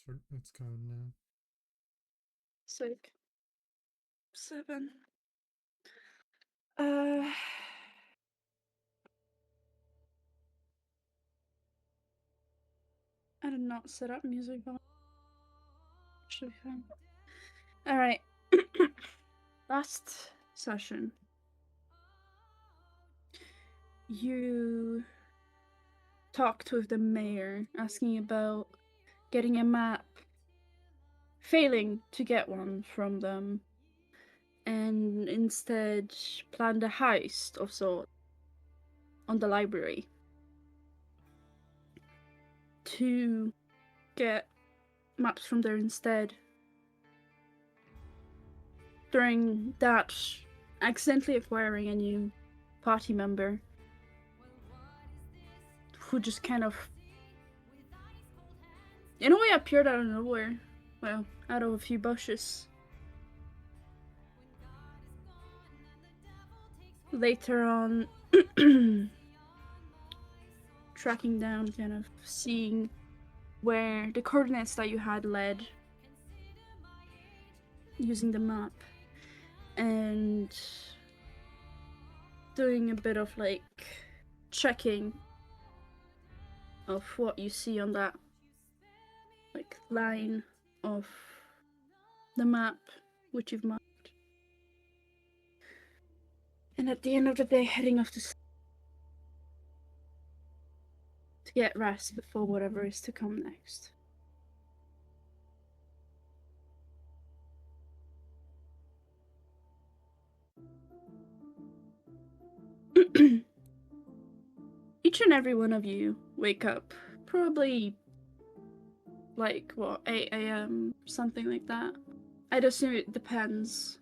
It's gone now. Sick. 7. I did not set up music volume. Should be fine. Alright. Last session. You talked with the mayor, asking about getting a map, failing to get one from them, and instead planned a heist of sorts on the library to get maps from there instead. During that, accidentally acquiring a new party member who just kind of, in a way, appeared out of nowhere. Well, out of a few bushes. Later on, tracking down, kind of seeing where the coordinates that you had led using the map, and doing a bit of like checking of what you see on that like line of the map which you've marked. And at the end of the day, heading off to get rest before whatever is to come next. Each and every one of you wake up probably like 8 a.m. something like that. I'd assume it depends.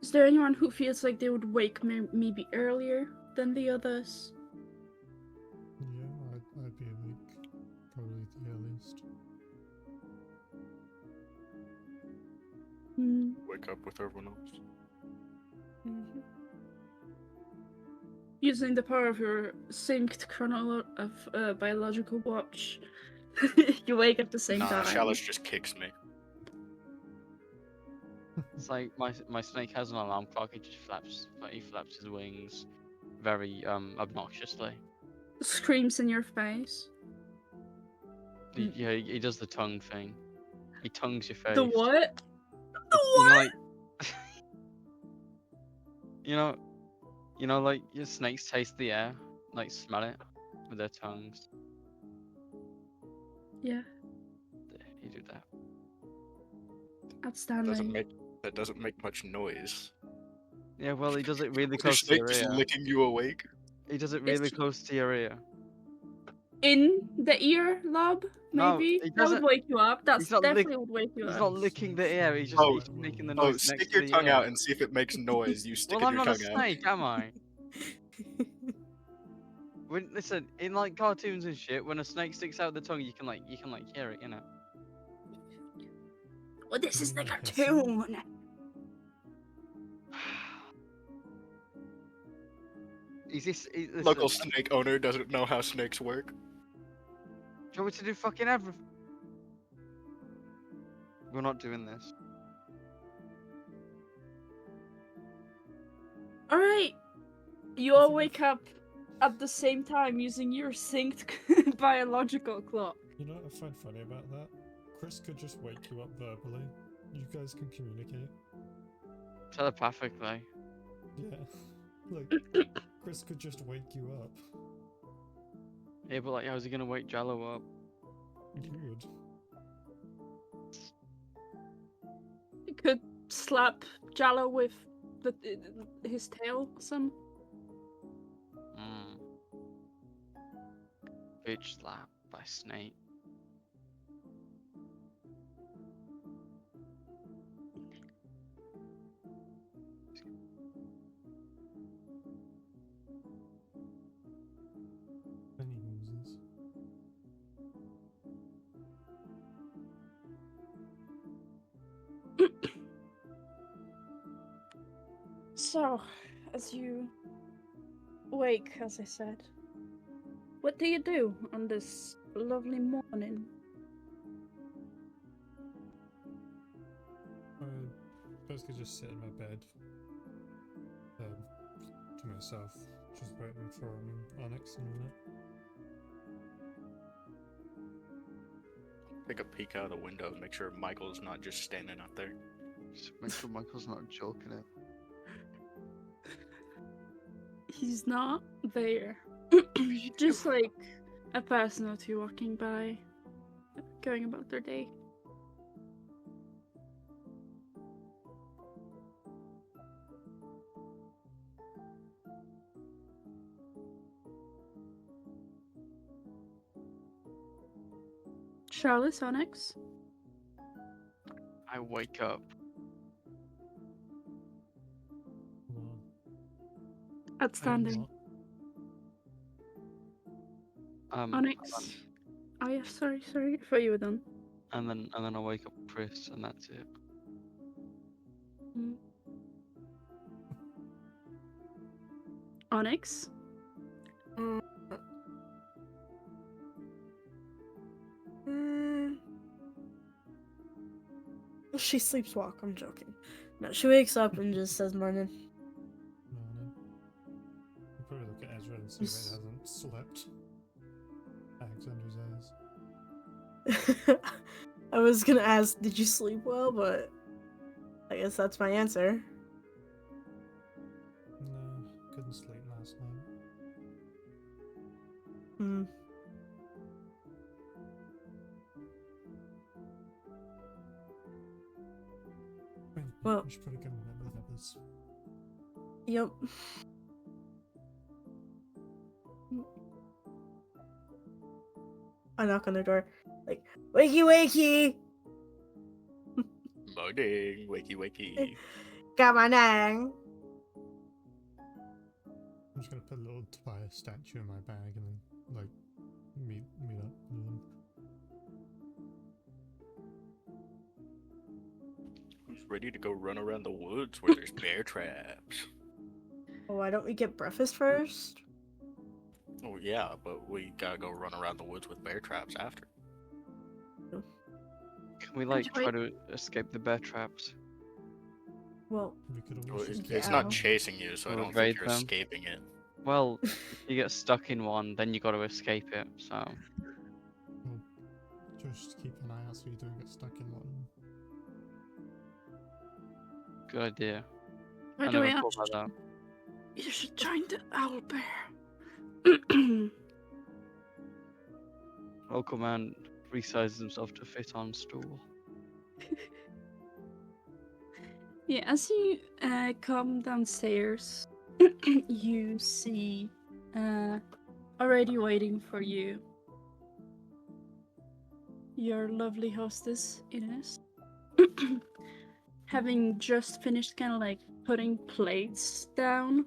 Is there anyone who feels like they would wake maybe earlier than the others? Yeah, I'd be awake. Probably at the earliest. Wake up with everyone else. Mm-hmm. Using the power of your synced biological watch, you wake up at the same time. Chalice just kicks me. It's like my snake has an alarm clock. He just flaps his wings very obnoxiously. Screams in your face. Yeah, he does the tongue thing. He tongues your face. The what? The You know, what? like, you know, like your snakes taste the air, like smell it with their tongues. Yeah. He do that. Outstanding. That doesn't make much noise. Yeah, well, he does it really Your close to snake your just ear. licking you awake. He does it really close to your ear. In the ear lob, No, maybe? he That would doesn't. wake you up. That's He's not definitely would wake you He's up. not licking the ear. He's just he's making the noise next stick to your the tongue ear. out and see if it makes noise. You stick Well, I'm your not a tongue out. snake, am I? Listen, in like cartoons and shit, when a snake sticks out the tongue, you can hear it, you know. Well, this is the cartoon. Local snake owner doesn't know how snakes work. Do you want me to do fucking everything? We're not doing this. Alright. You all wake up at the same time using your synced biological clock. You know what I find funny about that? Chris could just wake you up verbally. You guys can communicate. Telepathically. Yeah. Like, Chris could just wake you up. Yeah, but like, how's he gonna wake Jallo up? You would. You could slap Jallo with his tail or some. Bitch slap by snake. Any hoses. So, as you awake, as I said. What do you do on this lovely morning? I basically just sit in my bed, to myself, just waiting for Onyx in a minute. Take a peek out of the window and make sure Michael's not just standing out there. Just make sure Michael's not joking it. He's not there. Just like a person or two walking by, going about their day. Charlotte, Onyx? I wake up. Hold on. Outstanding. Onyx. Oh yeah, sorry. I thought you were done. And then I wake up Chris, and that's it. Mm. Onyx? She sleeps walk, I'm joking. No, she wakes up and just says morning. Morning. You probably look at Ezra and see that he hasn't slept. Bags under his eyes. I was gonna ask, did you sleep well? But I guess that's my answer. No, couldn't sleep last night. Hmm. Well- We should probably go remember the others. Yep. I knock on the door, like, wakey wakey! Morning, wakey wakey. Got my nang. I'm just gonna put a little Tobias statue in my bag and then, like, meet up with them. Who's ready to go run around the woods where there's bear traps? Well, why don't we get breakfast first? Oh yeah, but we gotta go run around the woods with bear traps after. Can we like Wait. try to escape the bear traps? Well, We could Well, always it's, just it's Yeah. not chasing you, so I Or don't evade think you're them. escaping it. Well, if you get stuck in one, then you got to escape it. So just keep an eye out so you don't get stuck in one. good idea. By I the never way, thought about that. you should join the owl bear. Local man resizes himself to fit on stool. Yeah, as you come downstairs, you see already waiting for you your lovely hostess, Ines. Having just finished kind of like putting plates down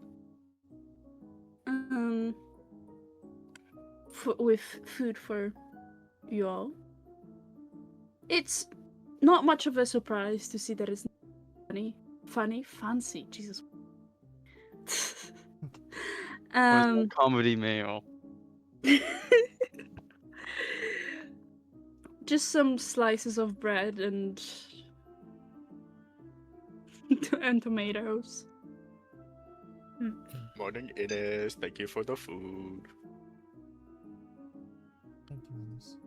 with food for you all. It's not much of a surprise to see that it's fancy, Jesus. What is a comedy meal? Just some slices of bread and and tomatoes. Morning, Ines. Thank you for the food. Thank you, Manus.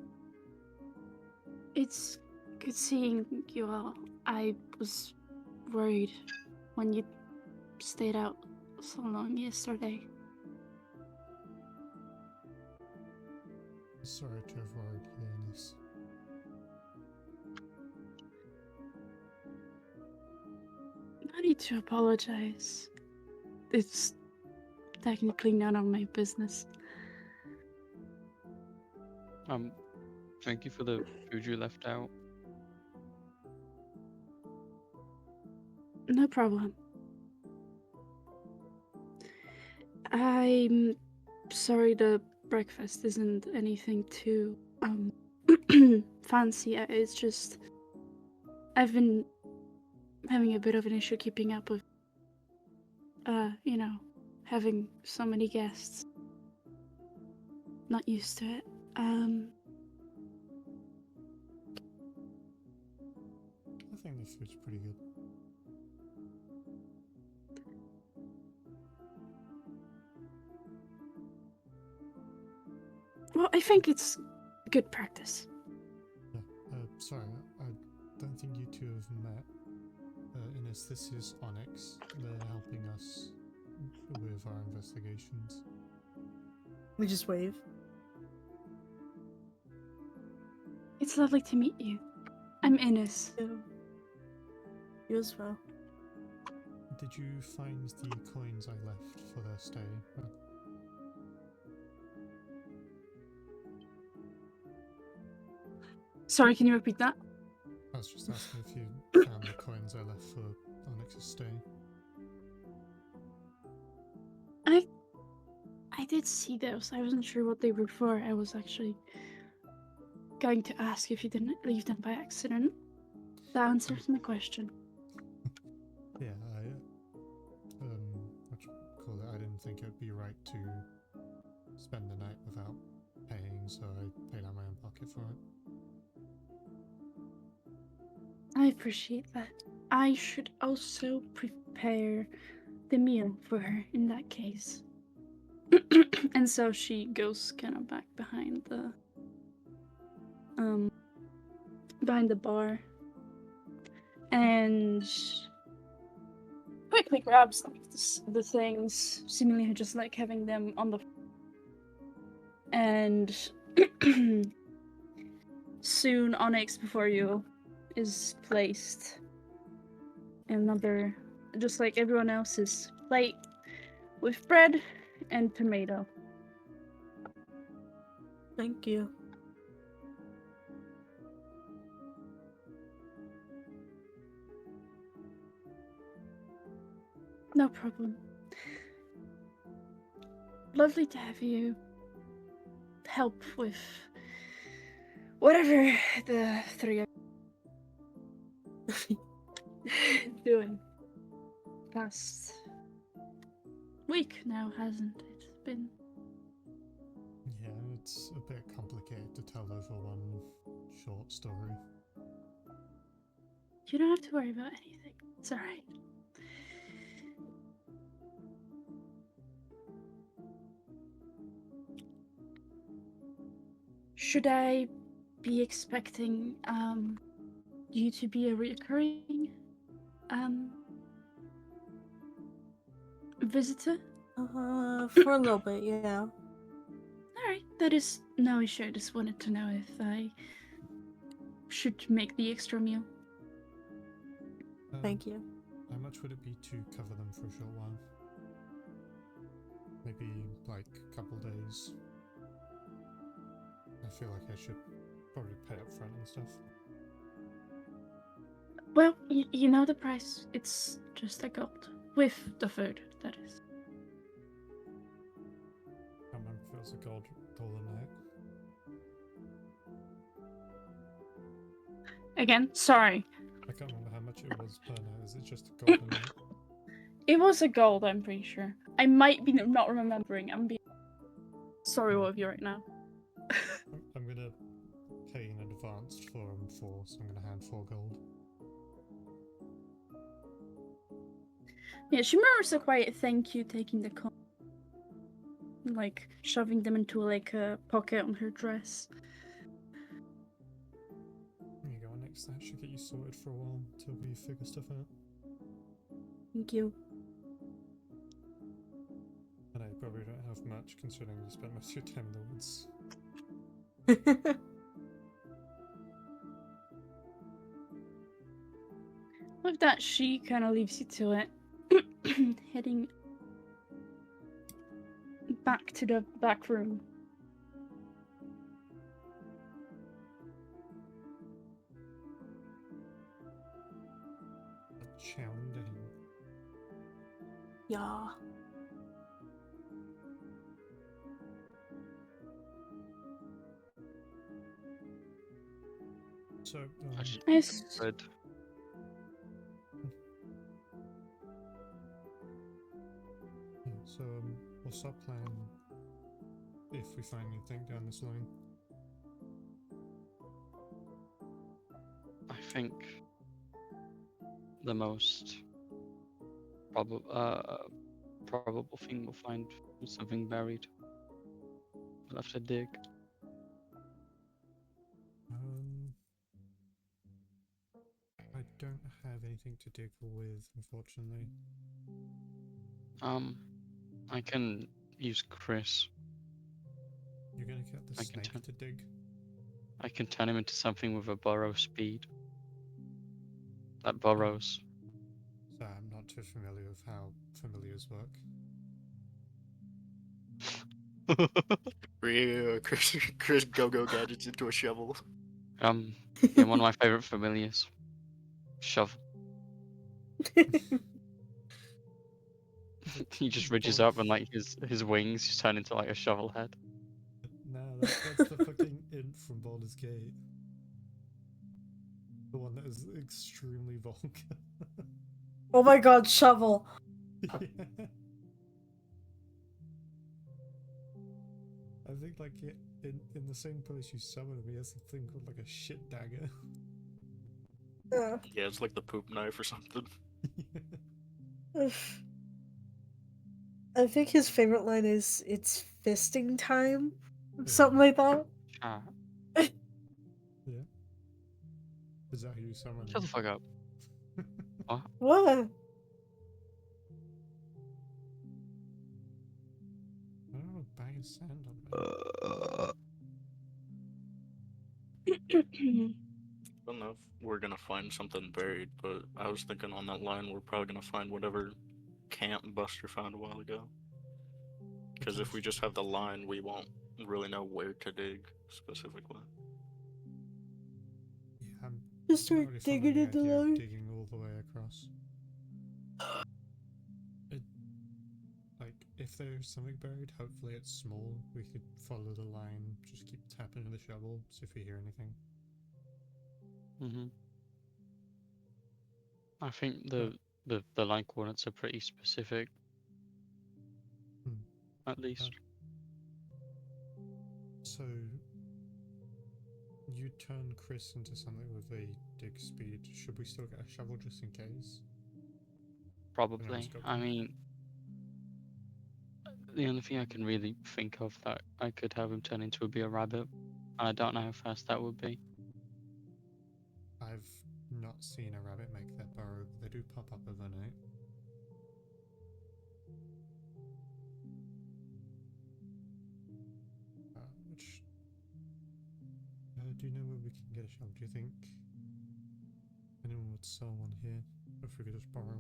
It's good seeing you all. I was worried when you stayed out so long yesterday. Sorry to have worried you, Ines. No need to apologize. It's technically none of my business. Thank you for the food you left out. No problem. I'm sorry the breakfast isn't anything too fancy. It's just I've been having a bit of an issue keeping up with having so many guests. Not used to it. I think the food's pretty good. Well, I think it's good practice. Yeah. Sorry, I don't think you two have met. Ines, this is Onyx. They're helping us with our investigations. We just wave. It's lovely to meet you. I'm Ines. You as well. Did you find the coins I left for their stay? Sorry, can you repeat that? I was just asking if you found the coins I left for Onyx's stay. I did see those. I wasn't sure what they were for. I was actually going to ask if you didn't leave them by accident. That answers my question. Yeah, what you call it? I didn't think it would be right to spend the night without paying, so I paid out my own pocket for it. I appreciate that. I should also prepare the meal for her in that case. And so she goes kind of back behind the bar and quickly grabs the things, seemingly just like having them on the and soon Onyx before you is placed in another, just like everyone else's plate, with bread and tomato. Thank you. No problem. Lovely to have you help with whatever the three are doing. Past week now, hasn't it been? Yeah, it's a bit complicated to tell over one short story. You don't have to worry about anything. It's alright. Should I be expecting you to be a recurring visitor? For a little bit, yeah. Alright, that is no issue. I just wanted to know if I should make the extra meal. Thank you. How much would it be to cover them for a short while? Maybe like a couple days. I feel like I should probably pay up front and stuff. Well, you know the price. It's just a gold. With the food, that is. I can't remember if it was a golden night. Again, sorry. I can't remember how much it was per night. Is it just a golden night? It was a gold, I'm pretty sure. I might be not remembering. I'm being sorry with you right now. I'm gonna pay in advance for 4, so I'm gonna hand 4 gold. Yeah, she murmurs a quiet thank you, taking the coin, like shoving them into like a pocket on her dress. There you go, next that should get you sorted for a while until we figure stuff out. Thank you. And I probably don't have much considering you spent most of your time in the woods. With that, she kind of leaves you to it, heading back to the back room. Chowing down. Yeah. So, Yes. Good. yeah, so We'll start planning if we find anything down this line. I think the most probable thing we'll find is something buried. We'll have to dig. I don't have anything to dig with, unfortunately. I can use Chris. You're gonna get the I can snake to dig? I can turn him into something with a burrow speed. That burrows. So I'm not too familiar with how familiars work. Chris go gadgets into a shovel. Yeah, one of my favorite familiars. Shovel. He just ridges up and like his wings just turn into like a shovel head. No, that's the fucking imp from Baldur's Gate. The one that is extremely vulgar. Oh my god, shovel. Yeah. I think like in the same place you summon him, he has a thing called like a shit dagger. Yeah, it's like the poop knife or something. I think his favorite line is "It's fisting time," something like that. Ah, Yeah. Is that who you summon shut the him? fuck up. What? What? I don't have a bag of sand on me. I don't know if we're gonna find something buried, but I was thinking on that line we're probably gonna find whatever camp Buster found a while ago. Because if we just have the line, we won't really know where to dig specifically. Yeah, I'm Just not start really fond of digging the in the idea of line. digging all the way across. Like, if there's something buried, hopefully it's small. We could follow the line, just keep tapping the shovel, see if we hear anything. I think the line coordinates are pretty specific. At least. So, you turn Chris into something with a dig speed. Should we still get a shovel just in case? Probably. I mean, the only thing I can really think of that I could have him turn into would be a rabbit. And I don't know how fast that would be. I've not seen a rabbit make their burrow, but they do pop up overnight. Do you know where we can get a shovel? Do you think anyone would sell one here? Or if we could just borrow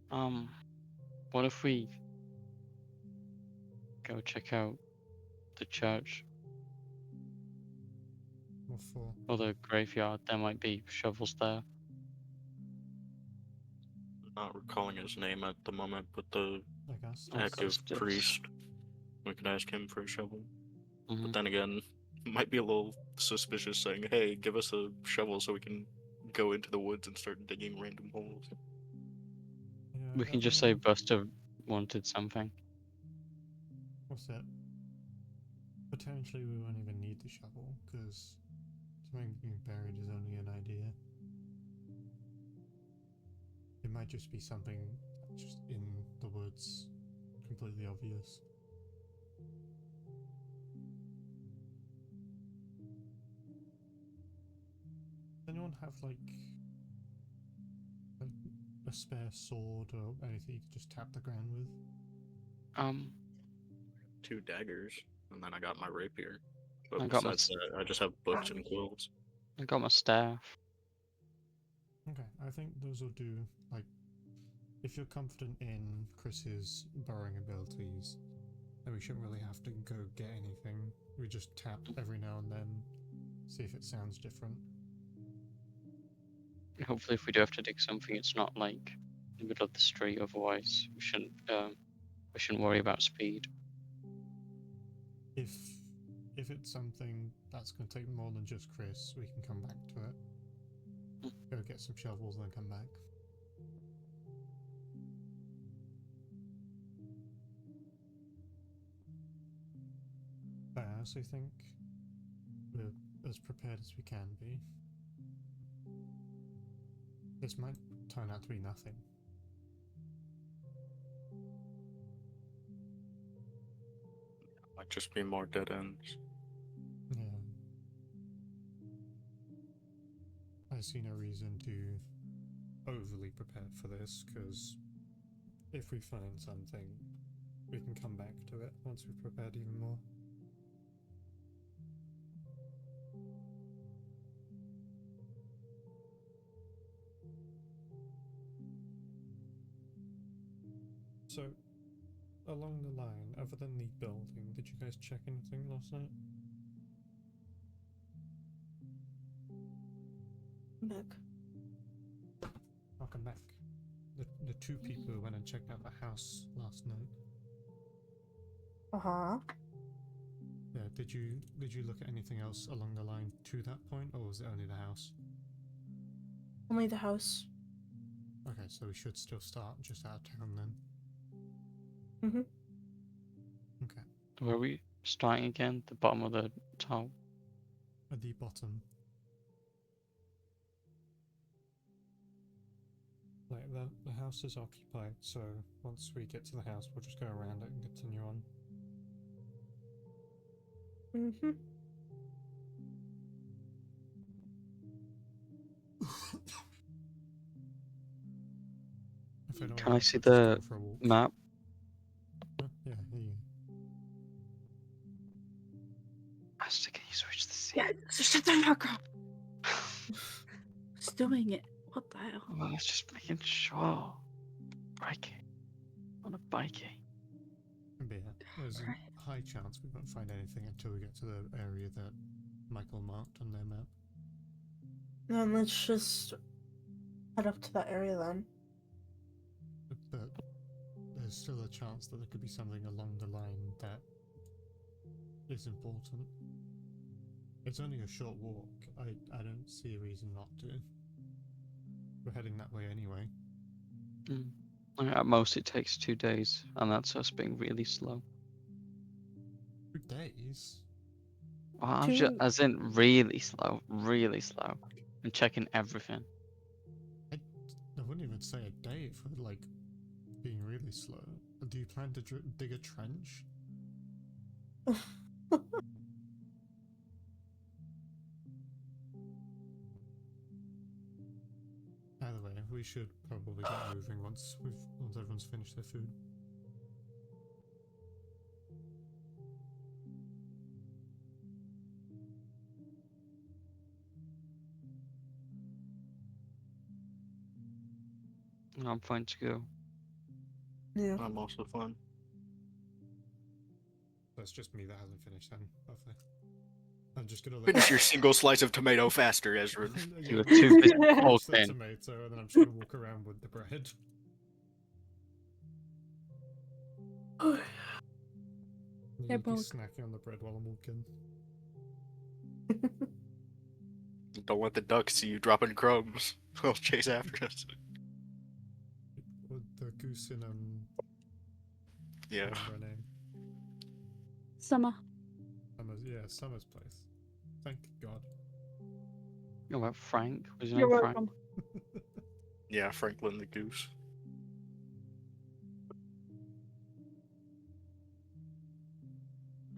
one? What if we go check out the church What for? or the graveyard? There might be shovels there. Not recalling his name at the moment, but the active Augustus. priest. We could ask him for a shovel. Mhm. But then again, it might be a little suspicious saying, hey, give us a shovel so we can go into the woods and start digging random holes. Yeah, We can just say Buster wanted something. What's that? Potentially we won't even need the shovel, because something being buried is only an idea. It might just be something just in the woods, completely obvious. Does anyone have like a spare sword or anything you could just tap the ground with? 2 daggers, and then I got my rapier. But I got my besides that, I just have books and quilts. I got my staff. Okay, I think those will do. Like, if you're confident in Chris's burrowing abilities, then we shouldn't really have to go get anything. We just tap every now and then, see if it sounds different. Hopefully, if we do have to dig something, it's not like in the middle of the street. Otherwise, we shouldn't worry about speed. If it's something that's going to take more than just Chris, we can come back to it. Go get some shovels and then come back. fair, so I think we're as prepared as we can be. This might turn out to be nothing. Might just be more dead ends. Yeah. I see no reason to overly prepare for this, because if we find something, we can come back to it once we've prepared even more. So, along the line, other than the building, did you guys check anything last night? Nick. Welcome back. The two people who went and checked out the house last night. Uh-huh. Yeah, did you look at anything else along the line to that point, or was it only the house? Only the house. Okay, so we should still start just out of town then. Mm-hmm. Okay. Where are we starting again? The bottom of the tower. At the bottom. Like, the house is occupied, so once we get to the house, we'll just go around it and continue on. Mm-hmm. If anyone Can I wants, see we'll just the go for a walk. map? Yeah, here you Master, can you switch the scene? Yeah, shut the fuck up. It's doing it. What the hell? Well, I was just making sure. Biking. On a biking. But yeah, there's Right. a high chance we won't find anything until we get to the area that Michael marked on their map. Then let's just head up to that area then. But there's still a chance that there could be something along the line that is important. It's only a short walk. I don't see a reason not to. We're heading that way anyway. Mm. At most, it takes 2 days, and that's us being really slow. 2 days? Well, I'm just, Two- as in really slow, and checking everything. I wouldn't even say a day for like being really slow. Do you plan to dig a trench? Either way, we should probably get moving once everyone's finished their food. I'm fine to go. Yeah. I'm also fine. That's just me that hasn't finished then. Lovely. I'm just gonna Finish your single slice of tomato faster, Ezra. You were too busy Finish the talking. tomato, and then I'm just gonna walk around with the bread. You'll be both. snacking on the bread while I'm walking. Don't let the ducks see you dropping crumbs. They'll chase after us. With the goose in Yeah. remember her name. Summer. Summer's place. Thank God. Oh, about Frank? Was your You're name Frank? welcome. Yeah, Franklin the goose.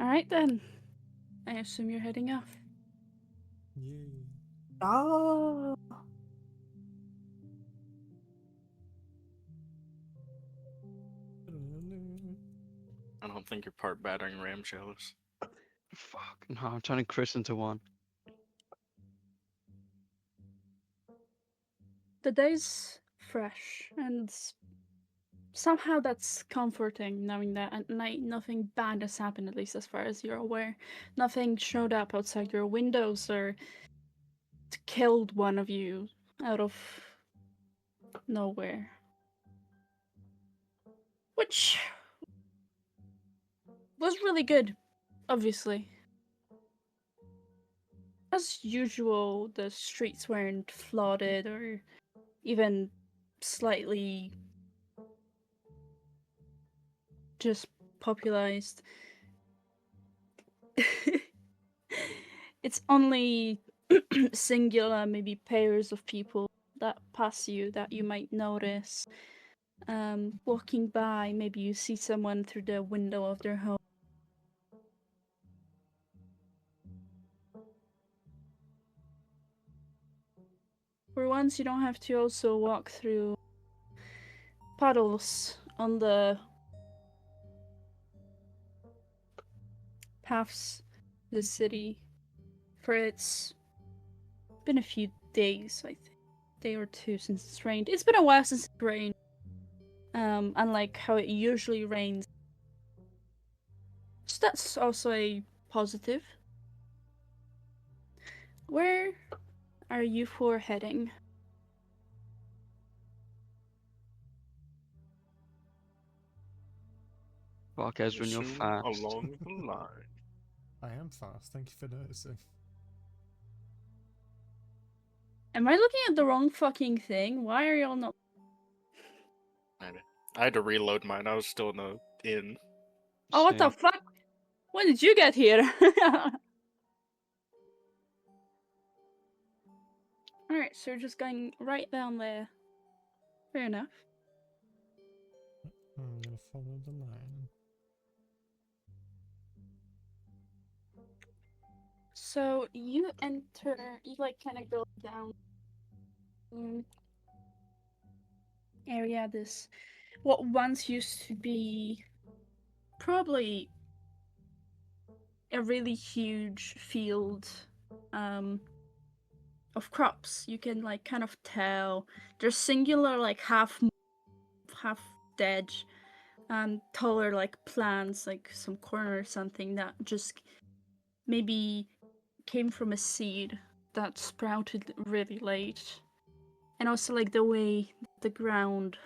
Alright then. I assume you're heading off. Yay. Oh. I don't think you're part battering ram shells. Fuck. No, I'm turning Chris into one. The day's fresh, and somehow that's comforting, knowing that at night nothing bad has happened, at least as far as you're aware. Nothing showed up outside your windows or killed one of you out of nowhere. Which was really good, obviously. As usual, the streets weren't flooded or even slightly just popularized. it's only singular, maybe pairs of people that pass you that you might notice. Walking by, maybe you see someone through the window of their home. For once, you don't have to also walk through puddles on the paths to the city, for it's been a few days, I think, day or two since it's rained. It's been a while since it rained. Unlike how it usually rains. So that's also a positive. Where are you four heading? Fuck, Ezrin, you're Assume fast. along the line. I am fast. Thank you for noticing. Am I looking at the wrong fucking thing? Why are y'all not? Maybe. I had to reload mine. I was still in the inn. Oh, what the Same. fuck? When did you get here? Alright, so we're just going right down there. Fair enough. I'm gonna follow the line. So you enter, you like kind of go down area, this what once used to be probably a really huge field of crops. You can like kind of tell there's singular like half dead taller like plants, like some corn or something that just maybe came from a seed that sprouted really late. And also like the way the ground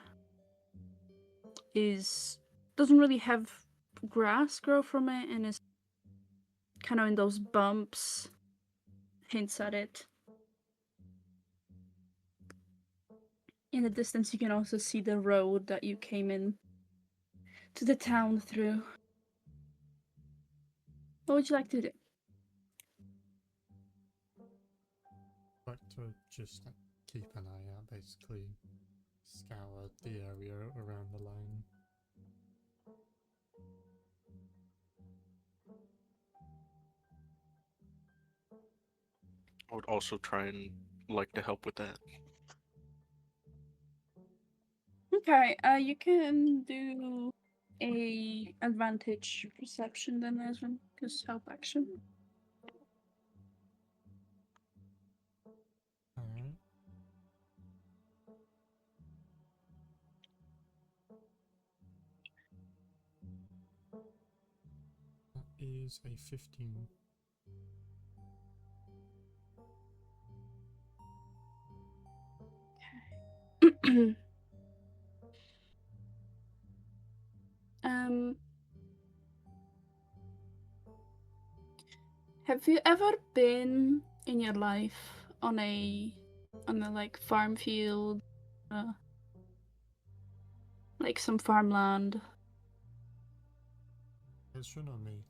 doesn't really have grass grow from it, and is kind of in those bumps, hints at it. In the distance you can also see the road that you came in to the town through. What would you like to do? Like to just like, keep an eye out, basically scour the area around the line. I would also try and like to help with that. Okay, you can do a advantage perception then, Ezra, because help action. Alright. That is a 15. um, have you ever been in your life on a like farm field, like some farmland? Ezrin or me?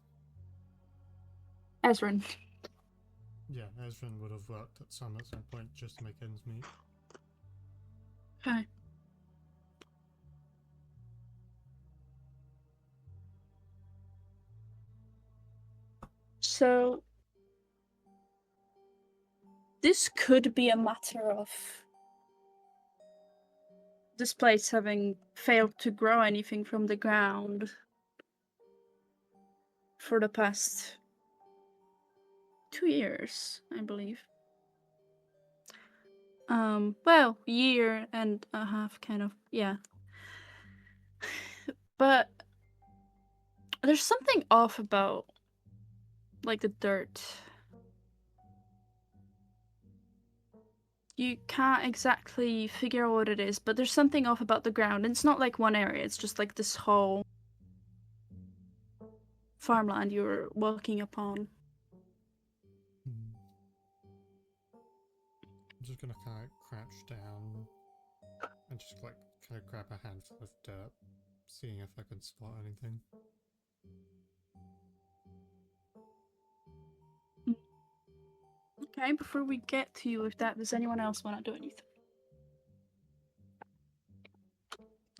Ezrin. Yeah, Ezrin would have worked at some point just to make ends meet. Okay. So this could be a matter of this place having failed to grow anything from the ground for the past 2 years, I believe. Well, year and a half, kind of, yeah. But there's something off about, like, the dirt. You can't exactly figure out what it is, but there's something off about the ground. And it's not like one area, it's just like this whole farmland you're walking upon. I'm just gonna kind of crouch down and just like kind of grab a handful of dirt, seeing if I can spot anything. Okay, before we get to you with that, does anyone else want to do anything?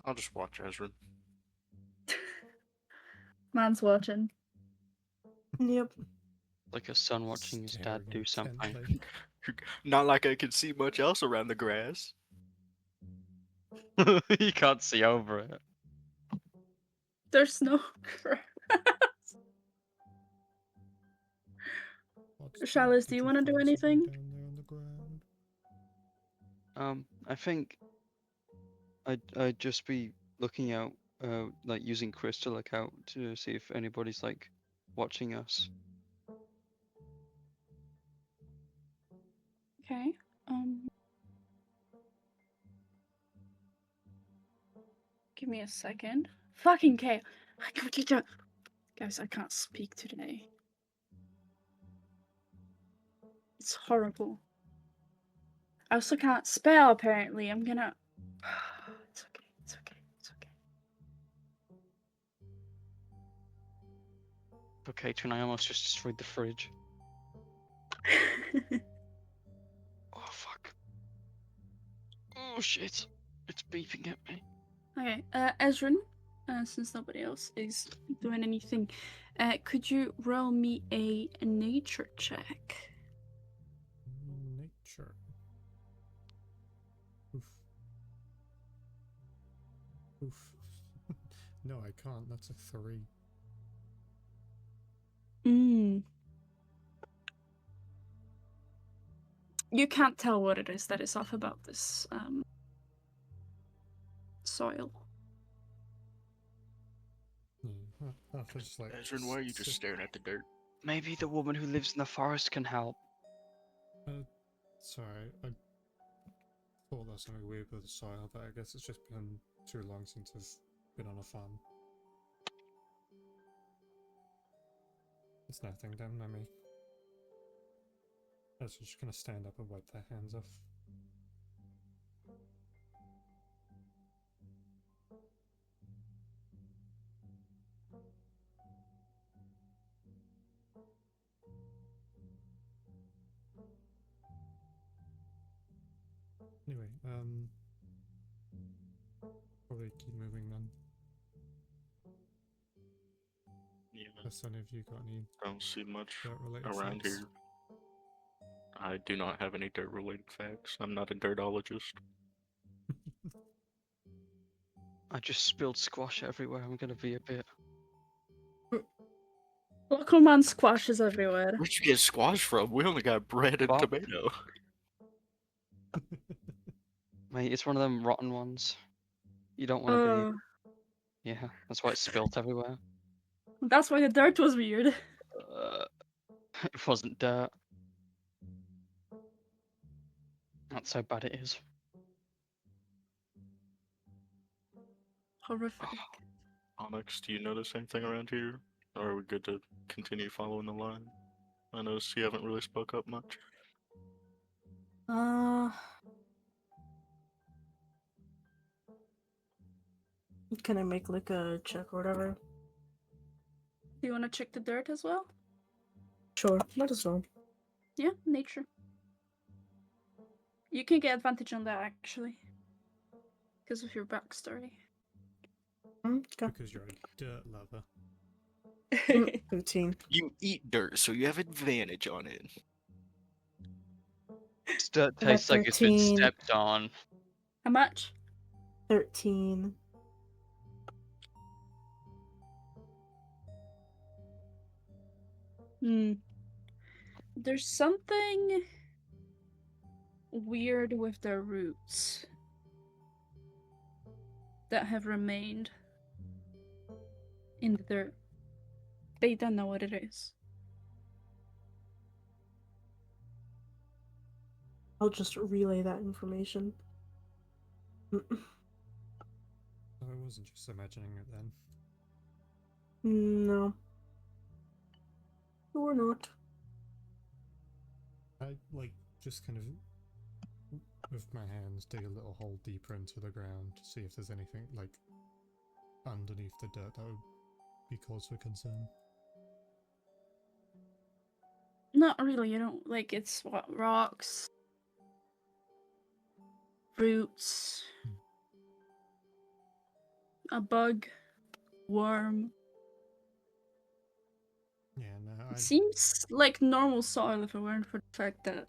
I'll just watch Ezra. Man's watching. Yep. Like a son watching his dad Staring do something. intently. Not like I can see much else around the grass. You can't see over it. There's no grass. What's that? Chalice, do Did you you want to do find something anything? down there on the ground? I think I'd just be looking out, like using Chris to look out to see if anybody's like watching us. Okay. Give me a second. Fucking K. I can't get you. Guys, I can't speak today. It's horrible. I also can't spell, apparently. I'm gonna. It's okay. It's okay. It's Okay, Trin, I almost just destroyed the fridge. okay. Oh fuck. Oh shit. It's beeping at me. Okay, Ezrin, since nobody else is doing anything, could you roll me a nature check? Nature. Oof. Oof. No, I can't. That's a 3. You can't tell what it is that is off about this soil. Yeah. After just like. Ezra, why are you just staring at the dirt? Maybe the woman who lives in the forest can help. Sorry, I thought that's something weird with the soil, but I guess it's just been too long since I've been on a farm. It's nothing, don't know me. I was just gonna stand up and wipe their hands off. Anyway, probably keep moving then. Yeah, Has any of you got any I don't see much dirt-related around facts? here. I do not have any dirt-related facts. I'm not a dirtologist. I just spilled squash everywhere. I'm gonna be a bit. Local man squashes everywhere. Where'd you get squash from? We only got bread and What? tomato. Mate, it's one of them rotten ones. You don't want to be. Yeah, that's why it's spilt everywhere. That's why the dirt was weird. It wasn't dirt. That's how bad it is. Horrific. Onyx, do you notice anything around here? Or are we good to continue following the line? I notice you haven't really spoke up much. Can I make like a check or whatever? Do you want to check the dirt as well? Sure, might as well. Yeah, nature. You can get advantage on that actually. Because of your backstory. Okay. Because you're a dirt lover. 15. You eat dirt, so you have advantage on it. This dirt I got tastes like it's been 13. stepped on. How much? 13. There's something weird with their roots that have remained in the dirt. They don't know what it is. I'll just relay that information. So I wasn't just imagining it then. No. Or not. I, like, just kind of, with my hands, dig a little hole deeper into the ground to see if there's anything, like, underneath the dirt that would be cause for concern. Not really. You don't like it's what rocks, roots, a bug, worm. Yeah, no, It seems like normal soil if it weren't for the fact that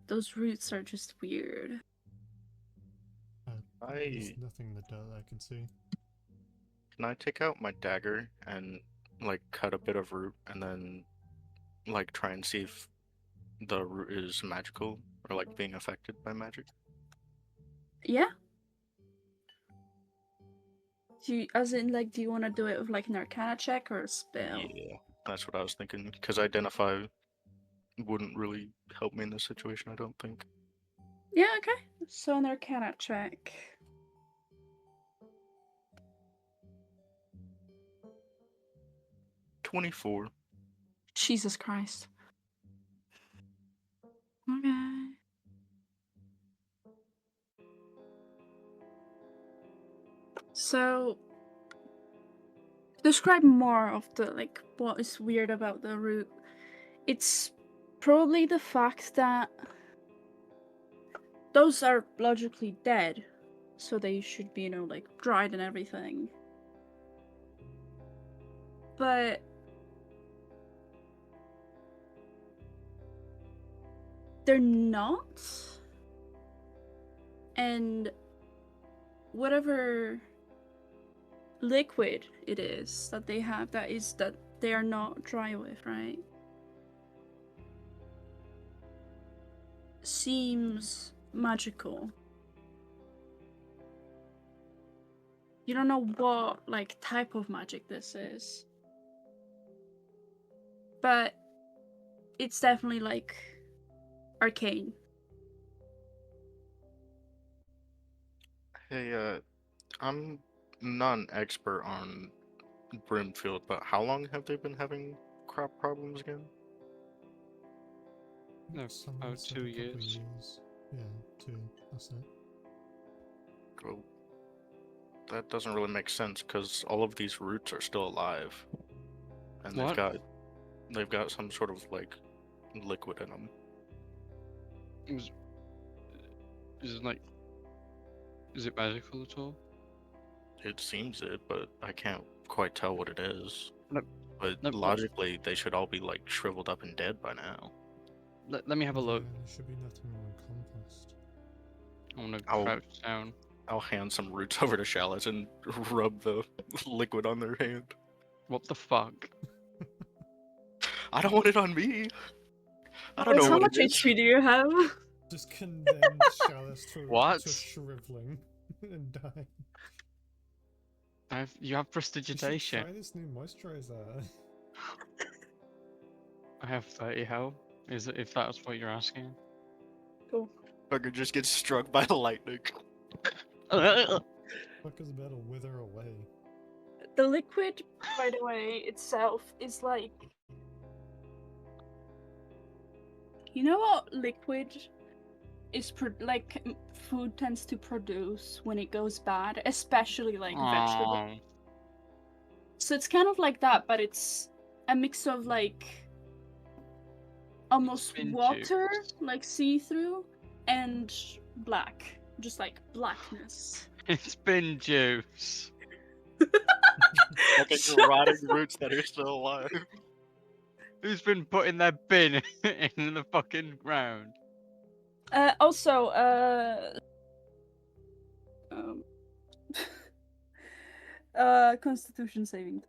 those roots are just weird. there's I nothing in the dirt I can see. Can I take out my dagger and like cut a bit of root and then like try and see if the root is magical or like being affected by magic? Yeah. Do you, as in like, do you want to do it with like an Arcana check or a spell? Yeah, that's what I was thinking. Because identify wouldn't really help me in this situation, I don't think. Yeah. Okay. So an Arcana check. 24. Jesus Christ. Okay. So, describe more of the like what is weird about the root. It's probably the fact that those are logically dead, so they should be, like dried and everything. But they're not. And whatever liquid it is that they have that they are not dry with, right? Seems magical. You don't know what like type of magic this is. But it's definitely like arcane. Hey, I'm not an expert on Brimfield, but how long have they been having crop problems again? No, Someone about said 2 a couple of years. years. Yeah, 2. That's it. Well, that doesn't really make sense because all of these roots are still alive, and What? they've got some sort of like liquid in them. Is it like? Is it magical at all? It seems it, but I can't quite tell what it is. No, But no, logically, they should all be like shriveled up and dead by now. let me have a look. Yeah, there should be nothing more in compost. I want to I'll crouch down. I'll hand some roots over to Shallots and rub the liquid on their hand. What the fuck? I don't want it on me. I don't know How what much it is. HP do you have? Just condemned Chalice What? to shriveling and dying. You have You should prestidigitation. try this new moisturizer. I have 30 health. Is it, if that's what you're asking? Cool. Fucker just gets struck by lightning. Fuckers better wither away. The liquid, by the way, itself is like. You know what liquid is food tends to produce when it goes bad, especially like vegetable. Aw. So it's kind of like that, but it's a mix of like almost been water, juice. like see-through, and black, just like blackness. It's been juice. Fucking Shut rotting up. roots that are still alive. Who's been putting their bin in the fucking ground? Also, um, Constitution saving.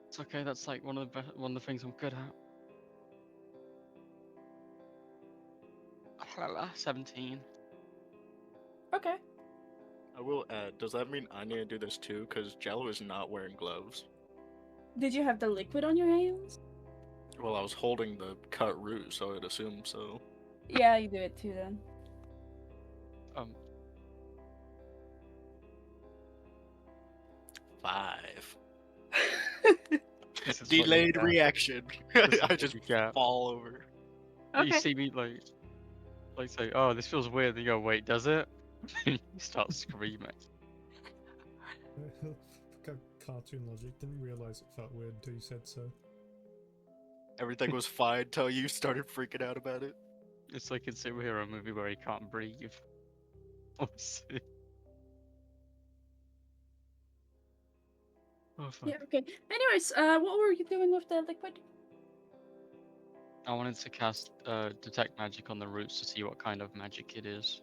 It's okay. That's like one of the things I'm good at. 17. Okay. I will add, does that mean I need to do this too? Because Jello is not wearing gloves. Did you have the liquid on your hands? Well, I was holding the cut root, so I'd assume so. Yeah, you do it too then. 5. This is what Delayed you get. reaction. This is I what just you get. fall over. You Okay. see me like say, oh, this feels weird. And you go, wait, does it? And you start screaming. Cartoon logic. Didn't realize it felt weird until you said so. Everything was fine till you started freaking out about it. It's like a superhero movie where he can't breathe. Oh fuck. Yeah, okay. Anyways, what were you doing with the liquid? I wanted to cast detect magic on the roots to see what kind of magic it is.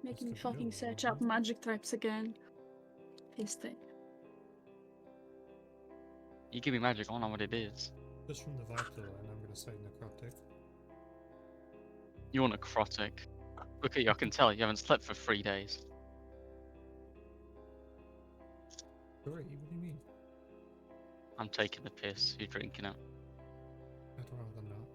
Making me Let's go fucking go, search man. up magic types again. Pissed it. You give me magic, I don't know what it is. Just from the vibe line, I'm gonna say necrotic. You're necrotic. Look at you, I can tell you haven't slept for 3 days. Great, what do you mean? I'm taking the piss, you're drinking it. I'd rather not.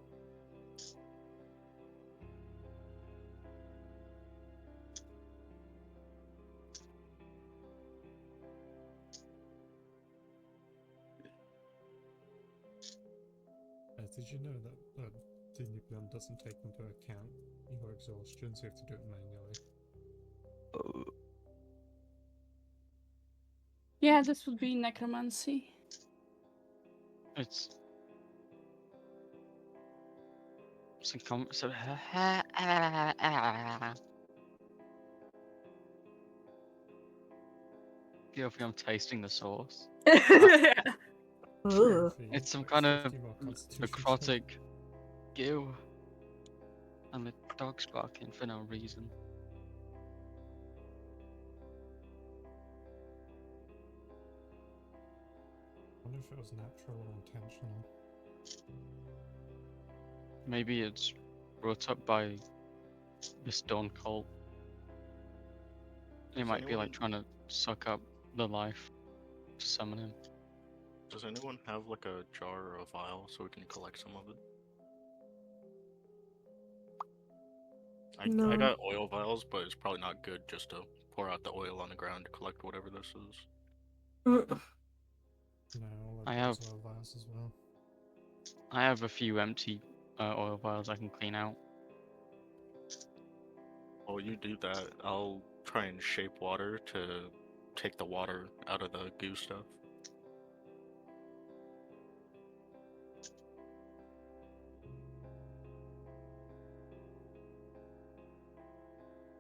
Did you know that the new plan doesn't take into account your exhaustion, so you have to do it manually? Yeah, this would be necromancy. It's so Guilty, I'm tasting the sauce. Sure, Ugh. if you It's some like kind of 50 more constitution checks. necrotic goo. And the dog's barking for no reason. I wonder if it was natural or intentional. Maybe it's brought up by this Dawn cult. It Does might be like anyone- trying to suck up the life to summon him. Does anyone have like a jar or a vial so we can collect some of it? I No. got oil vials, but it's probably not good just to pour out the oil on the ground to collect whatever this is. Mm. No, all I I've got have- is oil vials as well. I have a few empty oil vials I can clean out. While you do that, I'll try and shape water to take the water out of the goo stuff.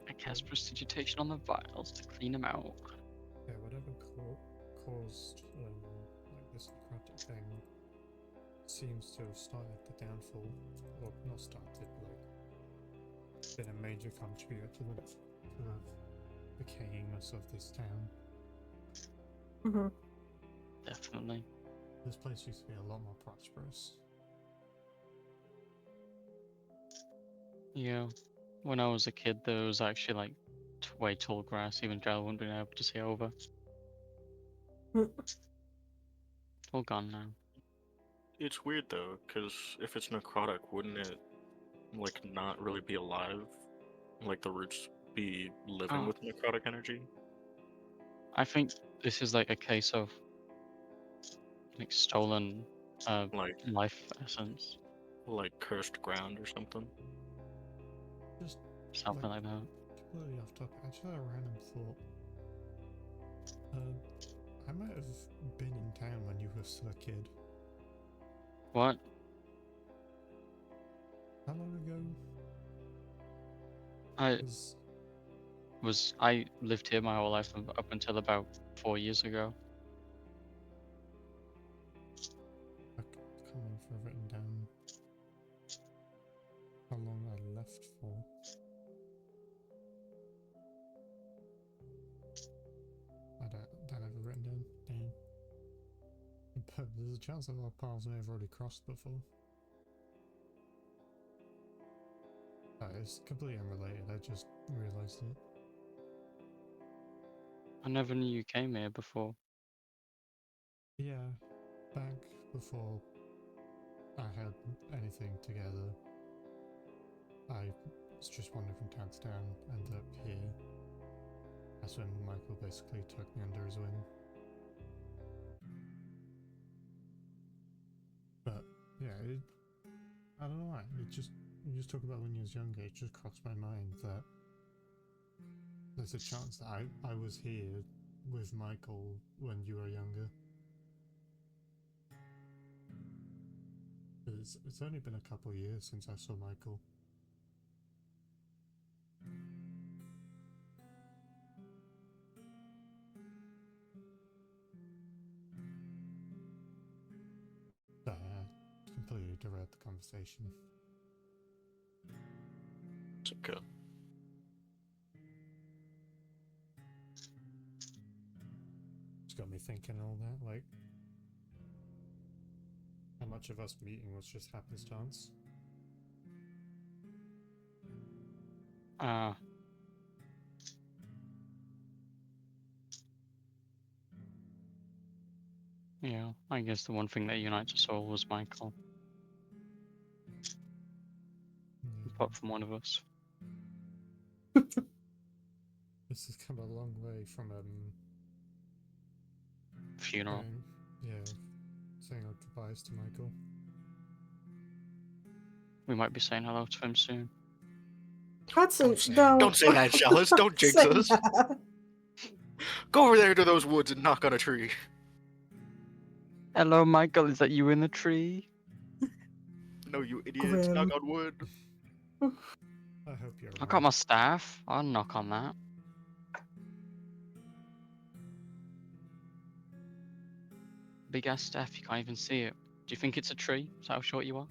I cast prestidigitation on the vials to clean them out. Yeah, whatever caused like this necrotic thing seems to have started the downfall, or not started, but like been a major contributor to the decayingness of this town. Mhm. Definitely. This place used to be a lot more prosperous. Yeah. When I was a kid, there was actually like way tall grass. Even Jal wouldn't be able to see over. Mm. All gone now. It's weird though, because if it's necrotic, wouldn't it like not really be alive? Like the roots be living Oh. with necrotic energy? I think this is like a case of like stolen Like life essence, like cursed ground or something? Just something like that. completely off topic, I just had a random thought. I might have been in town when you were still a kid. What? How long ago? I 'Cause I lived here my whole life up until about 4 years ago. I can't remember if I've written down how long I left for. I don't have it written down. Damn. But there's a chance that our paths may have already crossed before. It's completely unrelated, I just realised it. I never knew you came here before. Yeah, back before I had anything together, I was just wandering from town to town, ended up here. That's when Michael basically took me under his wing. But yeah, I don't know why. You just talk about when you was younger. It just crossed my mind that there's a chance that I was here with Michael when you were younger. It's only been a couple years since I saw Michael. Completely derailed the conversation. It's okay. It's got me thinking all that, like, how much of us meeting was just happenstance? Yeah, I guess the one thing that unites us all was Michael, apart from one of us. This has come a long way from Funeral. saying our goodbyes to Michael. We might be saying hello to him soon. Don't say that, Chalice. Don't jinx say us. that. Go over there to those woods and knock on a tree. Hello, Michael. Is that you in the tree? No, you idiots. Grim. Knock on wood. I hope you're I right. got my staff. I'll knock on that. Big ass staff. You can't even see it. Do you think it's a tree? Is that how short you are?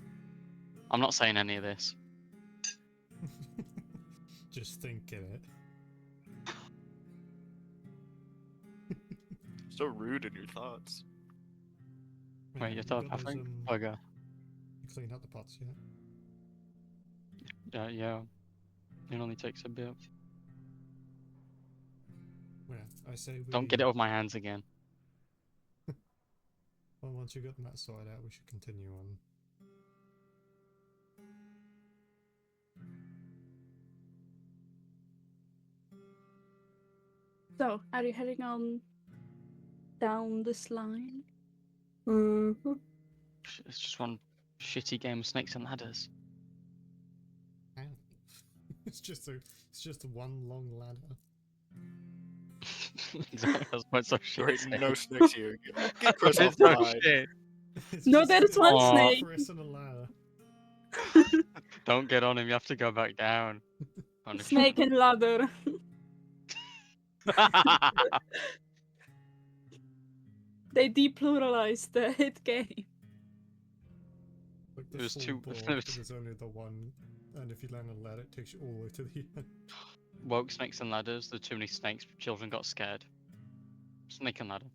I'm not saying any of this. Just thinking it. So rude in your thoughts. Wait, you're still laughing? Okay. You cleaned up the pots yet? Yeah. It only takes a bit. Yeah, I say we... Don't get it off my hands again. Well, once you've gotten that sorted out, we should continue on. So, are you heading on down this line? Mm-hmm. It's just one shitty game of snakes and ladders. Ow. It's just one long ladder. Exactly. That's why it's so shit. Great, no snakes here. Get Chris It's off the so line. shit. It's No, just there's one Aw. snake. Chris and a ladder. Don't get on him. You have to go back down. Snake and ladder. They depluralized the hit game. Like the There's full two- board, there's- but there's only the one, and if you land on a ladder, it takes you all the way to the end. Woke snakes and ladders. There were too many snakes. Children got scared. Snake and ladder.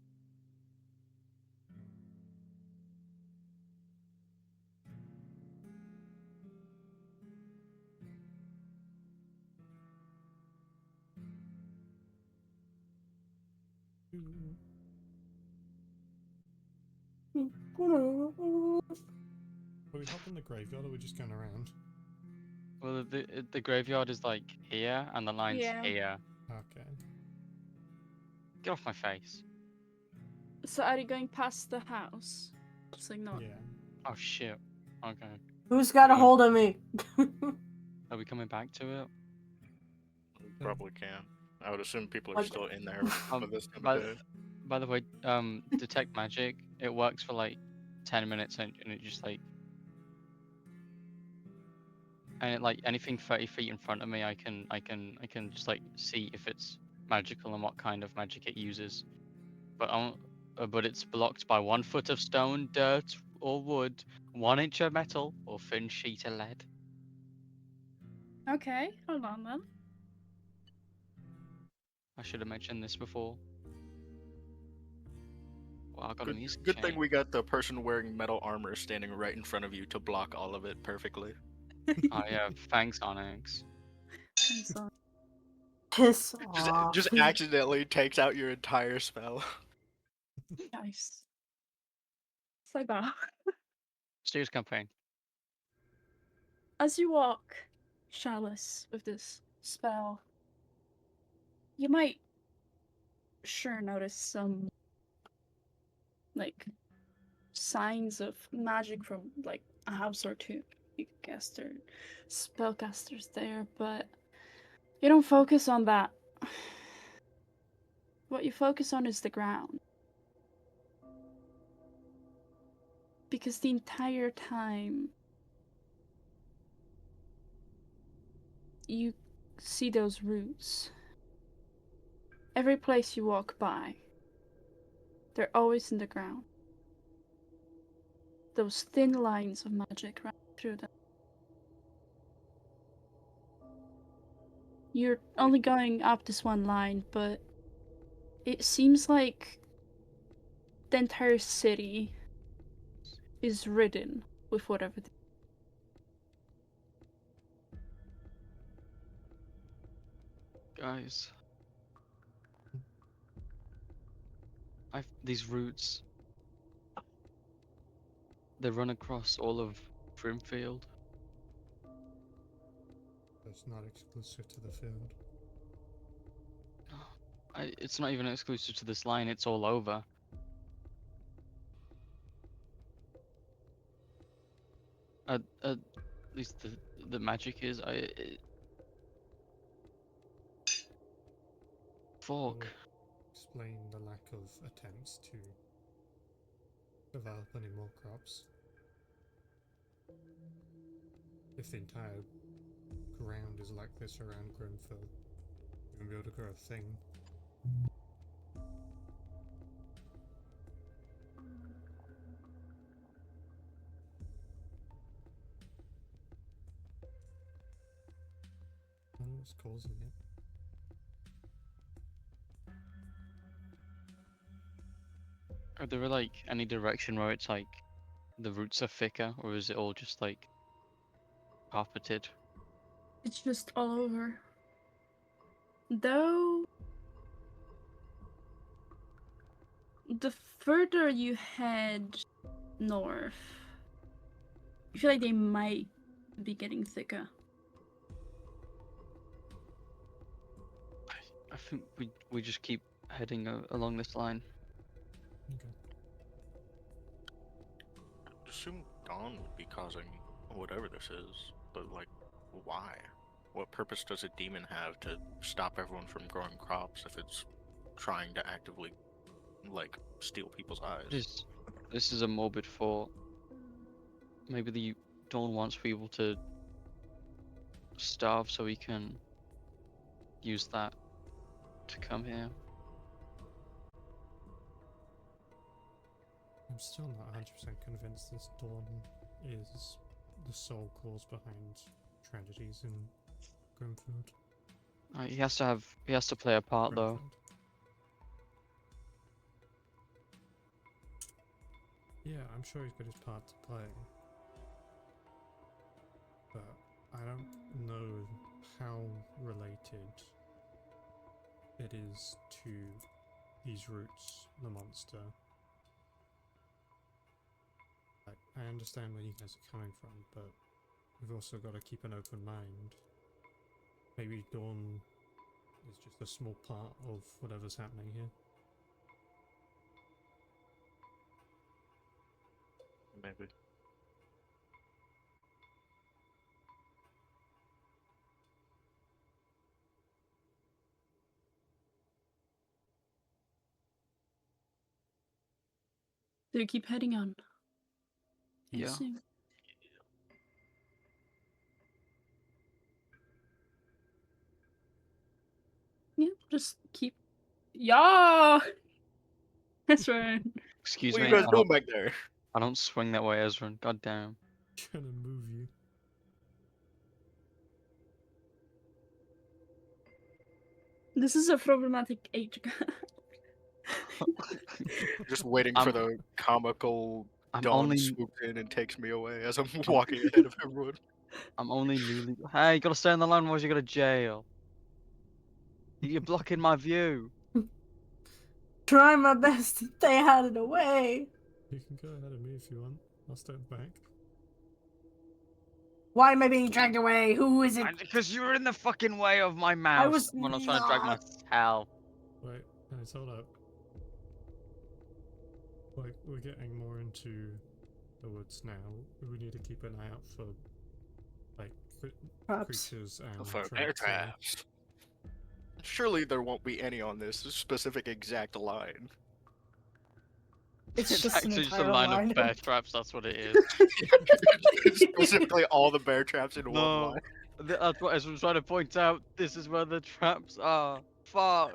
Are we hopping the graveyard, or are we just going around? Well, the graveyard is like here, and the line's Yeah. here. Okay. Get off my face. So, are you going past the house? It's like not. Yeah. Oh shit. Okay. Who's got a Okay. hold of me? Are we coming back to it? We probably can. I would assume people are Like- still in there for this kind by, of day. by the way, detect magic. It works for like 10 minutes, and it just like, and it, like anything 30 feet in front of me, I can just like see if it's magical and what kind of magic it uses. But it's blocked by 1 foot of stone, dirt, or wood, 1 inch of metal, or thin sheet of lead. Okay, hold on then. I should have mentioned this before. Well, I got a music Good thing chain. we got the person wearing metal armor standing right in front of you to block all of it perfectly. Oh yeah, thanks, Onyx. I'm sorry. Piss Just, off. just accidentally takes out your entire spell. Nice. It's like that. Steers campaign. As you walk, Chalice, with this spell, you might sure notice some like signs of magic from like a house or two. You could guess there are spellcasters there, but you don't focus on that. What you focus on is the ground. because the entire time you see those roots. Every place you walk by, they're always in the ground. Those thin lines of magic running through them. You're only going up this one line, but it seems like the entire city is ridden with whatever. Guys, these routes. They run across all of Grimfield. It's not exclusive to the field. It's not even exclusive to this line. It's all over. At least the magic is. Fuck. Will explain the lack of attempts to develop any more crops. If the entire ground is like this around Grimfield, you won't be able to grow a thing. I don't know what's causing it. Are there like any direction where it's like the roots are thicker, or is it all just like carpeted? It's just all over. Though, the further you head north, I feel like they might be getting thicker. I think we just keep heading along this line. Okay. I assume Dawn would be causing whatever this is, but like, why? What purpose does a demon have to stop everyone from growing crops if it's trying to actively, like, steal people's eyes? This is a morbid thought. Maybe the Dawn wants people to starve so he can use that to come here. I'm still not 100% convinced this Dawn is the sole cause behind tragedies in Grimfield. He has to play a part though. Yeah, I'm sure he's got his part to play. But I don't know how related it is to these roots, the monster. Like, I understand where you guys are coming from, but we've also got to keep an open mind. Maybe Dawn is just a small part of whatever's happening here. Maybe. Do you keep heading on? I Yeah. assume. Yeah, just keep. Yeah! That's right. Excuse What are me. you guys doing back there? I don't swing that way, Ezra. God damn. Trying to move you. This is a problematic age gap. Just waiting for the comical I'm Dawn only swoops in and takes me away as I'm walking ahead of everyone. I'm only newly. Hey, you gotta stay on the line, or you go to jail. You're blocking my view. Try my best to stay out of the way. You can go ahead of me if you want. I'll step back. Why am I being dragged away? Who is it? Because you were in the fucking way of my mouse was when I was trying to drag my not. tail. Wait, guys, hold up. Like, we're getting more into the woods now. We need to keep an eye out for, like, Traps. creatures and For bear traps. Surely there won't be any on this specific exact line. It's just an actually just a entire line line. of bear traps. That's what it is. Specifically, all the bear traps in one No, line. that's what I was trying to point out. This is where the traps are. Fuck.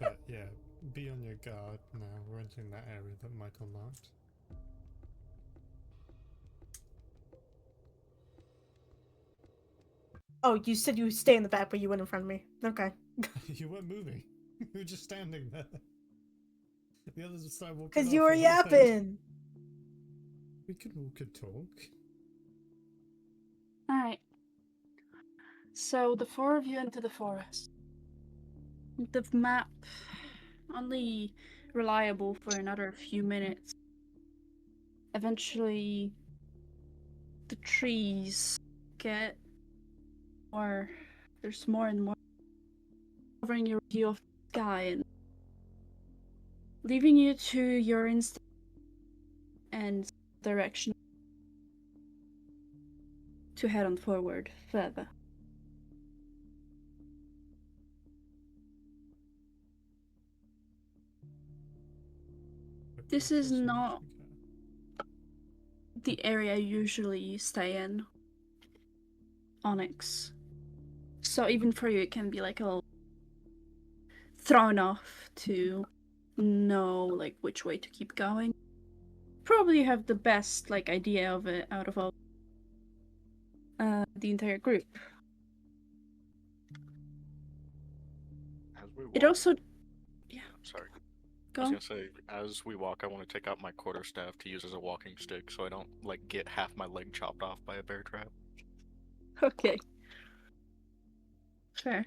But yeah, be on your guard now. We're entering that area that Michael marked. Oh, you said you stay in the back, but you went in front of me. Okay. You weren't moving. You were just standing there. The others started walking Because off. you were and we said, yapping. We could talk. Alright. So the four of you enter the forest. The map only reliable for another few minutes. Eventually the trees get more, there's more and more covering your view of the sky and leaving you to your instinct and direction to head on forward further. This is not the area I usually stay in, Onyx. So even for you, it can be like a little thrown off to know like which way to keep going. Probably have the best like idea of it out of all the entire group. As we walk, It also, yeah, sorry. go I on. was gonna say, as we walk, I want to take out my quarterstaff to use as a walking stick, so I don't like get half my leg chopped off by a bear trap. Okay. Fair.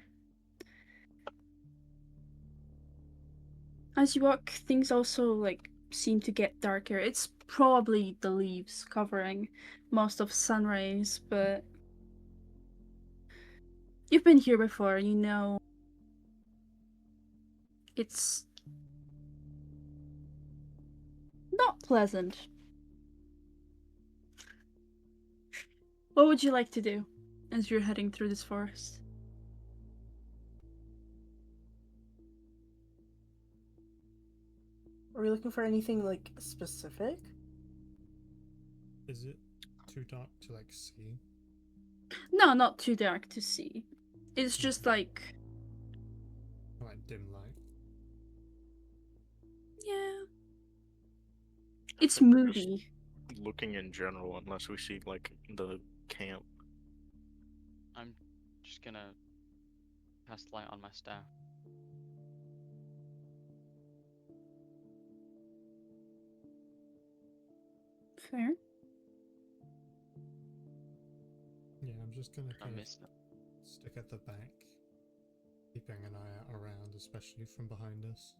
As you walk, things also like seem to get darker. It's probably the leaves covering most of sun rays, but you've been here before, you know it's not pleasant. What would you like to do as you're heading through this forest? Are we looking for anything like specific? Is it too dark to like see? No, not too dark to see. It's just like, Like dim light? yeah, I it's think we're just moody. looking in general, unless we see like the camp. I'm just gonna cast light on my staff. Fair. Yeah, I'm just gonna I kind of missed it. stick at the back, keeping an eye out around, especially from behind us.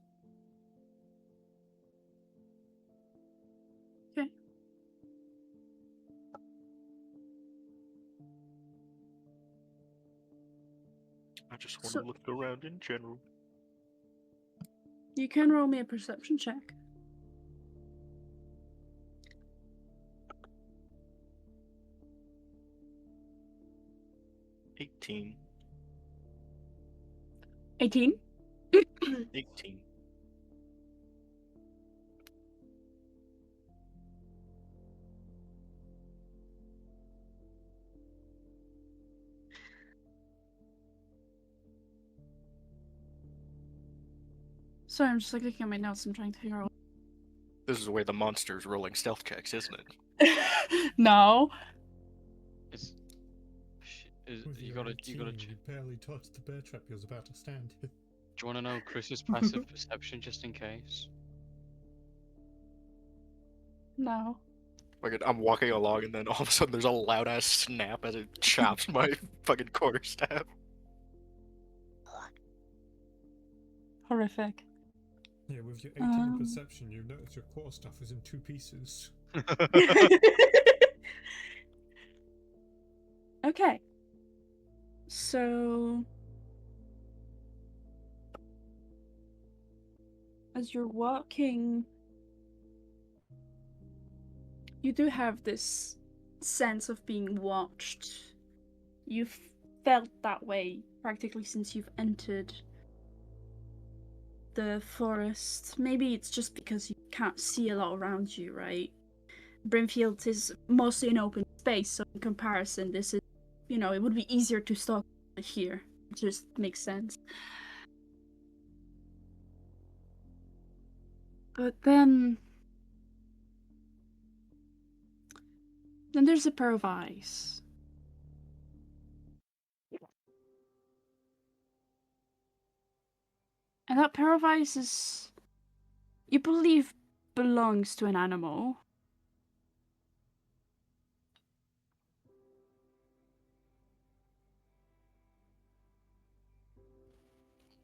Okay. I just want So- to look around in general. You can roll me a perception check. Mm. 18. 18? 18. Sorry, I'm just like looking at my notes. I'm trying to figure out. This is where the monster's rolling stealth checks, isn't it? No. It's. With You your gotta 18, you barely dodged the bear trap you was about to stand in. Do you want to know Chris's passive perception just in case? No. Like I'm walking along, and then all of a sudden there's a loud ass snap as it chops my fucking quarterstaff. Horrific. Yeah, with your 18 in Um. perception, you notice your quarterstaff is in 2 pieces. Okay. So, as you're walking, you do have this sense of being watched. You've felt that way practically since you've entered the forest. Maybe it's just because you can't see a lot around you, right? Brimfield is mostly an open space, so in comparison, this is, it would be easier to stalk here. It just makes sense. But then there's a pair of eyes. And that pair of eyes is, you believe, belongs to an animal.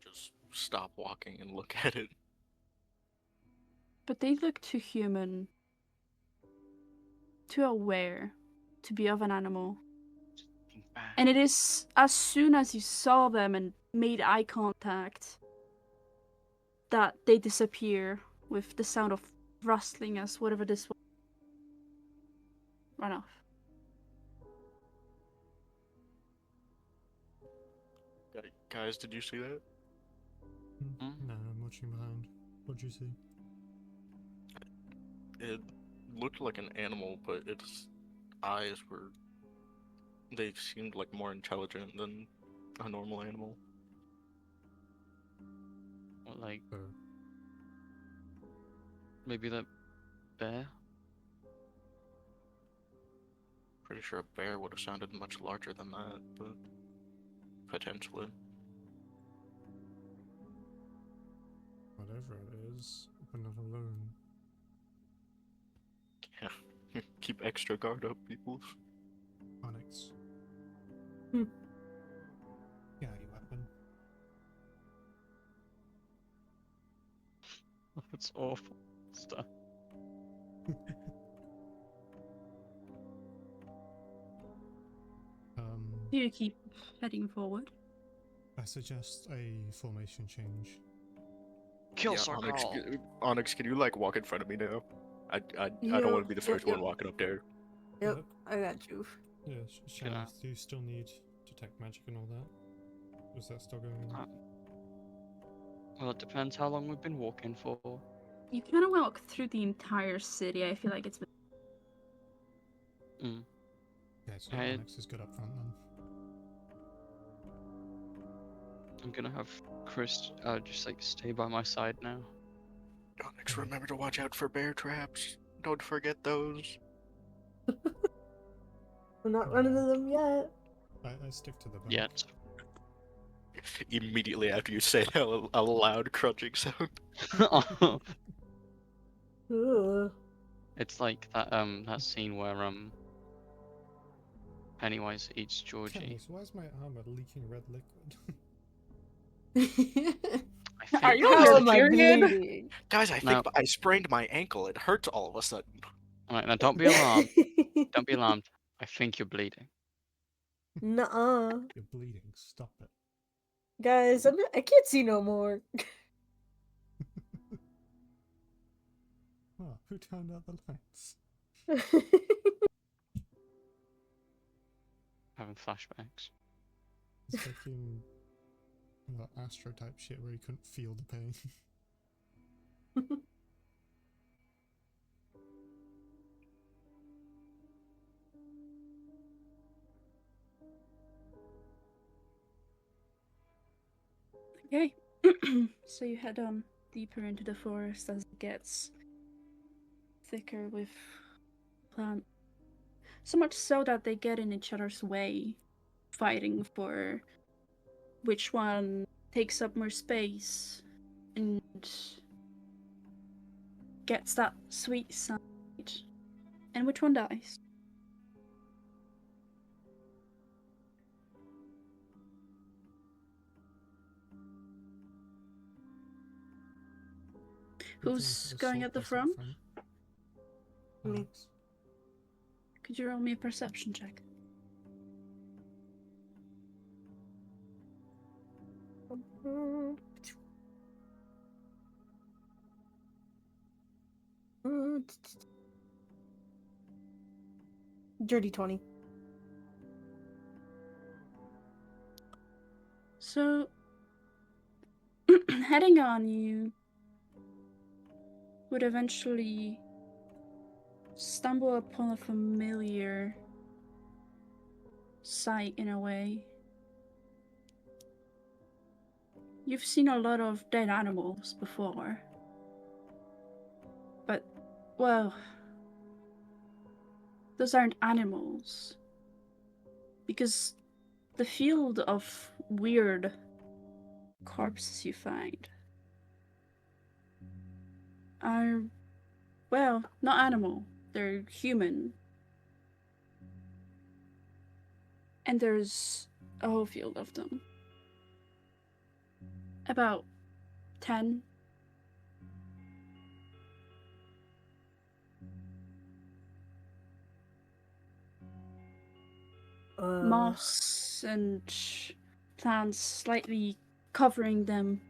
Just stop walking and look at it. But they look too human, too aware to be of an animal. And it is as soon as you saw them and made eye contact that they disappear with the sound of rustling as whatever this was run off. Guys, did you see that? No, I'm watching behind. What'd you see? It looked like an animal, but its eyes were... They seemed like more intelligent than a normal animal. Or like Oh. maybe that bear? Pretty sure a bear would have sounded much larger than that, but potentially. Whatever it is, we're not alone. Yeah. Keep extra guard up, people. Onyx. Hmm. Yeah, your weapon. That's awful stuff. Do you keep heading forward? I suggest a formation change. Kill Yeah, circle. Onyx, can you like walk in front of me now? I don't Yep, want to be the first yep. one walking up there. Yep, Look. I got you. Yeah, Gonna- Sheriff, do you still need detect magic and all that? Is that still going on? Well, it depends how long we've been walking for. You kind of walk through the entire city. I feel like it's been... Mm. Yeah, so I- Onyx is good up front then. I'm gonna have Chris just like stay by my side now. Onyx, remember to watch out for bear traps. Don't forget those. We're not running to them yet. I stick to the back. Yet. Immediately after you say that, a loud crunching sound. Ugh. It's like that scene where Pennywise eats Georgie. Goodness, why is my armor leaking red liquid? I think Are you How on am your I period? bleeding? Guys, I think No. I sprained my ankle. It hurts all of a sudden. Alright, now don't be alarmed. Don't be alarmed. I think you're bleeding. Nuh-uh. You're bleeding. Stop it. Guys, I can't see no more. Oh, who turned out the lights? Having flashbacks. It's like in that Astro type shit where you couldn't feel the pain. Okay. So you head on deeper into the forest as it gets thicker with plant. So much so that they get in each other's way, fighting for which one takes up more space and gets that sweet side, and which one dies. Who's going at the front? Me. Alex. Could you roll me a perception check? Dirty 20. So heading on, you would eventually stumble upon a familiar sight in a way. You've seen a lot of dead animals before. But, well, those aren't animals. Because the field of weird corpses you find are, well, not animal. They're human. And there's a whole field of them. About 10. Moss and plants slightly covering them,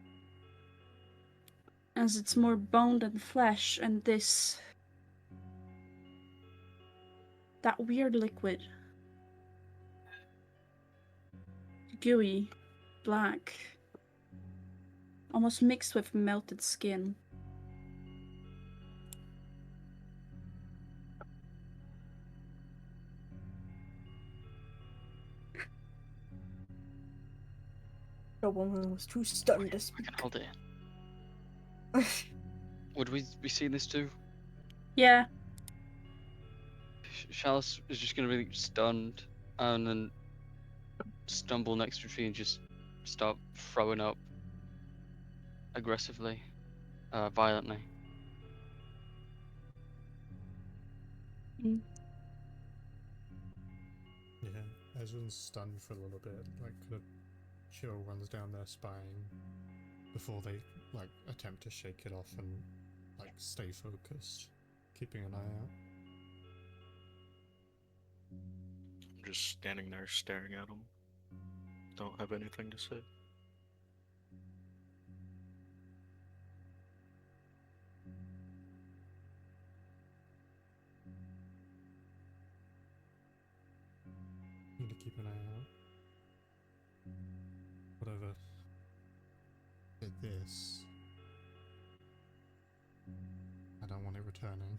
as it's more bone than flesh, and that weird liquid. Gooey, black, almost mixed with melted skin. The woman was too stunned to I speak. can hold it in. Would we be seeing this too? Yeah, Chalice is just gonna be stunned and then stumble next to a tree and just start throwing up aggressively, violently. Yeah, Ezra's stunned for a little bit, like kind of chill runs down their spine before they like attempt to shake it off and like stay focused, keeping an eye out. I'm just standing there staring at him. Don't have anything to say. Need to keep an eye out. Whatever did this, I don't want it returning.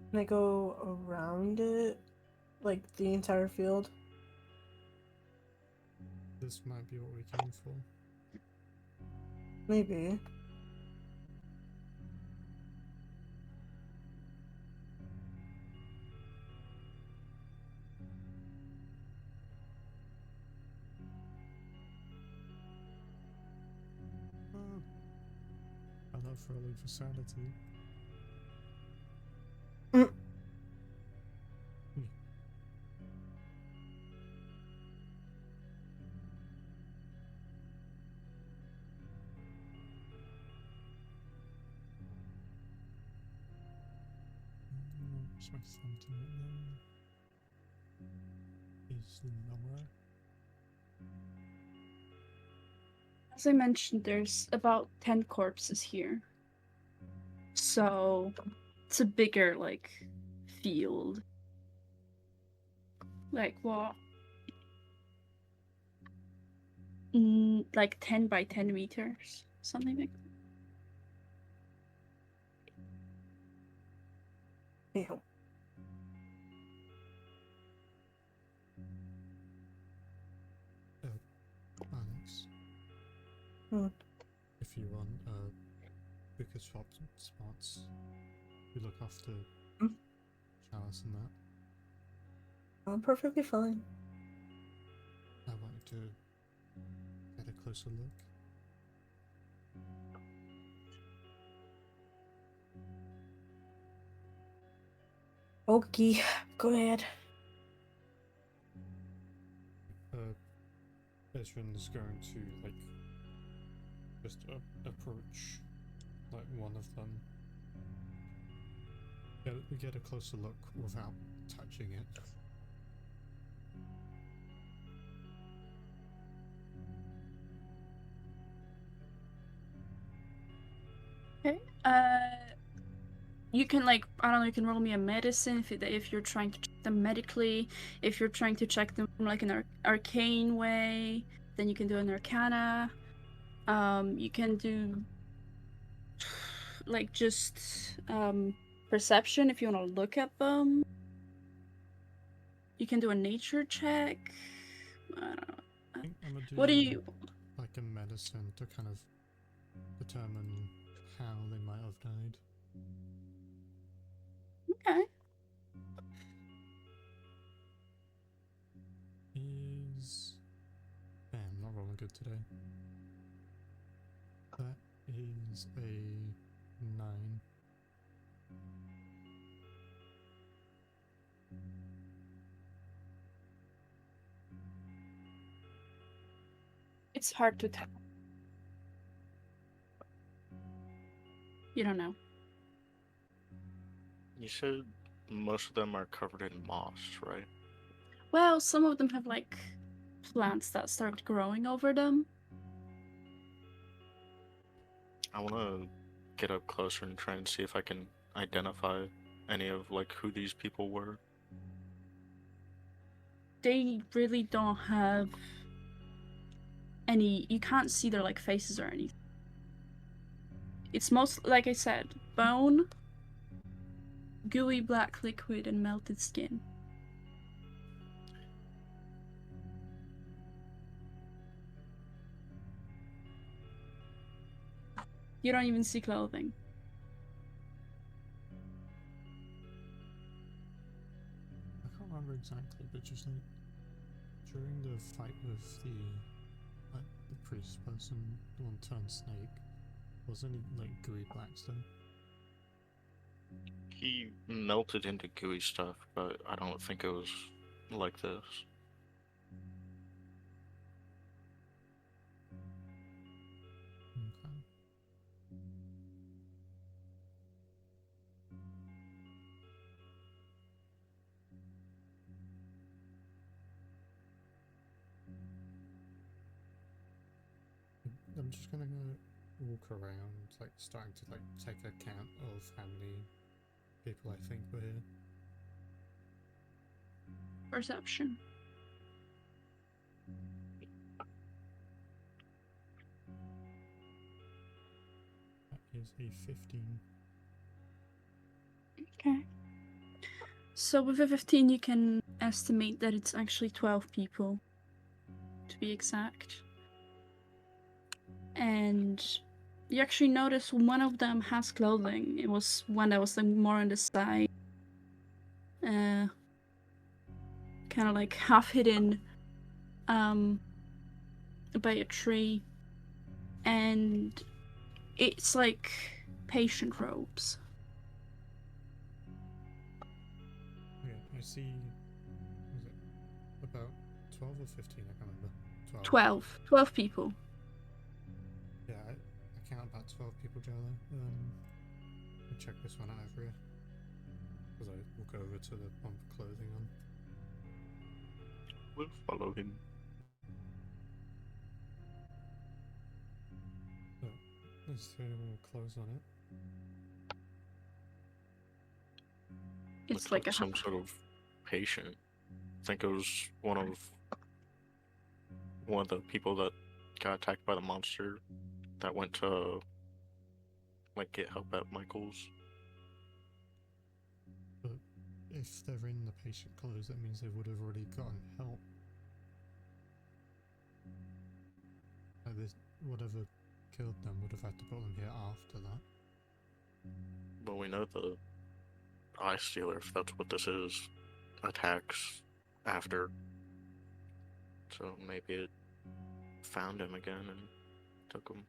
Can I go around it? Like the entire field? This might be what we came for. Maybe. I love rolling for sanity. What's my sentiment there? Is lower. as I mentioned, there's about 10 corpses here. So it's a bigger, like, field. Like what? Like 10 by 10 meters, something like that. Yeah. Alex. Hmm. If you want, we could swap spots. We look after Chalice and that. I'm perfectly fine. I want you to get a closer look. Okay, go ahead. Ezra's going to like just approach like one of them. Get a closer look without touching it. You can like, I don't know, you can roll me a medicine if you're trying to check them medically. If you're trying to check them from like an arcane way, then you can do an arcana. You can do like just perception if you want to look at them. You can do a nature check. I don't know. I think I'm gonna do What do you? like a medicine to kind of determine how they might have died. Okay. Is damn, I'm not rolling good today. That is a 9. It's hard to tell. You don't know. You said most of them are covered in moss, right? Well, some of them have like plants that start growing over them. I want to get up closer and try and see if I can identify any of like who these people were. They really don't have any. You can't see their like faces or anything. It's most, like I said, bone, gooey black liquid, and melted skin. You don't even see clothing. I can't remember exactly, but just like during the fight with the priest person, the one turned snake, wasn't he like gooey black stuff? He melted into gooey stuff, but I don't think it was like this. Okay. I'm just gonna go walk around, like starting to like take account of how many people I think were here. Perception. That is a 15. Okay. So with a 15, you can estimate that it's actually 12 people, to be exact. And you actually notice one of them has clothing. It was one that was like more on the side, kind of like half hidden, by a tree, and it's like patient robes. Okay, I see. Was it about 12 or 15? I can't remember. 12 people. Yeah, I count about 12 people, Jello. I'll check this one out over here. As I walk over to the one with clothing on. We'll follow him. So, is there any more clothes on it? It's Looks like a some sort of patient. I think it was one of the people that got attacked by the monster that went to like get help at Michael's. But if they're in the patient clothes, that means they would have already gotten help. Like this, whatever killed them would have had to put them here after that. But we know the Eye Stealer, if that's what this is, attacks after. So maybe it found him again and took him.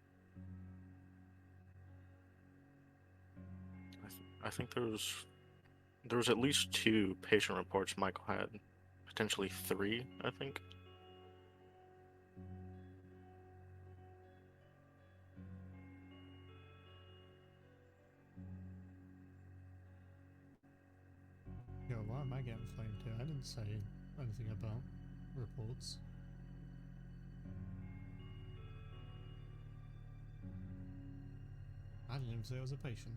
I think there was at least 2 patient reports Michael had, potentially 3, I think. Yo, why am I getting flamed here? I didn't say anything about reports. I didn't even say I was a patient.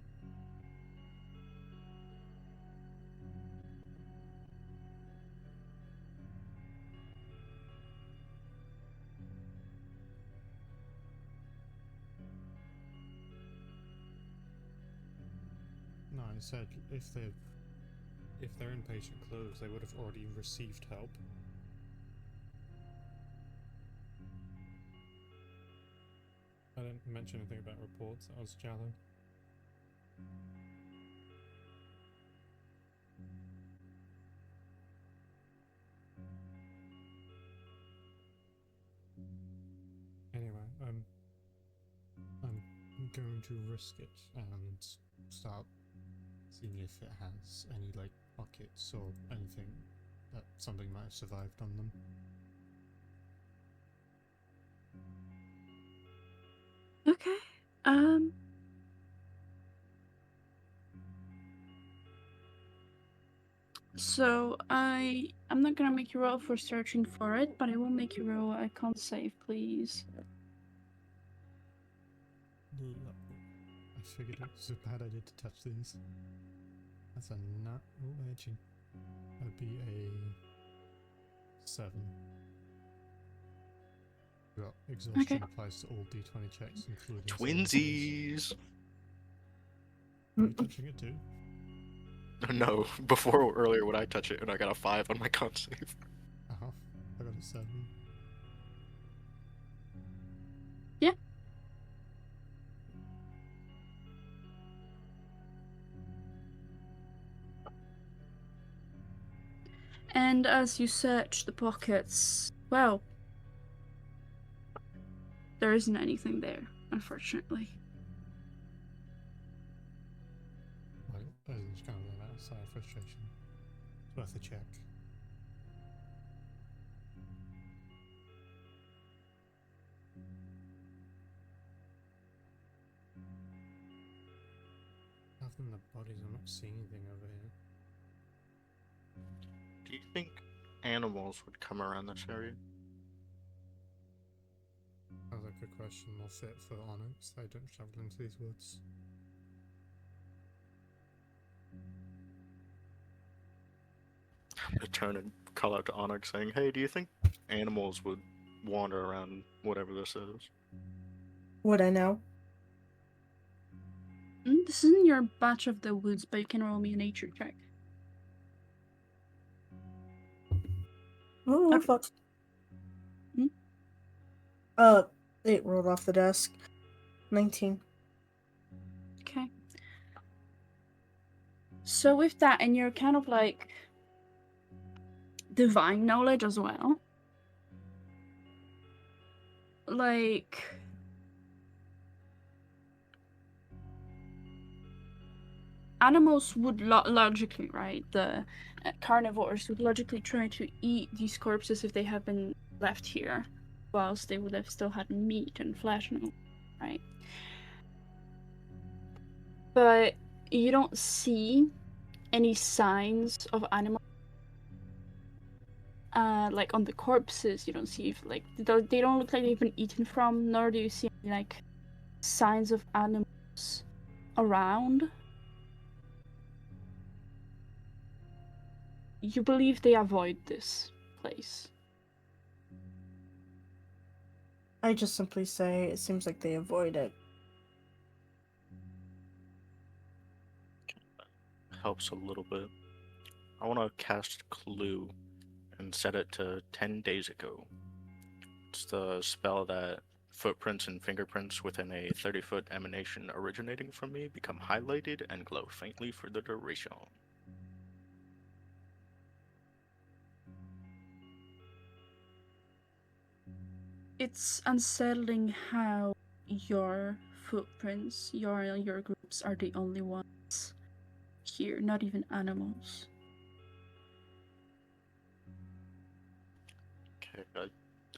No, I said if they're in patient clothes, they would have already received help. I didn't mention anything about reports. That was Jallo. Anyway, I'm going to risk it and start seeing if it has any like pockets or anything that something might have survived on them. Okay. So I'm not gonna make you roll for searching for it, but I will make you roll a con save, please. I figured it was a bad idea to touch these. That's a nut. Oh, edgy. That'd be a 7. Well, exhaustion applies to all d20 checks, including saving throws. Twinsies. Are you touching it too? No, before earlier when I touch it and I got a 5 on my con save. Uh-huh. I got a 7. Yeah. And as you search the pockets, well, there isn't anything there, unfortunately. Well, it's kind of an outside frustration. It's worth a check. Other than the bodies, I'm not seeing anything over here. Do you think animals would come around this area? Sounds like a question more fit for Onyx. They don't travel into these woods. I'm gonna turn and call out to Onyx saying, hey, do you think animals would wander around whatever this is? Would I know? This isn't your batch of the woods, but you can roll me a nature check. Oh, Okay. fuck. Hmm? It rolled off the desk. 19. Okay. So with that, and you're kind of like divine knowledge as well. Like, animals would logically, right? The carnivores would logically try to eat these corpses if they have been left here, whilst they would have still had meat and flesh, and all, right? But you don't see any signs of animal. Like on the corpses, you don't see if like they don't look like they've been eaten from, nor do you see any, like signs of animals around. You believe they avoid this place. I just simply say it seems like they avoid it. Helps a little bit. I want to cast Clue and set it to 10 days ago. It's the spell that footprints and fingerprints within a 30-foot emanation originating from me become highlighted and glow faintly for the duration. It's unsettling how your footprints, your groups are the only ones here, not even animals. Okay,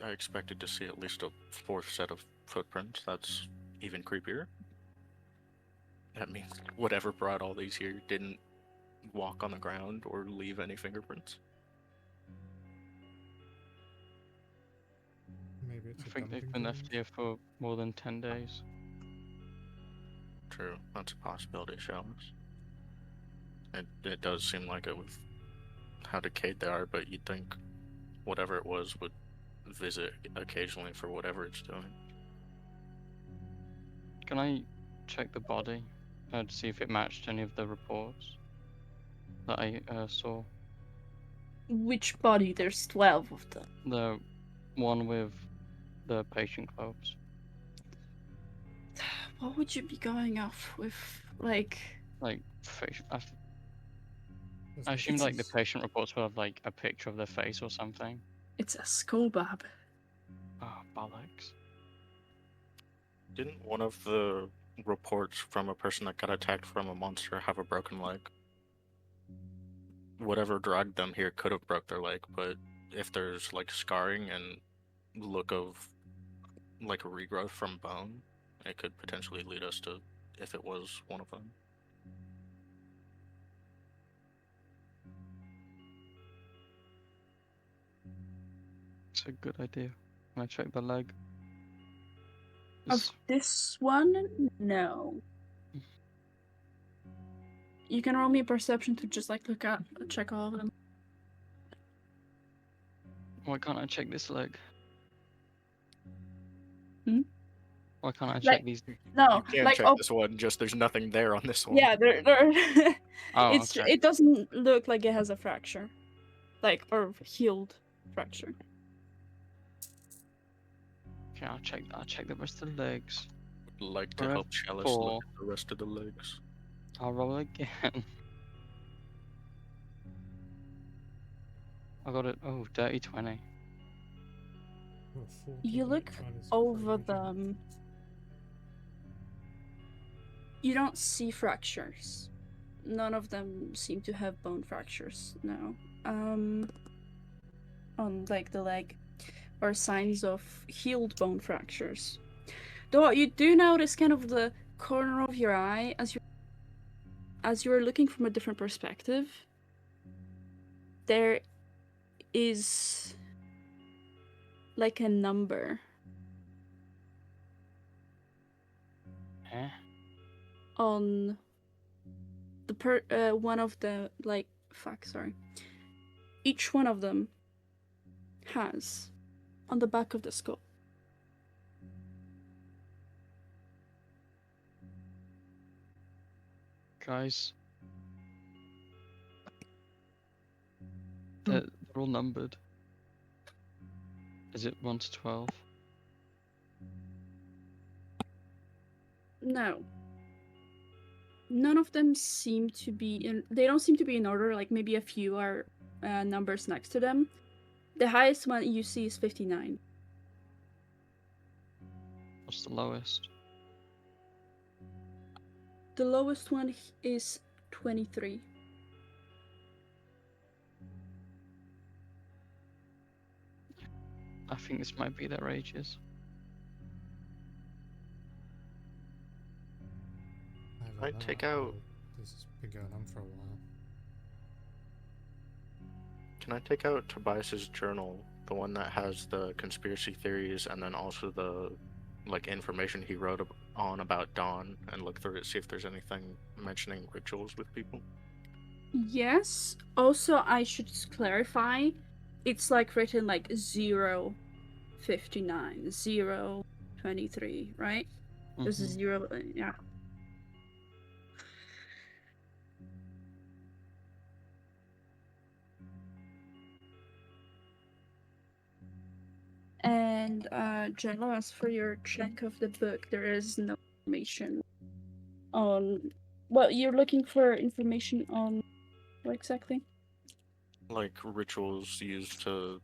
I expected to see at least a 4th set of footprints. That's even creepier. That means whatever brought all these here didn't walk on the ground or leave any fingerprints. Maybe it's I a think they've dumping been ground. left here for more than 10 days. true. That's a possibility, Shallows. It does seem like it with how decayed they are, but you'd think whatever it was would visit occasionally for whatever it's doing. Can I check the body to see if it matched any of the reports that I saw? Which body? There's 12 of them. The one with the patient clothes. What would you be going off with? Like, Like, face. I There's assume like the nothing- patient reports will have like a picture of their face or something. it's a skull, Bob. Oh, bollocks. Didn't one of the reports from a person that got attacked from a monster have a broken leg? Whatever dragged them here could have broke their leg, but if there's like scarring and look of like a regrowth from bone, it could potentially lead us to if it was one of them. It's a good idea. Can I check the leg? Of It's- this one, no. You can roll me a perception to just like check all of them. Why can't I check this leg? Hmm? Why can't I Like- check these? No, You can like check this one, just there's nothing there on this one. yeah, there. Oh, okay. It doesn't look like it has a fracture, like or healed fracture. Okay, I'll check the rest of the legs. Would like to Alright, help Chalice 4. look at the rest of the legs. I'll roll again. I got it. Oh, dirty 20. Well, 40 You that look kind is over very good. them. You don't see fractures. None of them seem to have bone fractures now. On like the leg, or signs of healed bone fractures. Though you do notice kind of the corner of your eye as you're looking from a different perspective. There is like a number Eh? on the one of the sorry. Each one of them has on the back of the skull. Guys. They're all numbered. Is it 1 to 12? No. None of them seem to be in. They don't seem to be in order. Like maybe a few are numbers next to them. The highest one you see is 59. What's the lowest? The lowest one is 23. I think this might be their ages. Either I'd that take or out- This has been going on for a while. Can I take out Tobias's journal, the one that has the conspiracy theories and then also the like information he wrote on about Dawn, and look through it, see if there's anything mentioning rituals with people? Yes. Also, I should clarify. It's like written like 059, 023, right? There's a Mhm. 0, yeah. And Jello, as for your check of the book, there is no information on. Well, you're looking for information on what exactly? Like rituals used to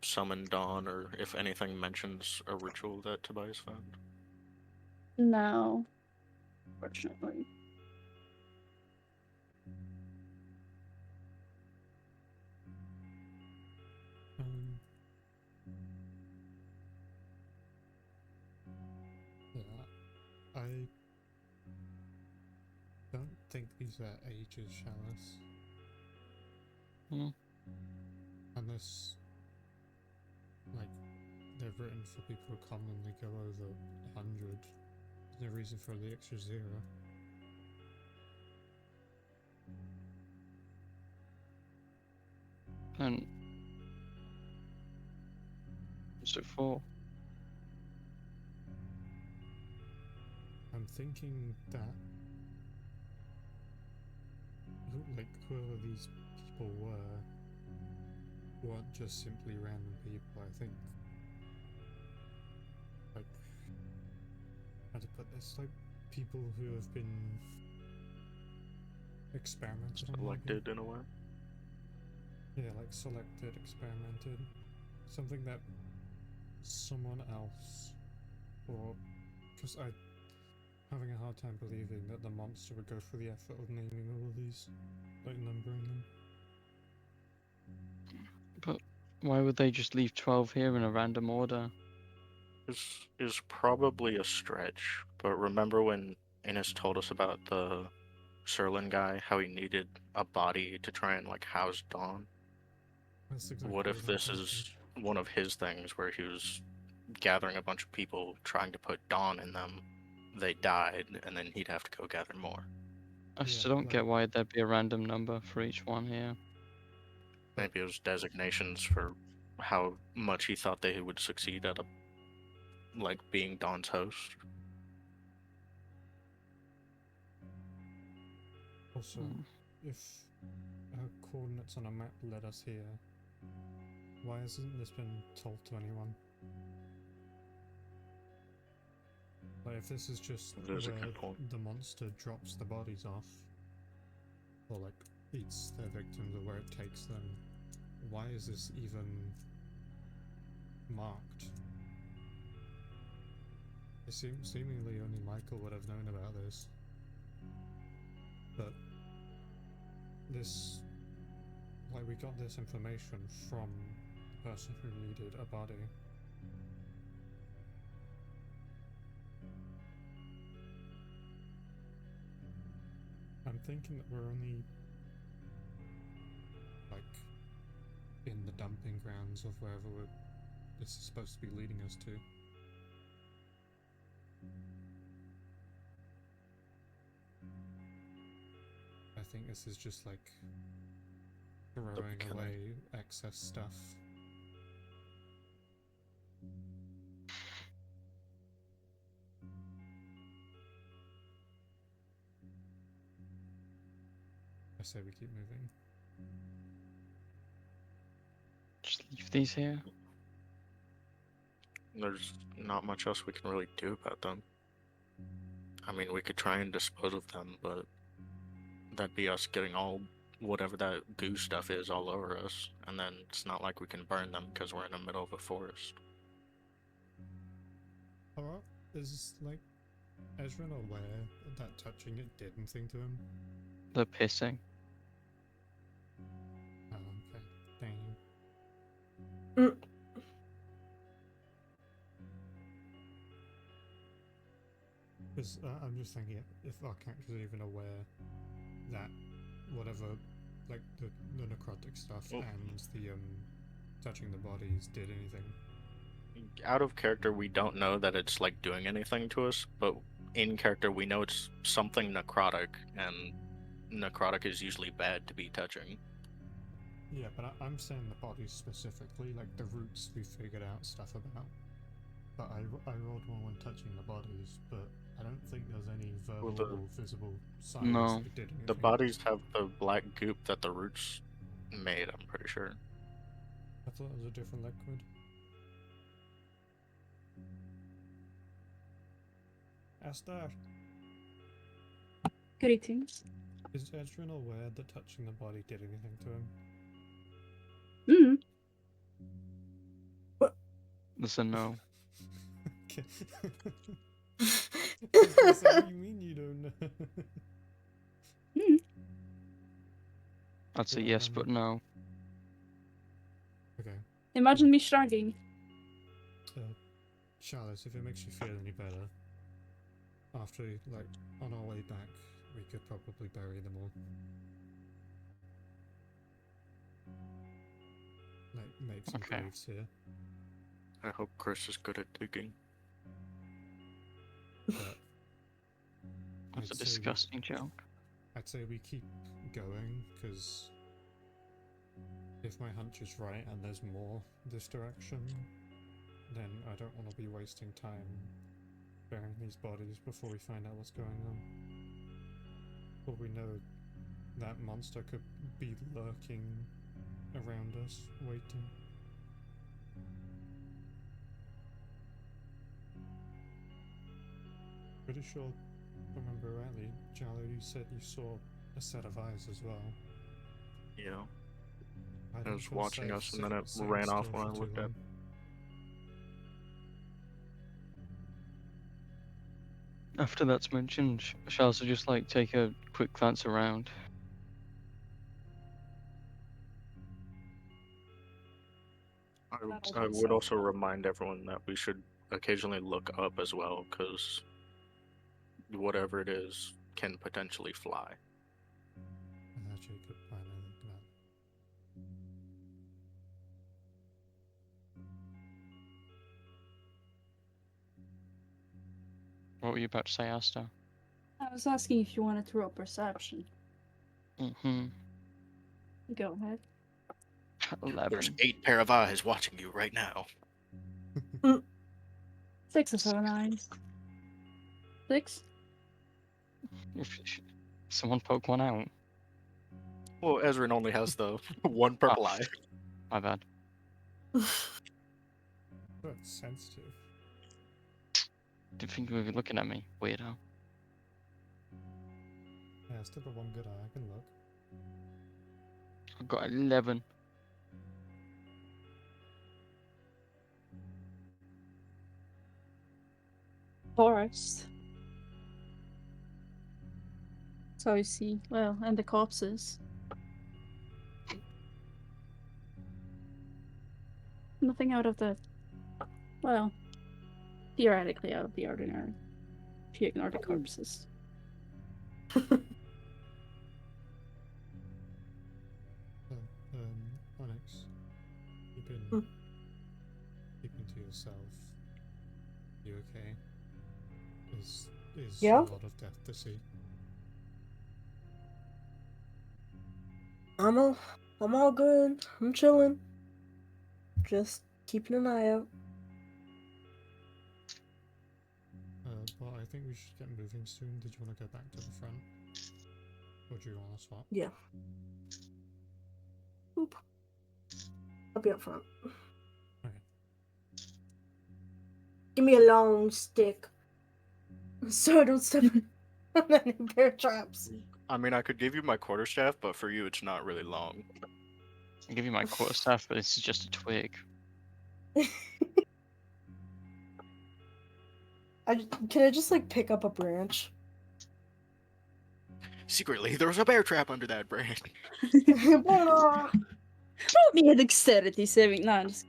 summon Dawn, or if anything mentions a ritual that Tobias found? No, fortunately. Yeah, I don't think these are ages, Chalice. Hmm. Unless, like, they're written for people who commonly go over 100. There's no reason for the extra 0. And what's it for? I'm thinking that like whoever these people weren't just simply random people. I think like how to put this, like people who have been experimented on. maybe? Selected in a way. Yeah, like selected, experimented. Something that someone else, or because I'm having a hard time believing that the monster would go through the effort of naming all of these, like numbering them. But why would they just leave 12 here in a random order? Is probably a stretch, but remember when Innes told us about the Serlin guy, how he needed a body to try and like house Dawn? That's exactly What if I'm this thinking. is one of his things where he was gathering a bunch of people trying to put Dawn in them? They died, and then he'd have to go gather more. I Yeah, still don't like- get why there'd be a random number for each one here. Maybe it was designations for how much he thought they would succeed at like being Dawn's host. Also, Hmm. if coordinates on a map led us here, why hasn't this been told to anyone? Like, if this is just That's a where good point. the monster drops the bodies off, or like eats their victims, or where it takes them, why is this even marked? It seemingly only Michael would have known about this. But this, like, we got this information from the person who needed a body. I'm thinking that we're only, like, in the dumping grounds of wherever this is supposed to be leading us to. I think this is just like throwing beginning. away excess stuff. I say we keep moving. Just leave these here. There's not much else we can really do about them. I mean, we could try and dispose of them, but that'd be us getting all whatever that goo stuff is all over us, and then it's not like we can burn them because we're in the middle of a forest. Alright, is like Ezra aware that touching it did anything to him? The pissing. Oh, okay. Dang. Mm. Because I'm just thinking if our characters are even aware that whatever, like the necrotic stuff Oh. and the touching the bodies did anything. Out of character, we don't know that it's like doing anything to us, but in character, we know it's something necrotic, and necrotic is usually bad to be touching. Yeah, but I'm saying the bodies specifically, like the roots we figured out stuff about. But I rolled one when touching the bodies, but I don't think there's any verbal Well, or visible signs No. that it did anything. The bodies have the black goop that the roots made, I'm pretty sure. I thought it was a different liquid. Esther, Greetings. is Ezrin aware that touching the body did anything to him? Mm. That's a no. Okay. I was gonna say, what do you mean you don't know? Mm. I'd say Yeah, yes, but no. Okay. Imagine me struggling. Charlotte, if it makes you feel any better, after, like, on our way back, we could probably bury them all. Like, make some Okay. graves here. I hope Chris is good at digging. But That's a I'd say disgusting joke. I'd say we keep going, because if my hunch is right and there's more this direction, then I don't want to be wasting time burying these bodies before we find out what's going on. For we know that monster could be lurking around us, waiting. Pretty sure, if I remember rightly, Jallo, you said you saw a set of eyes as well. Yeah. I It don't was feel watching safe us and then it sitting ran off still when I for too looked at. long. After that's mentioned, shall I just like take a quick glance around? I would also remind everyone that we should occasionally look up as well, because whatever it is can potentially fly. Actually, good plan. I think that. What were you about to say, Asta? I was asking if you wanted to roll perception. Mm-hmm. Go ahead. 11. There's 8 pair of eyes watching you right now. 6 or 7 eyes. 6? If someone poke one out. Well, Ezrin only has the one purple eye. My bad. That's sensitive. Didn't think you were looking at me, weirdo. Yeah, still the one good eye. I can look. I've got 11. Forest. So you see, well, and the corpses. Nothing out of the, well, theoretically out of the ordinary. If you ignore the corpses. Onyx, Hmm. keeping to yourself. You okay? Is Yeah. a lot of death to see? I'm all good. I'm chilling. Just keeping an eye out. But I think we should get moving soon. Did you want to go back to the front? Or do you want to swap? Yeah. Oop. I'll be up front. Okay. Give me a long stick. So I don't step on any bear traps. I mean, I could give you my quarterstaff, but for you, it's not really long. I'll give you my quarterstaff, but this is just a twig. Can I just like pick up a branch? Secretly, there was a bear trap under that branch. Voila! Roll me a dexterity saving. No, I'm just...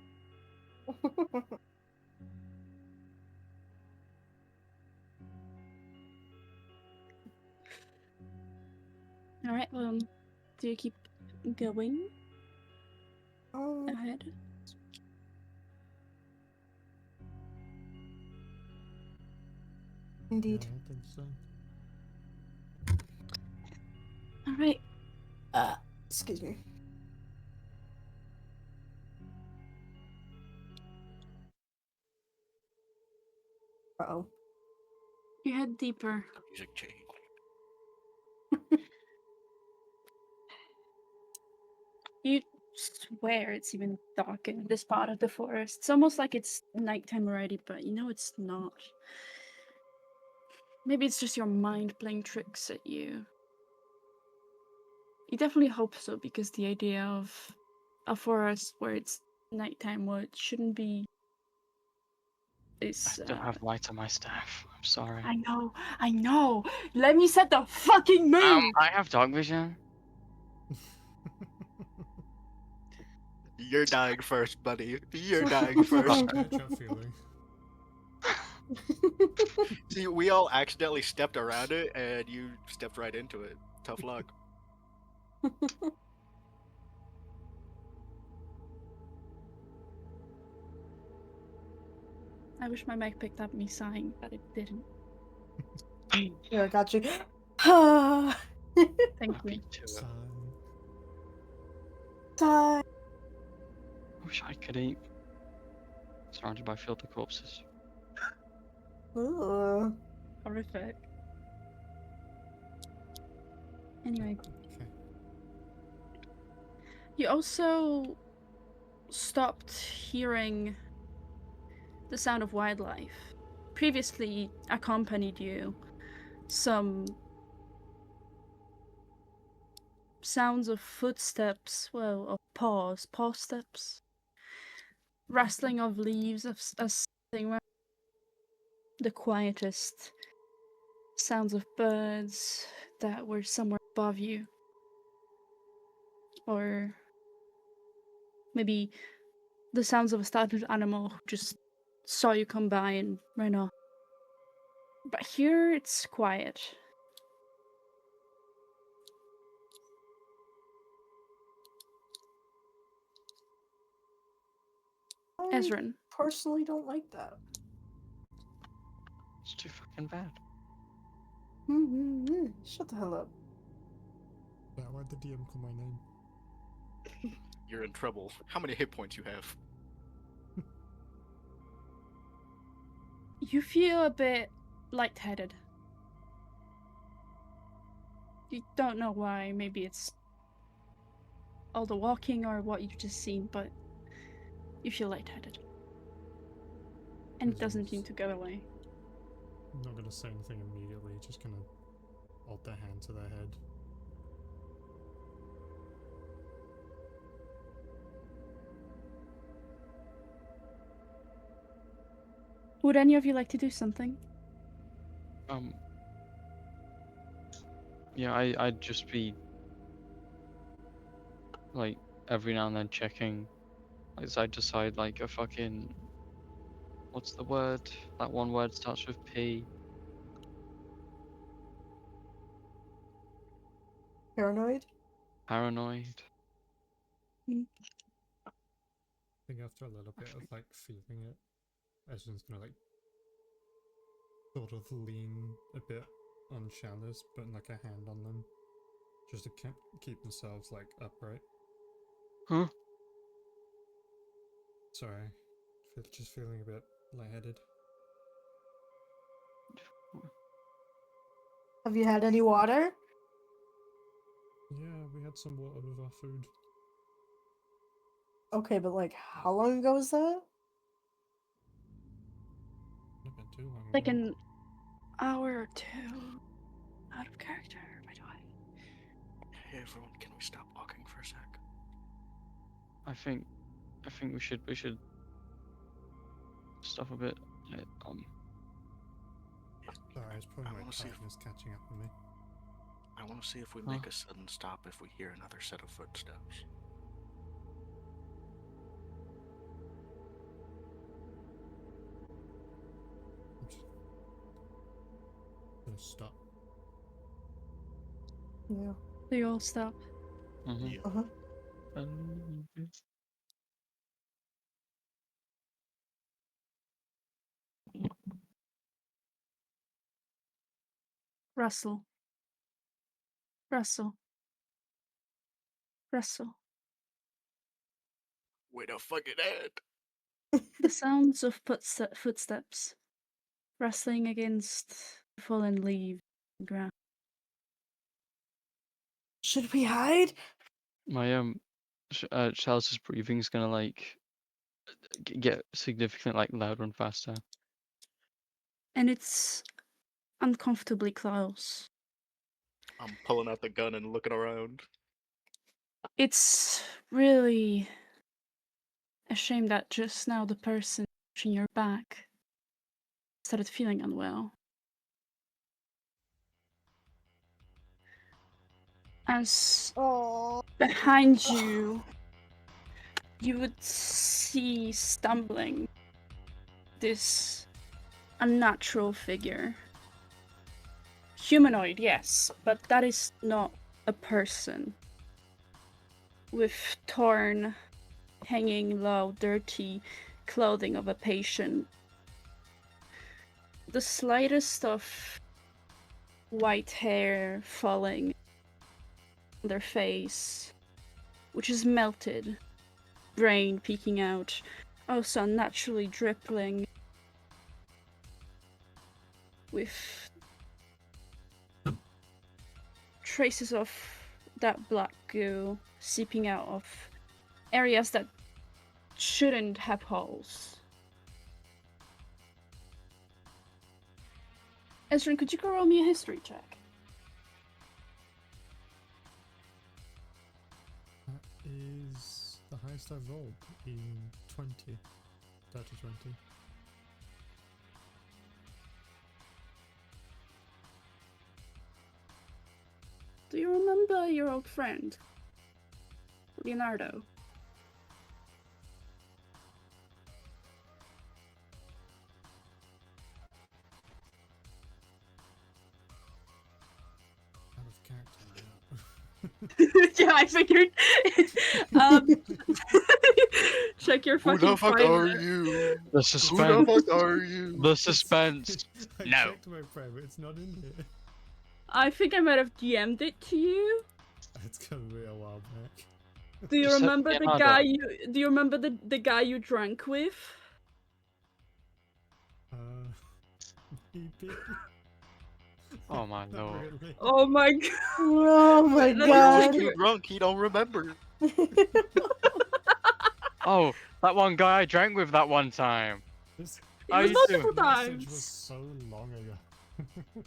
Alright, well, do you keep going ahead? Indeed. Yeah, I think so. Alright. Excuse me. Uh-oh. You head deeper. Music change. You swear it's even dark in this part of the forest. It's almost like it's nighttime already, but you know it's not. Maybe it's just your mind playing tricks at you. You definitely hope so, because the idea of a forest where it's nighttime, well, it shouldn't be. I Is still have light on my staff. I'm sorry. I know. Let me set the fucking mood. I have dog vision. You're dying first, buddy. You're dying first. Catch up feeling. See, we all accidentally stepped around it, and you stepped right into it. Tough luck. I wish my mic picked up me sighing, but it didn't. Here, I got you. Ah. Thank Happy you. to Sigh. Die. wish I could eat. Surrounded by filter corpses. Ugh. Horrific. Anyway, Okay. you also stopped hearing the sound of wildlife. Previously accompanied you some sounds of footsteps, well, of paw steps, rustling of leaves, of something, the quietest sounds of birds that were somewhere above you, or maybe the sounds of a startled animal who just saw you come by and ran off. But here it's quiet. I Ezrin, personally don't like that. It's too fucking bad. Shut the hell up. Yeah, why'd the DM call my name? You're in trouble. How many hit points you have? you feel a bit lightheaded. You don't know why. Maybe it's all the walking or what you've just seen, but you feel lightheaded. And it doesn't seem to go away. I'm not gonna say anything immediately, just gonna hold their hand to their head. Would any of you like to do something? Yeah, I'd just be like every now and then checking like side to side like a fucking what's the word? That one word starts with P. Paranoid? Paranoid. I think after a little bit of like feeling it, Ezra's gonna like sort of lean a bit on Chalice, putting like a hand on them, just to keep themselves like upright. Huh? Sorry, just feeling a bit lightheaded. Have you had any water? Yeah, we had some water with our food. Okay, but like, how long ago was that? Not been too long Like ago. an hour or two out of character, by the way. Hey everyone, can we stop walking for a sec? I think we should stop a bit. Sorry, it's probably I my wanna see if- tiredness catching up with me. I want to see if we Huh? make a sudden stop if we hear another set of footsteps. I'm just gonna stop. Yeah. They all stop. Mhm. Yeah. Uh-huh. Rustle. Rustle. Rustle. Wait a fucking head! The sounds of footsteps rustling against fallen leaves and ground. Should we hide? My Chalice's breathing's gonna like get significantly like louder and faster. And it's uncomfortably close. I'm pulling out the gun and looking around. It's really a shame that just now the person watching your back started feeling unwell. As Oh. behind you, you would see stumbling this unnatural figure. Humanoid, yes, but that is not a person. With torn, hanging low, dirty clothing of a patient. The slightest of white hair falling on their face, which is melted, brain peeking out, also naturally dripping with traces of that black goo seeping out of areas that shouldn't have holes. Ezrin, could you go roll me a history check? That is the highest I've rolled in 20. Dirty 20. Do you remember your old friend, Leonardo? Out of character now. Yeah, I figured. um, check your Who fucking the fuck file. are you? The Who the suspense. fuck are you? The suspense. I No. checked my private, it's not in here. I think I might have DM'd it to you. It's gonna be a while back. Do you Just said remember the Leonardo. guy you? Do you remember the guy you drank with? Maybe. Oh my Not lord. really. Oh my god! Oh my Let me god. Too drunk, he don't remember. Oh, that one guy I drank with that one time. This How was you multiple doing? message was times. so long ago.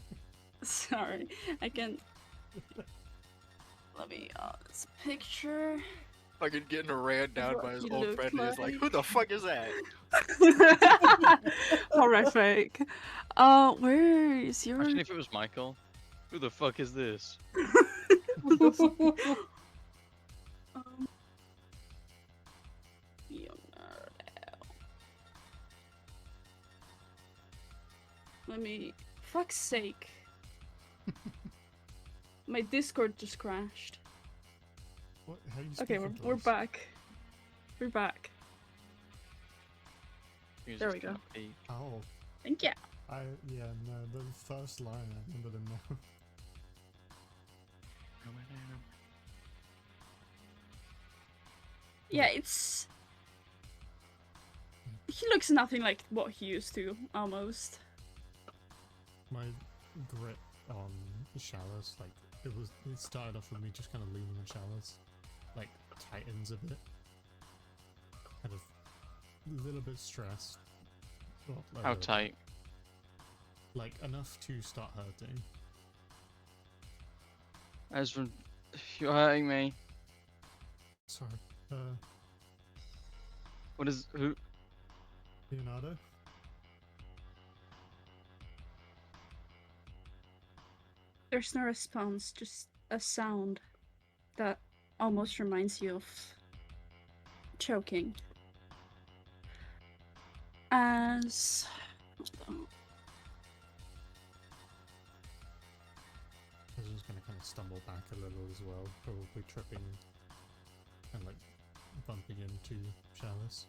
Sorry, I can. Let me. This picture. Fucking getting ran down What by his he old looked friend. He's like, like. who the fuck is that? Horrific. Where is your? Imagine if it was Michael. Who the fuck is this? Leonardo. Let me. Fuck's sake. My Discord just crashed. What? How you Okay, speaking, we're please? back. We're back. Music's There we go. gonna peak. Oh, Thank you. yeah, no, the first line, I remember them now. Yeah, it's. He looks nothing like what he used to, almost. My grip on the shallows, like, it started off with me just kind of leaning on shallows, like, tightens a bit. Kind of a little bit stressed. Well, a How little bit. tight? Like, enough to start hurting. Ezra, you're hurting me. Sorry. What is who? Leonardo? There's no response, just a sound that almost reminds you of choking. As. Hold on. I was just gonna kind of stumble back a little as well, probably tripping and like bumping into shallows.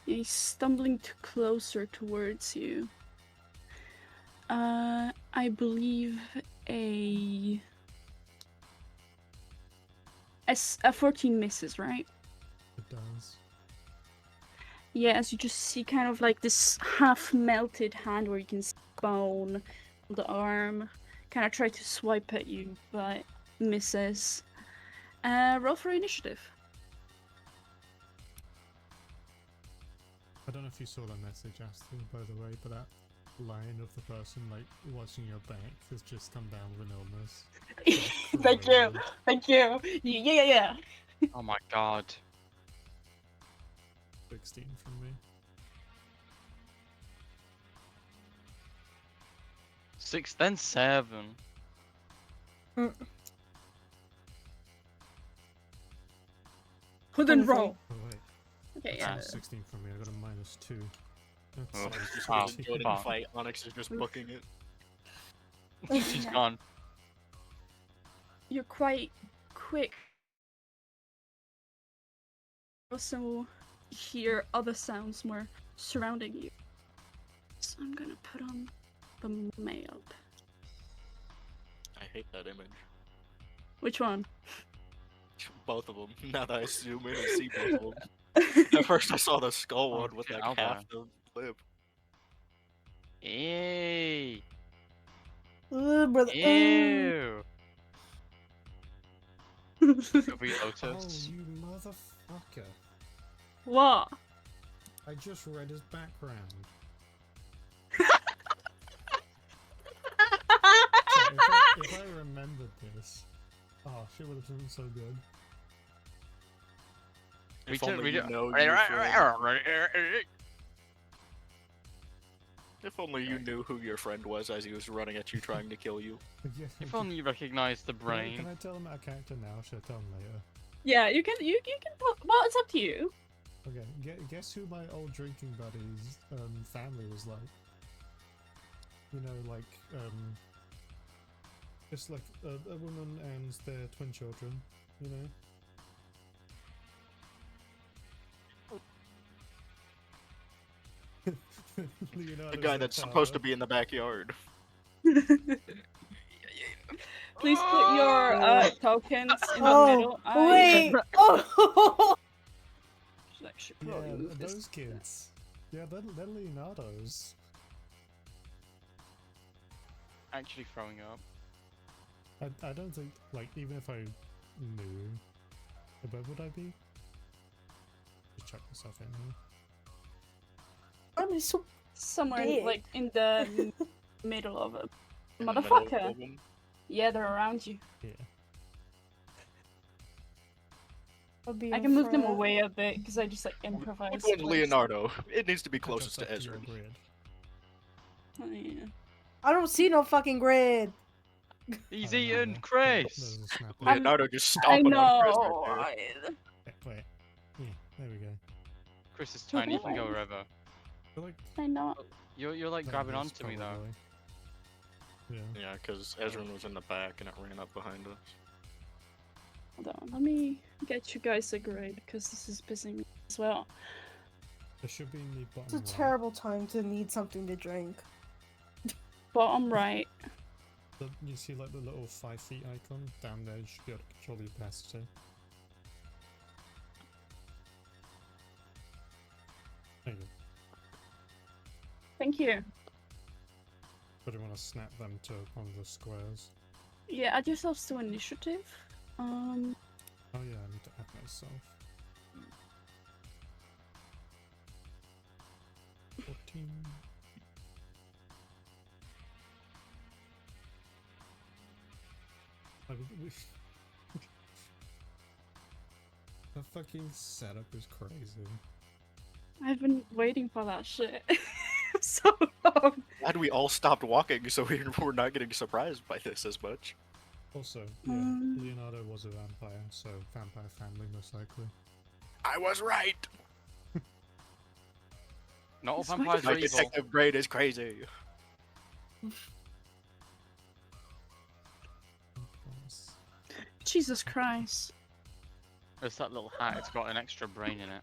He's stumbling closer towards you. I believe a 14 misses, right? It does. Yeah, as you just see kind of like this half-melted hand where you can see bone on the arm. Kind of try to swipe at you, but misses. Roll for initiative. I don't know if you saw that message, Aston, by the way, but that line of the person like watching your back has just come down with an illness. Thank you. Thank you. Yeah. Oh my god. 16 from me. 6, then 7. Who then Anything. roll? Oh wait, Okay, that's yeah. not 16 from me, I got a -2. That's Oh, Onyx just oh, gonna join in the fuck. fight. Onyx is just booking it. She's gone. You're quite quick. Also hear other sounds more surrounding you. So I'm gonna put on the map. hate that image. Which one? Both of them. Now that I zoom in and see both of them. At first, I saw the skull Oh, one with shit, like Alba. half the lip. Hey. Brother. Ew. Ruby Oh, Lotus. you motherfucker. What? I just read his background. So if I remembered this, oh, shit would have been so good. If Read it, only read you it. know your friend. If only you knew who your friend was as he was running at you trying to kill you. Yeah, If only you recognized the can brain. I tell him our character now? Should I tell him later? Yeah, you can talk. Well, it's up to you. Okay, guess who my old drinking buddy's family was like? You know, like just like a woman and their twin children. You know. The guy that's supposed to be in the backyard. Please put your tokens in the Oh, middle. wait. Oh. Should Yeah, probably move this. those kids. Yeah, they're Leonardo's. Actually throwing up. I don't think, like, even if I knew, where would I be? Just check myself in here. I'm so Somewhere big. like in the middle of it. In the middle of Motherfucker. them. Yeah, they're around you. Yeah. I'll be I in can move them front. away a bit because I just like improvise. Which one's like, Leonardo? It needs to be Catch closest us to up your Ezra. grid. Oh, yeah. I don't see no fucking grid. He's I don't know, eaten there- Chris. There's a snap. I'm- Leonardo just I stomping on Chris know. right there. Wait. Yeah, there we go. Chris is tiny, he can go wherever. But like, I know. You're like that grabbing is onto me though. probably- Yeah. Yeah, because Ezrin was in the back and it ran up behind us. Hold on, let me get you guys a grade because this is pissing me as well. There should be in the It's bottom a right. terrible time to need something to drink. Bottom right. You see like the little 5 feet icon down there, you should be able to control the opacity. There you go. Thank you. But you want to snap them to one of the squares. Yeah, add yourselves to initiative. Oh yeah, I need to add myself. 14. Like, the fucking setup is crazy. I've been waiting for that shit so long. Glad we all stopped walking so we're not getting surprised by this as much. Also, yeah, Leonardo was a vampire, so vampire family most likely. I was right! Not all It's my vampires My are evil. detective brain is crazy. Jesus Christ. It's that little hat, it's got an extra brain in it.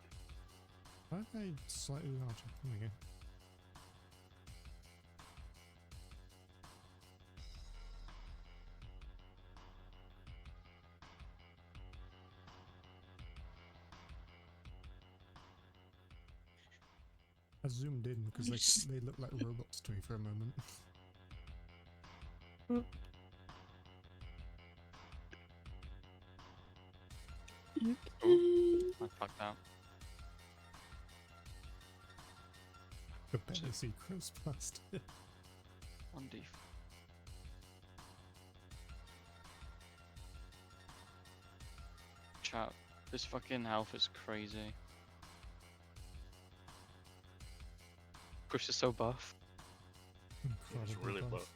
Why are they slightly larger? There we go. I zoomed in because they look like robots to me for a moment. Okay. I fucked that. I barely see Chris past it. 1d. Chat, this fucking health is crazy. Chris is so buff. It's Incredibly really buff. buff.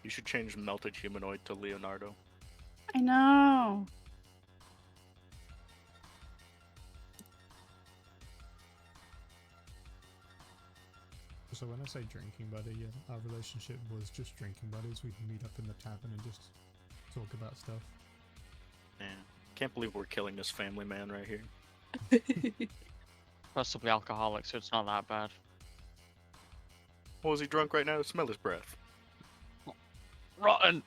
You should change melted humanoid to Leonardo. I know. So when I say drinking buddy, yeah, our relationship was just drinking buddies. We'd meet up in the tavern and just talk about stuff. Yeah. Can't believe we're killing this family man right here. Possibly alcoholic, so it's not that bad. Well, is he drunk right now? Smell his breath. Rotten.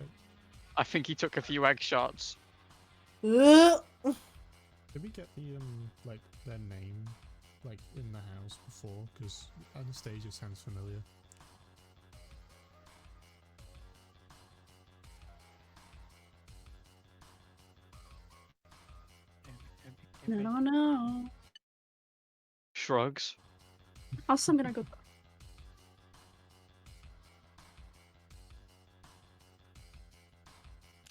I think he took a few egg shots. Ugh. Did we get the like their name like in the house before? Because Anastasia sounds familiar. No, no. Shrugs. Also, I'm gonna go.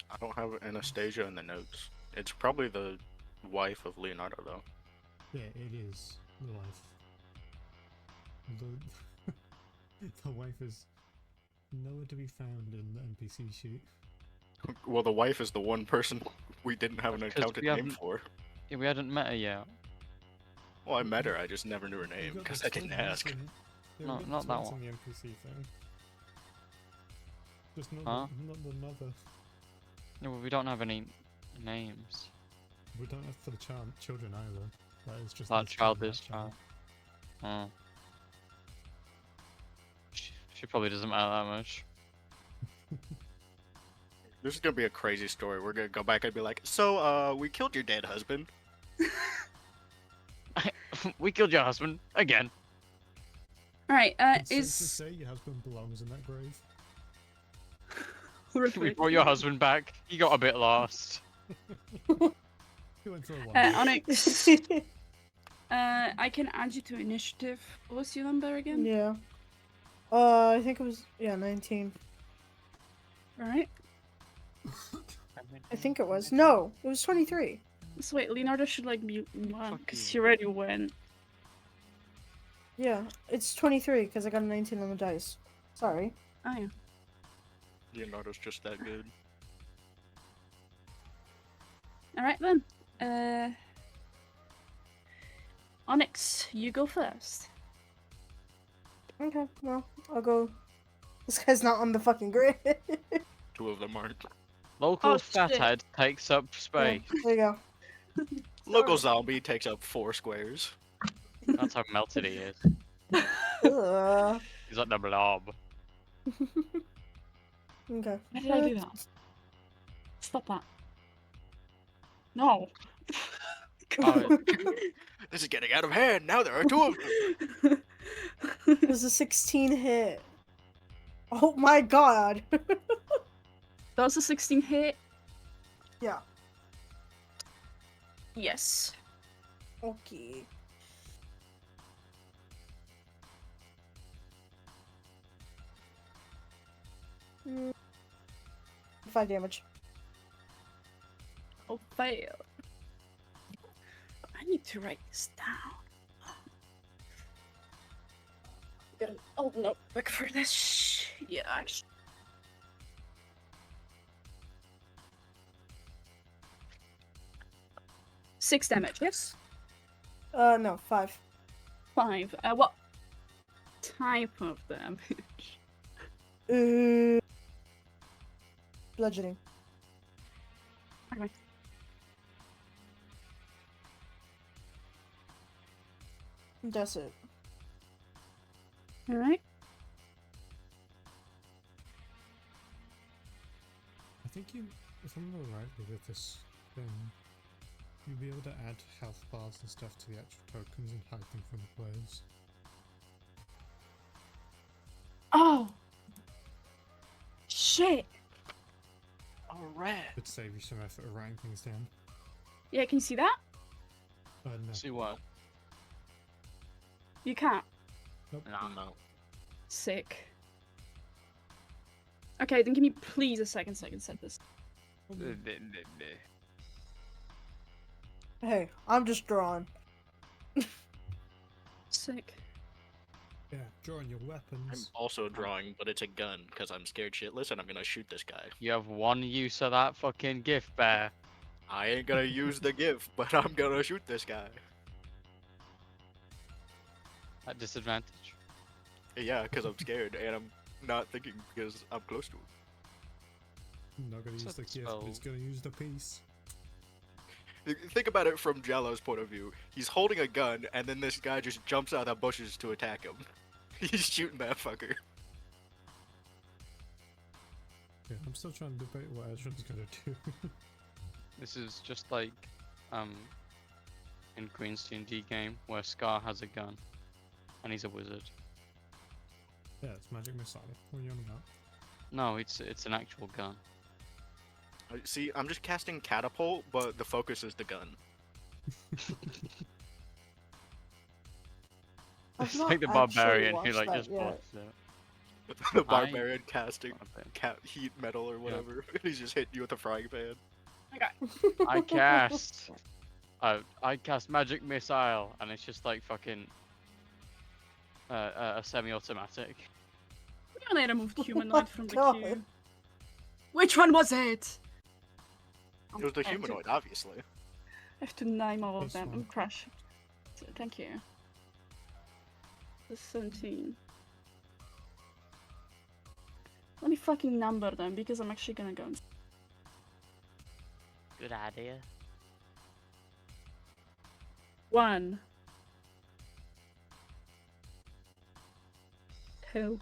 I don't have Anastasia in the notes. It's probably the wife of Leonardo, though. Yeah, it is the wife. The the wife is nowhere to be found in the NPC sheet. Well, the wife is the one person we didn't have an Because accounted we name haven't- for. Yeah, we hadn't met her yet. Well, I met her, I just never knew her name We've got because the I didn't twins ask. in it. Yeah, No, we've got not the that twins one. in the NPC thing. Just not, Huh? not the mother. No, well, we don't have any names. We don't have for the children either. That is just That this child, that this child. Oh. She probably doesn't matter that much. This is gonna be a crazy story. We're gonna go back and be like, so, we killed your dead husband. We killed your husband again. All right. It's safe to Is say your husband belongs in that grave. We horrific. brought your husband back. He got a bit lost. He went through a lot. Onyx. I can add you to initiative. What was your number again? Yeah. I think it was 19. All right. I think it was. No, it was 23. So wait, Leonardo should like be one Fuck because you. he already went. Yeah, it's 23 because I got a 19 on the dice. Sorry. Oh yeah. Leonardo's just that good. All right then. Onyx, you go first. Okay, well, I'll go. This guy's not on the fucking grid. Two of them aren't. Local Oh, shit. fathead takes up Yeah, space. there you go. Local zombie takes up 4 squares. That's how melted he is. Ugh. He's like the blob. Okay. Why did I do that? Stop that. No. Oh, This is getting out of hand. Now there are 2 of them. It was a 16 hit. Oh my god. That was a 16 hit. Yeah. Yes. Okay. Mm, 5 damage. Oh, fail. I need to write this down. Get an old notebook for this. Yeah. 6 damage, yes? No, 5. 5. What type of damage? Bludgeoning. Okay. That's it. Alright. I think you, if I remember rightly with this thing, you'll be able to add health bars and stuff to the actual tokens and hide them from the players. Oh! Shit! Alright. It'd save you some effort of writing things down. Yeah, can you see that? No. see what? You can't. Nope. No. Sick. Okay, then give me please a second so I can set this. Hey, I'm just drawing. Sick. Yeah, drawing your I'm weapons. also drawing, but it's a gun because I'm scared shitless and I'm gonna shoot this guy. You have one use of that fucking gift bear. I ain't gonna use the gift, but I'm gonna shoot this guy. At disadvantage. Yeah, because I'm scared and I'm not thinking because I'm close to him. I'm not gonna use the gift, but it's Spell. gonna use the piece. Think about it from Jallo's point of view. He's holding a gun, and then this guy just jumps out of the bushes to attack him. He's shooting that fucker. Yeah, I'm still trying to debate what Ezra's gonna do. This is just like in Green's D&D game where Scar has a gun and he's a wizard. Yeah, it's magic missile. What are you on about? No, it's an actual gun. See, I'm just casting catapult, but the focus is the gun. I've It's not like the actually barbarian who watched like that just yet. blocks it. The barbarian casting Okay. heat metal or whatever. He's just hitting you with a frying pan. I cast magic missile and it's just like fucking a semi-automatic. We only removed humanoid from the God. queue. Which one was it? It was the I have to- humanoid, obviously. I have to name all of This them. one. I'm crashing. Thank you. The 17. Let me fucking number them because I'm actually gonna go. Good idea. 1, 2,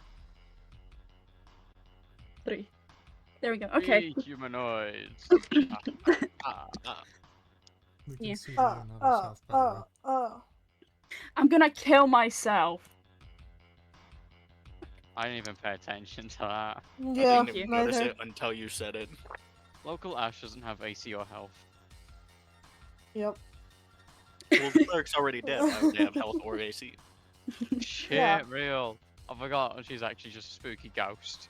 3. There we go. Okay. Hey, humanoids. We can Yeah. see Leonardo's health, by the way. I'm gonna kill myself. I didn't even pay attention to that. I Yeah, didn't even notice neither. it until you said it. Local Ash doesn't have AC or health. Yep. Well, the cleric's already dead. Why would they have health or AC? Shit, Yeah. real. I forgot she's actually just a spooky ghost.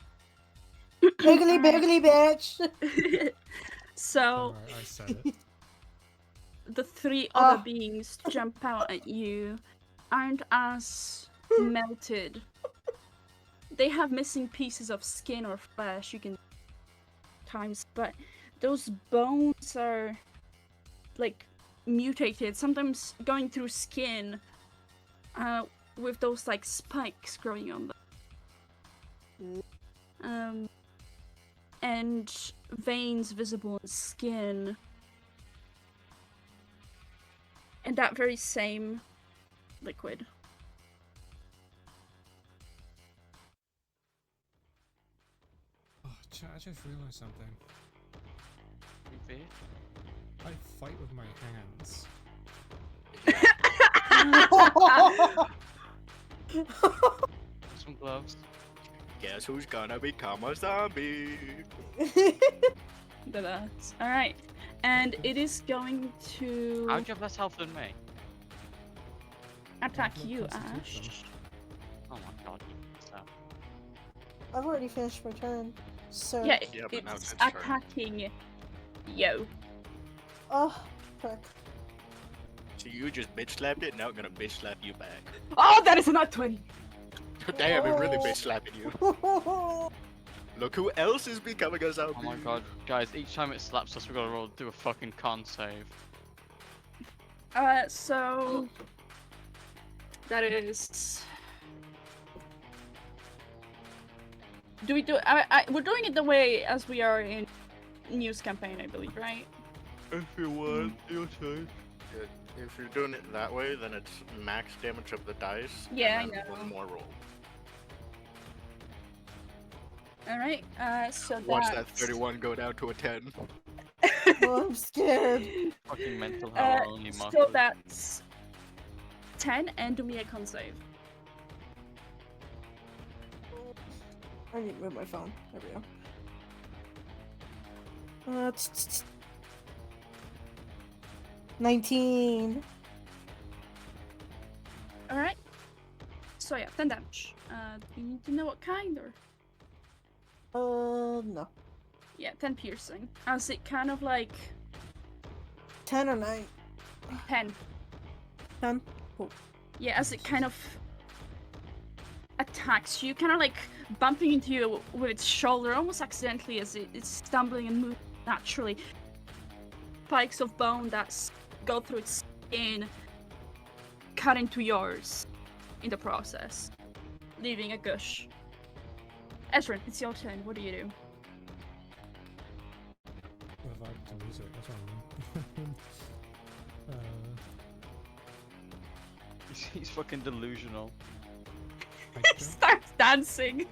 Biggly biggly bitch. So Alright, I said it. the 3 other Ah. beings jump out at you aren't as melted. They have missing pieces of skin or flesh you can times, but those bones are like mutated, sometimes going through skin with those like spikes growing on them. And veins visible in skin. And that very same liquid. Oh, I just realised something. I fight with my hands. Some gloves. Guess who's gonna become a zombie? Alright. And it is going to How'd you have less health than me? attack Look, you, Constitution. Ash. Oh my god. So, I've already finished my turn. So Yeah, Yeah, but now it's it's its turn. attacking you. Oh frick. So you just bitch slapped it, now I'm gonna bitch slap you back. Oh, that is not 20. Damn, it really Oh. bitch slapping you. Look who else is becoming a zombie. oh my god. Guys, each time it slaps us, we gotta roll, do a fucking con save. So that is. Do we do? We're doing it the way as we are in news campaign, I believe, right? If you want, your turn. If you're doing it that way, then it's max damage of the dice. Yeah, and then I know. one more roll. All right. So Watch that that's 31 go down to a 10. Oh, I'm scared. Fucking mental health only So markers. that's 10, and do me a con save. I need to move my phone. There we go. 19. All right. So yeah, 10 damage. Do you need to know what kind or? No. Yeah, 10 piercing. As it kind of like 10 or 9. 10. 10. Yeah, as it kind of attacks you, kind of like bumping into you with its shoulder, almost accidentally as it's stumbling and moving naturally. Spikes of bone that go through its skin, cut into yours in the process, leaving a gush. Ezra, it's your turn. What do you do? If I can use it, that's what I mean. He's fucking delusional. I It don't, starts dancing.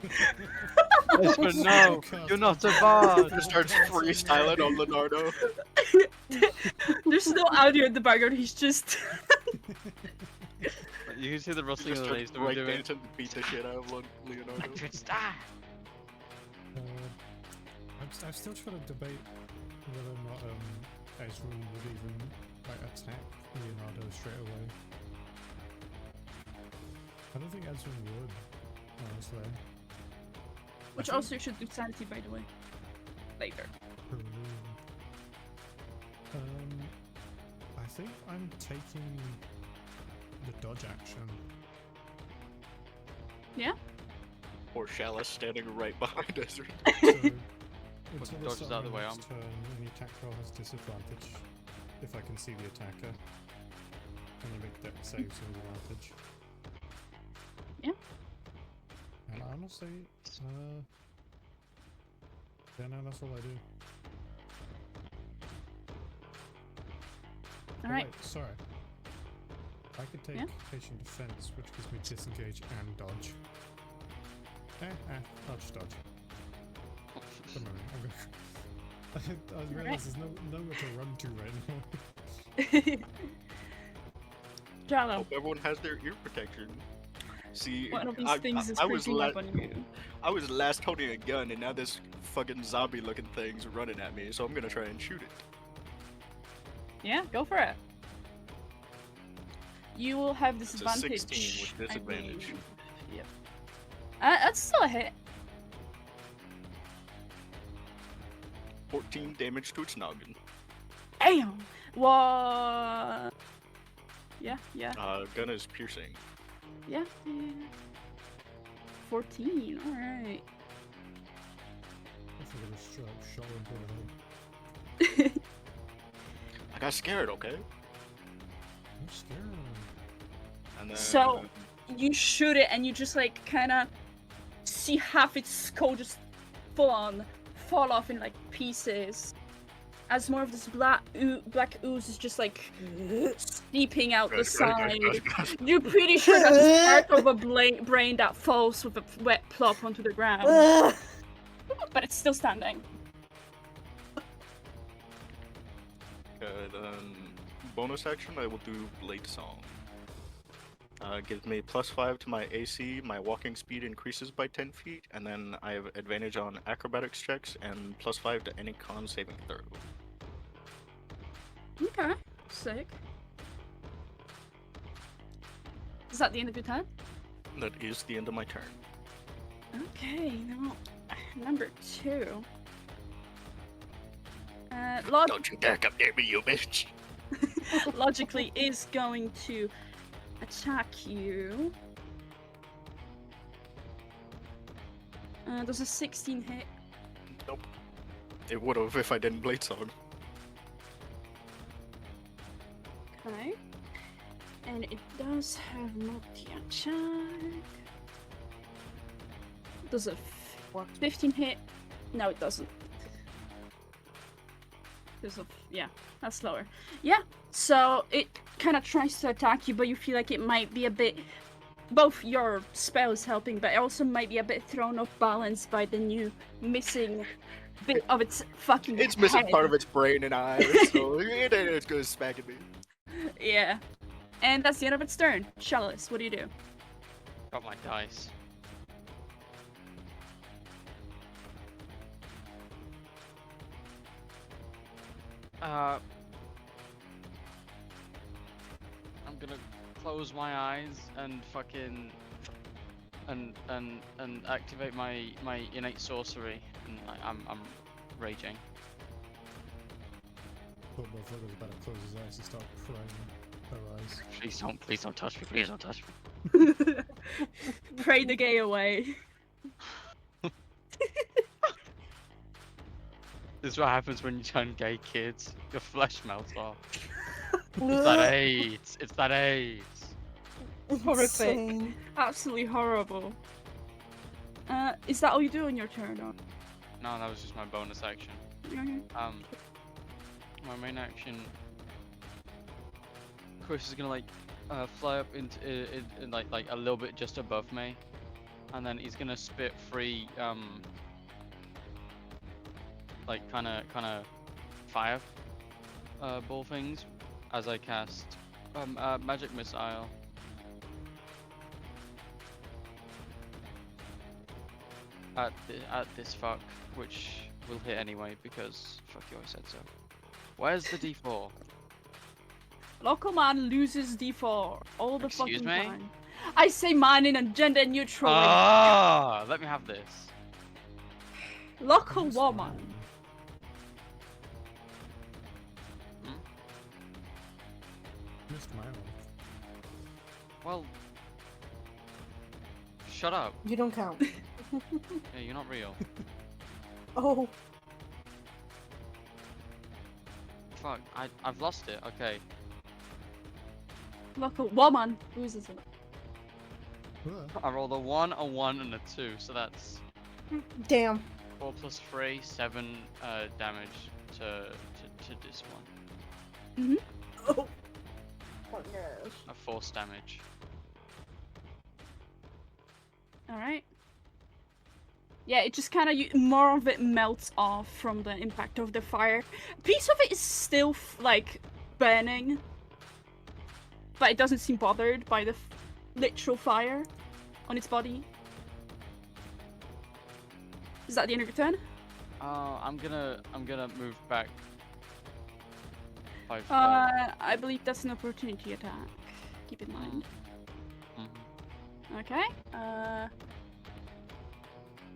Whisper, no, Cast you're not a a- bard. Just starts freestyling on Leonardo. There's no audio in the background. He's just. You can see the He rustling just of the leaves starts that we're break doing. dancing to beat the shit out of Leonardo. Electric star. I'm still trying to debate whether or not Ezreal would even like attack Leonardo straight away. I don't think Ezreal would, honestly. Which think- also should do sanity, by the way. Later. I think I'm taking the dodge action. Yeah? Or Chalice standing right behind Ezra. So, Put the until the dodges start out of of the my way, next turn, any attack roll has disadvantage if I can see the attacker. And you make dex saves with advantage. Yeah. And honestly, yeah, no, that's all I do. Oh, Alright. wait, sorry. I could take Yeah. patient defense, which gives me disengage and dodge. I'll just dodge. Don't worry, I'm going. I realize there's nowhere to run to right now. Jalo, Hope everyone has their ear protection. See, one of these I, things is I was creeping up on you. I was last holding a gun, and now this fucking zombie-looking thing's running at me. So I'm gonna try and shoot it. Yeah, go for it. You will have It's a disadvantage. 16 with disadvantage. I believe. Yep. That's still a hit. 14 damage to its noggin. Damn. What? Yeah. Gun is piercing. Yeah. 14. All right. I think I just straight up shot him through the head. I got scared, okay? I'm scared. And then So- You shoot it, and you just like kind of see half its skull just full on fall off in like pieces, as more of this black ooze is just like seeping out the side. You're pretty sure that's just part of a brain that falls with a wet plop onto the ground, but it's still standing. Okay, then bonus action, I will do Blade Song. Gives me +5 to my AC, my walking speed increases by 10 feet, and then I have advantage on acrobatics checks and +5 to any con saving throw. Okay, sick. Is that the end of your turn? That is the end of my turn. Okay, now number 2. Don't you dare come near me, you bitch! Logically is going to attack you. Does a 16 hit? Nope. It would have if I didn't Blade Song. Okay. And it does have multi-attack. Does a 15 hit? No, it doesn't. Because of, yeah, that's slower. Yeah, so it kind of tries to attack you, but you feel like it might be a bit... Both your spell is helping, but it also might be a bit thrown off balance by the new missing bit of its fucking It's missing head. part of its brain and eyes, so it ain't as good as smacking me. Yeah. And that's the end of its turn. Chalice, what do you do? Got my dice. I'm gonna close my eyes and fucking and activate my innate sorcery, and I'm raging. But motherfucker's about to close his eyes and start crying her eyes. Please don't touch me, please don't touch me. Pray the gay away. This is what happens when you turn gay, kids. Your flesh melts off. It's that AIDS. It's that AIDS. Horrific. Insane. Absolutely horrible. Is that all you do on your turn? Or... No, that was just my bonus action. Okay. My main action. Chris is gonna like fly up into like a little bit just above me, and then he's gonna spit 3 like kind of fire ball things as I cast magic missile. At this fuck, which will hit anyway because fuck you, I said so. Where's the D4? Local man loses D4 all the Excuse fucking me? time. I say man in a gender neutral way. Ah, let me have this. Local Just woman. fine. Missed my one. Well, shut up. You don't count. Yeah, you're not real. Oh, Fuck, I've lost it. Okay. Local woman loses it. Ugh. I rolled a 1, a 1, and a 2, so that's damn. 4 plus 3, 7 damage to this one. Oh. Oh gosh. A force damage. Alright. Yeah, it just kind of, more of it melts off from the impact of the fire. A piece of it is still, like, burning. But it doesn't seem bothered by the literal fire on its body. Is that the end of your turn? I'm gonna move back 5. I believe that's an opportunity attack. Keep in mind. Mhm. Okay.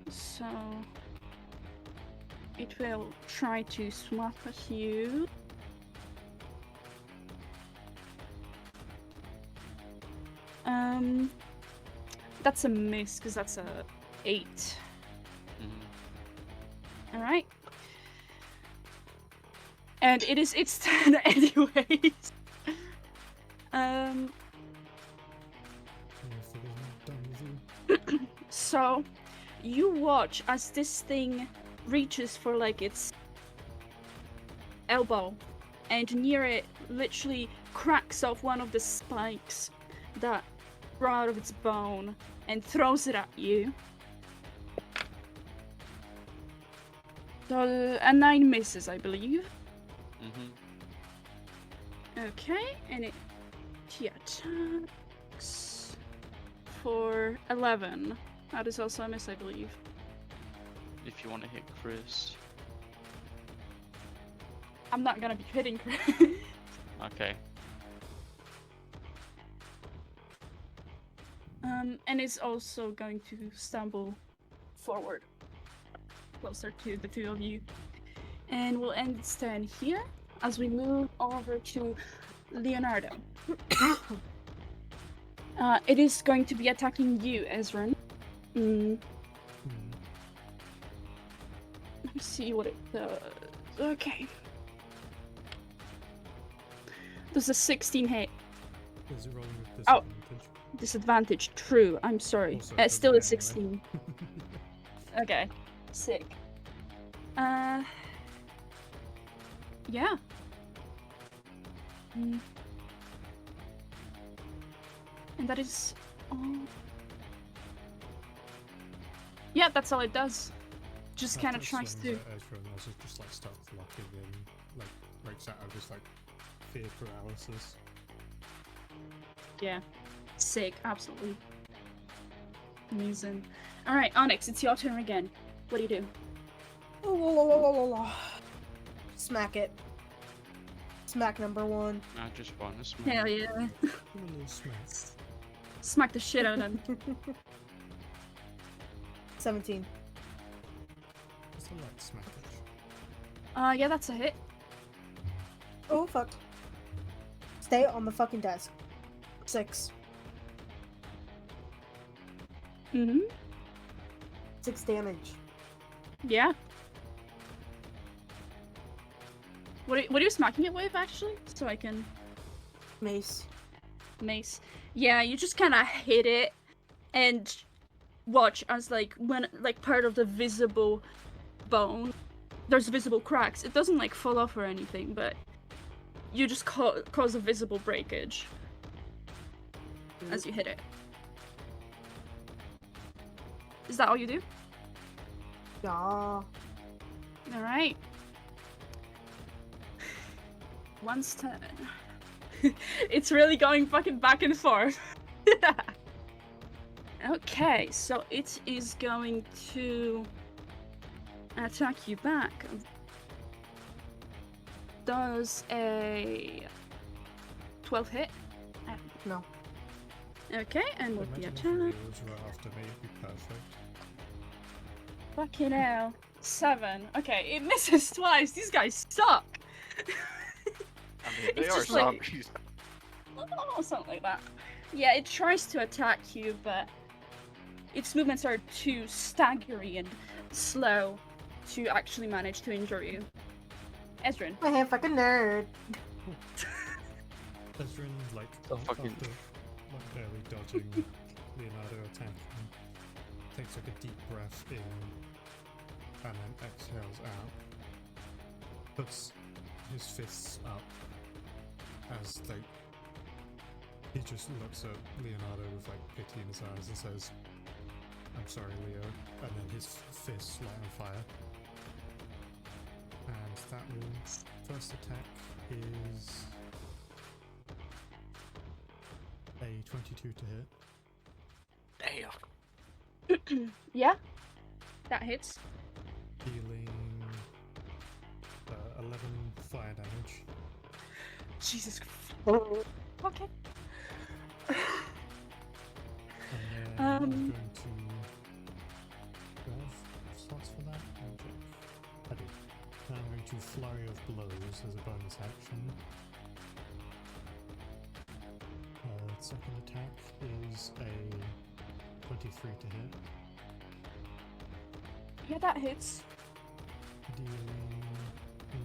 So it will try to swap at you. That's a miss because that's a 8. Mhm. All right. And it is its turn anyways. Anything done with you? So you watch as this thing reaches for like its elbow, and near it literally cracks off one of the spikes that grow out of its bone and throws it at you. So a 9 misses, I believe. Mhm. Okay, and it attacks for 11. That is also a miss, I believe. If you want to hit Chris. I'm not gonna be hitting Chris. Okay. And it's also going to stumble forward closer to the two of you. And we'll end its turn here as we move over to Leonardo. It is going to be attacking you, Ezran. Let me see what it does. Okay. Does a 16 hit? Is it rolling with Oh. disadvantage? Disadvantage, true. I'm sorry. Also, it Still a doesn't 16. Okay. Sick. Yeah. And that is all. Yeah, that's all it does. Just That kind of just tries swings to. at Ezra and also just like starts locking in, like breaks out of just like fear paralysis. Yeah. Sick, absolutely. Amazing. Alright, Onyx, it's your turn again. What do you do? Smack it. Smack number 1. I just want to smack. Hell yeah. Give a little smack. Smack the shit out of him. 17. Just a light smackage. Yeah, that's a hit. Oh fuck. Stay on the fucking desk. 6. Mm-hmm. 6 damage. Yeah. What are you smacking it with, actually? So I can... Mace. Mace. Yeah, you just kind of hit it, and watch as, like, when, like, part of the visible bone, there's visible cracks. It doesn't, like, fall off or anything, but you just cause a visible breakage as you hit it. Is that all you do? Yeah. All right. One's turn. It's really going fucking back and forth. Okay, so it is going to attack you back. Does a 12 hit? No. Okay, and with the Imagine if attack. Leo's right after me, it'd be perfect. Fucking hell. 7. Okay, it misses twice. These guys suck. I mean, they It's are just like- zombies. Oh, something like that. Yeah, it tries to attack you, but its movements are too staggery and slow to actually manage to injure you. Ezrin. I fucking nerd. Ezrin, like, So fucking- after like, barely dodging Leonardo attack, takes like a deep breath in and then exhales out. Puts his fists up as like he just looks at Leonardo with like pity in his eyes and says, "I'm sorry, Leo," and then his fists light on fire. And that will first attack is a 22 to hit, Damn. Yeah, that hits. dealing 11 fire damage. Jesus Christ. Okay. And then I'm Um. going to. Do I have slots for that? Let me check. I do. Then I'm going to Flurry of Blows as a bonus action. Second attack is a 23 to hit, Yeah, that hits. dealing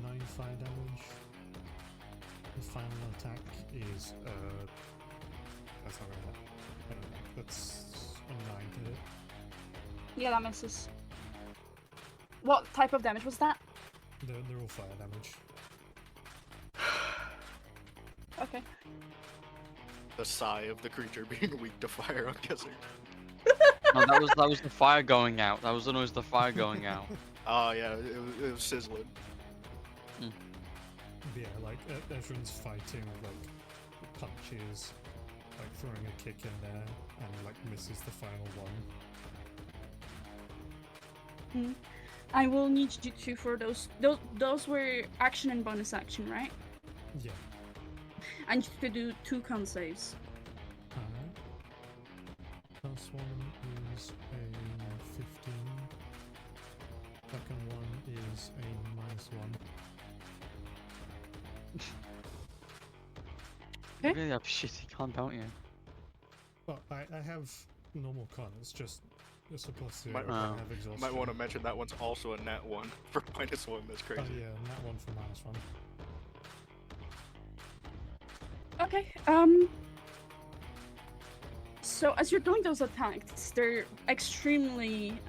9 fire damage. The final attack is that's not gonna hit. That's a 9 to hit. Yeah, that misses. What type of damage was that? They're all fire damage. Okay. The sigh of the creature being weak to fire, I'm guessing. No, that was the fire going out. That was the noise of the fire going out. Oh yeah, it was sizzling. Yeah, like Ezrin's fighting with like punches, like throwing a kick in there, and like misses the final one. I will need you to for those. Those were action and bonus action, right? Yeah. I need you to do 2 con saves. Alright. First one is a 15. Second one is a -1. You Okay. really have shitty con, don't you? Well, I have normal con, it's just it's a +0. Might- I Oh. have exhaustion. Might want to mention that one's also a nat 1 for -1. That's crazy. Oh yeah, and that one for -1. Okay. So as you're doing those attacks, they're extremely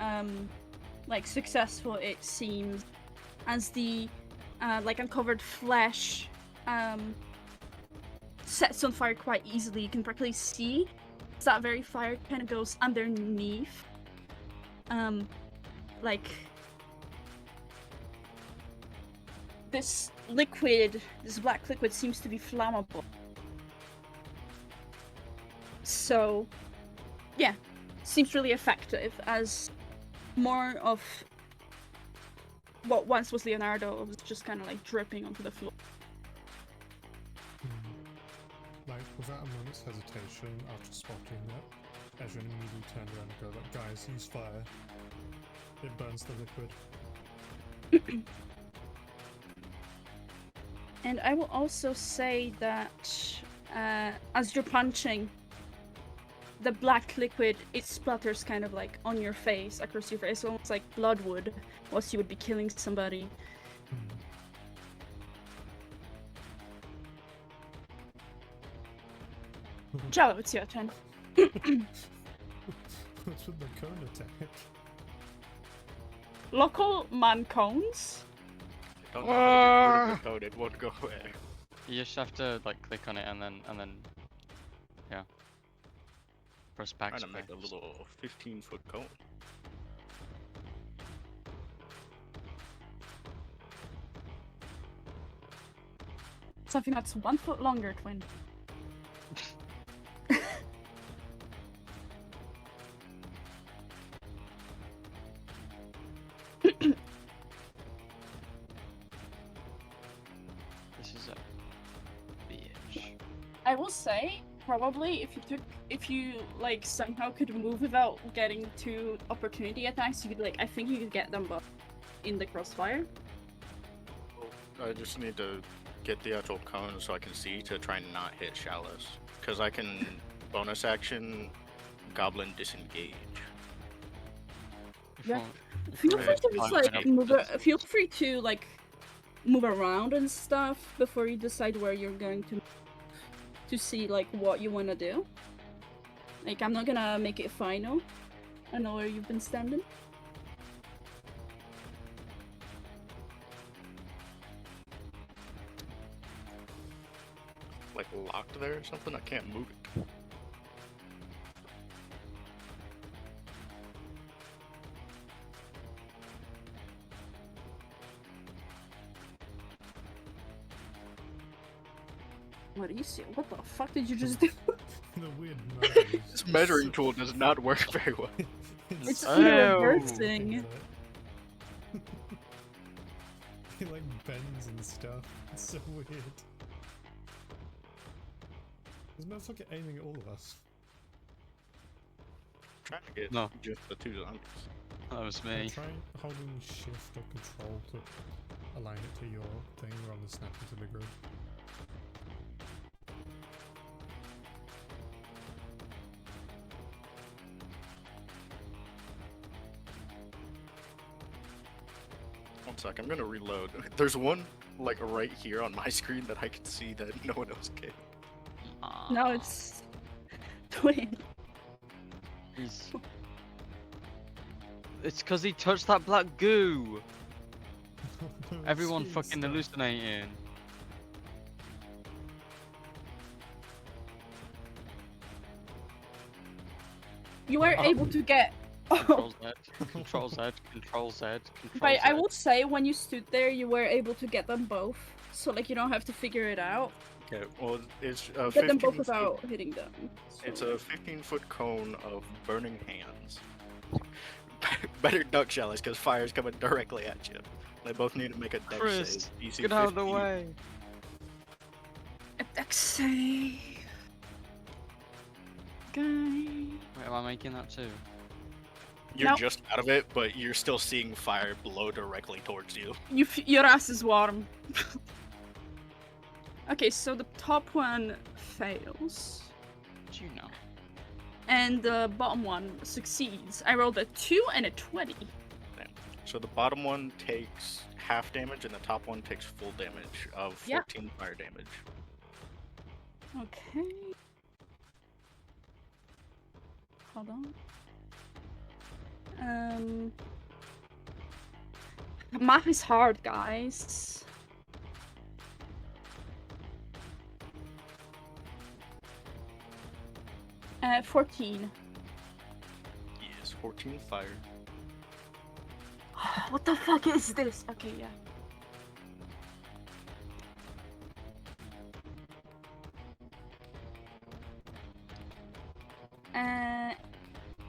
like successful. It seems, as the like uncovered flesh sets on fire quite easily. You can practically see as that very fire kind of goes underneath. Like this liquid, this black liquid seems to be flammable. So, yeah, seems really effective as more of what once was Leonardo was just kind of like dripping onto the floor. Like, without a moment's hesitation, after spotting that, Ezrin immediately turned around and go, like, guys, use fire. It burns the liquid. And I will also say that as you're punching, the black liquid, it splatters kind of like on your face, across your face, almost like blood would, whilst you would be killing somebody. Jello, it's your turn. What's with the cone attack? Local man cones. Don't know how to get rid of the code, it won't go away. You just have to like click on it and then yeah. Press Trying to backspace. make a little 15-foot cone. Something that's 1 foot longer, twin. This is a bitch. I will say, probably if you like somehow could move without getting two opportunity attacks, you could like I think you could get them both in the crossfire. I just need to get the actual cone so I can see to try and not hit Chalice. Because I can bonus action Goblin Disengage. Yeah. If Feel we're free to just climbing like up move. this- Feel free to like move around and stuff before you decide where you're going to see like what you want to do. Like I'm not gonna make it final. I know where you've been standing. Like locked there or something? I can't move it. What do you see? What the fuck did you just do? The weird measures. This measuring tool does not work very well. It's Oh. reversing. It like bends and stuff. It's so weird. This motherfucker aiming at all of us. Trying to get No. just the two zombies. That was Yeah, me. try holding shift or control to align it to your thing rather than snap into the grid. One sec, I'm gonna reload. There's one like right here on my screen that I can see that no one else can. No, it's twin. He's... It's because he touched that black goo. No, Everyone seeing fucking stuff. hallucinating. You were able to get. Oh, Control Z, Control Z, Control Z, Control but Z. I would say when you stood there, you were able to get them both. So like you don't have to figure it out. Okay, well it's Get them 15 both foot, without hitting them. it's So- a 15-foot cone of burning hands. Better duck Chalice because fire's coming directly at you. They both need to make a dex Chris, save. DC get out of the 15. way. A dex save. Guy. Wait, am I making that too? You're Nope. just out of it, but you're still seeing fire blow directly towards you. Your ass is warm. Okay, so the top one fails. What do you know? And the bottom one succeeds. I rolled a 2 and a 20. So the bottom one takes half damage, and the top one takes full damage of Yeah. 14 fire damage. Okay. Hold on. Math is hard, guys. Uh, 14. Yes, 14 fire. What the fuck is this? Okay, yeah.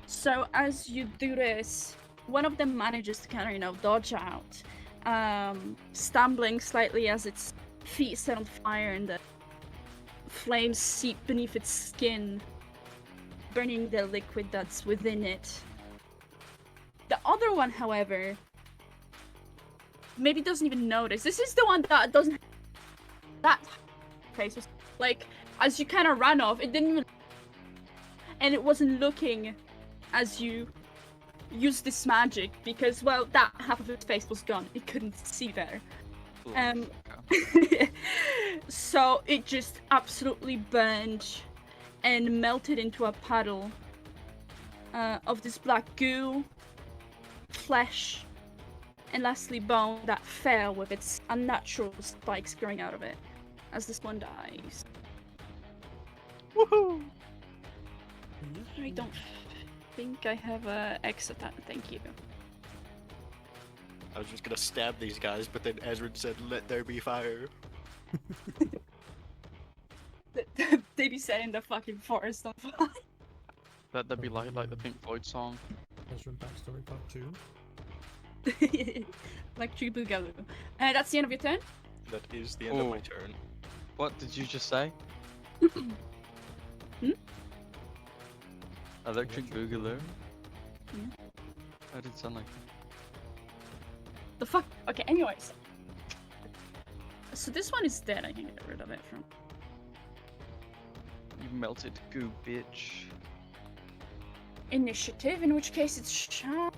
So as you do this, one of them manages to kind of, dodge out, stumbling slightly as its feet set on fire and the flames seep beneath its skin, burning the liquid that's within it. The other one, however, maybe doesn't even notice. This is the one that doesn't. That face was like, as you kind of ran off, it didn't even. And it wasn't looking as you used this magic because, well, that half of its face was gone. It couldn't see better. Bloodsucker. So it just absolutely burned and melted into a puddle of this black goo, flesh, and lastly bone that fell with its unnatural spikes growing out of it as this one dies. Woohoo! I don't think I have a exit that. Thank you. I was just gonna stab these guys, but then Ezra said, "Let there be fire." They be setting the fucking forest on fire. That'd be like the Pink Floyd song. Mushroom backstory part 2. Electric Boogaloo. That's the end of your turn? That is the end of my Oh. turn. What did you just say? Hmm? Electric Boogaloo? Yeah. That didn't sound like The fuck? Okay, anyways. So this one is dead. I can get rid of it from. you melted goo, bitch. Initiative, in which case it's Charlie.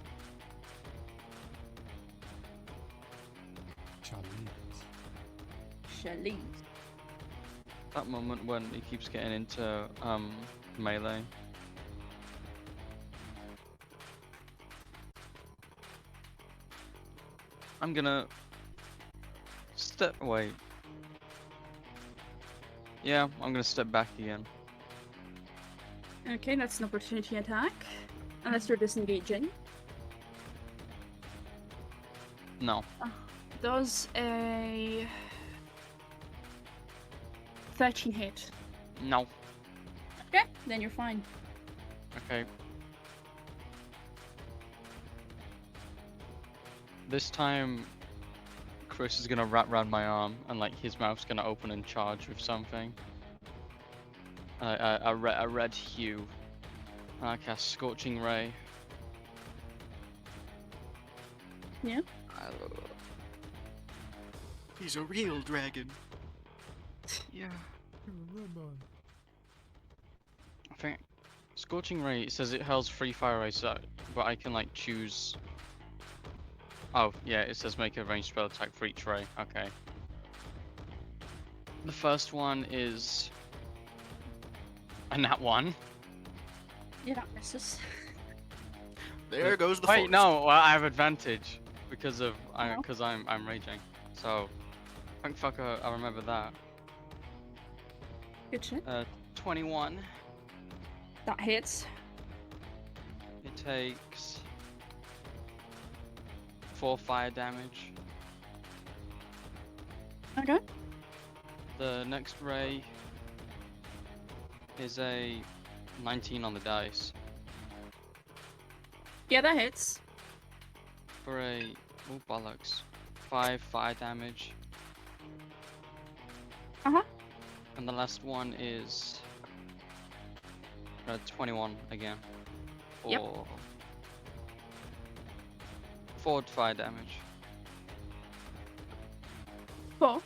That moment when he keeps getting into melee. I'm gonna step away. Yeah, I'm gonna step back again. Okay, that's an opportunity attack. Unless you're disengaging. No. Does a 13 hit? No. Okay, then you're fine. Okay. This time, Chris is gonna wrap around my arm and like his mouth's gonna open and charge with something. A red hue. I cast Scorching Ray. Yeah. He's a real dragon. Yeah. You're a robot. I think Scorching Ray, it says it hurls 3 fire rays, but I can like choose. Oh yeah, it says make a ranged spell attack for each ray. Okay. The first one is a nat 1. Yeah, that misses. There goes the Wait, forest. no, well, I have advantage because of Oh. because I'm raging. So, thank fuck I remember that. Good shit. 21. That hits. It takes 4 fire damage. Okay. The next ray is a 19 on the dice Yeah, that hits. for a oh bollocks 5 fire damage. Uh-huh. And the last one is 21 again. Yep. For 4 fire damage. 4.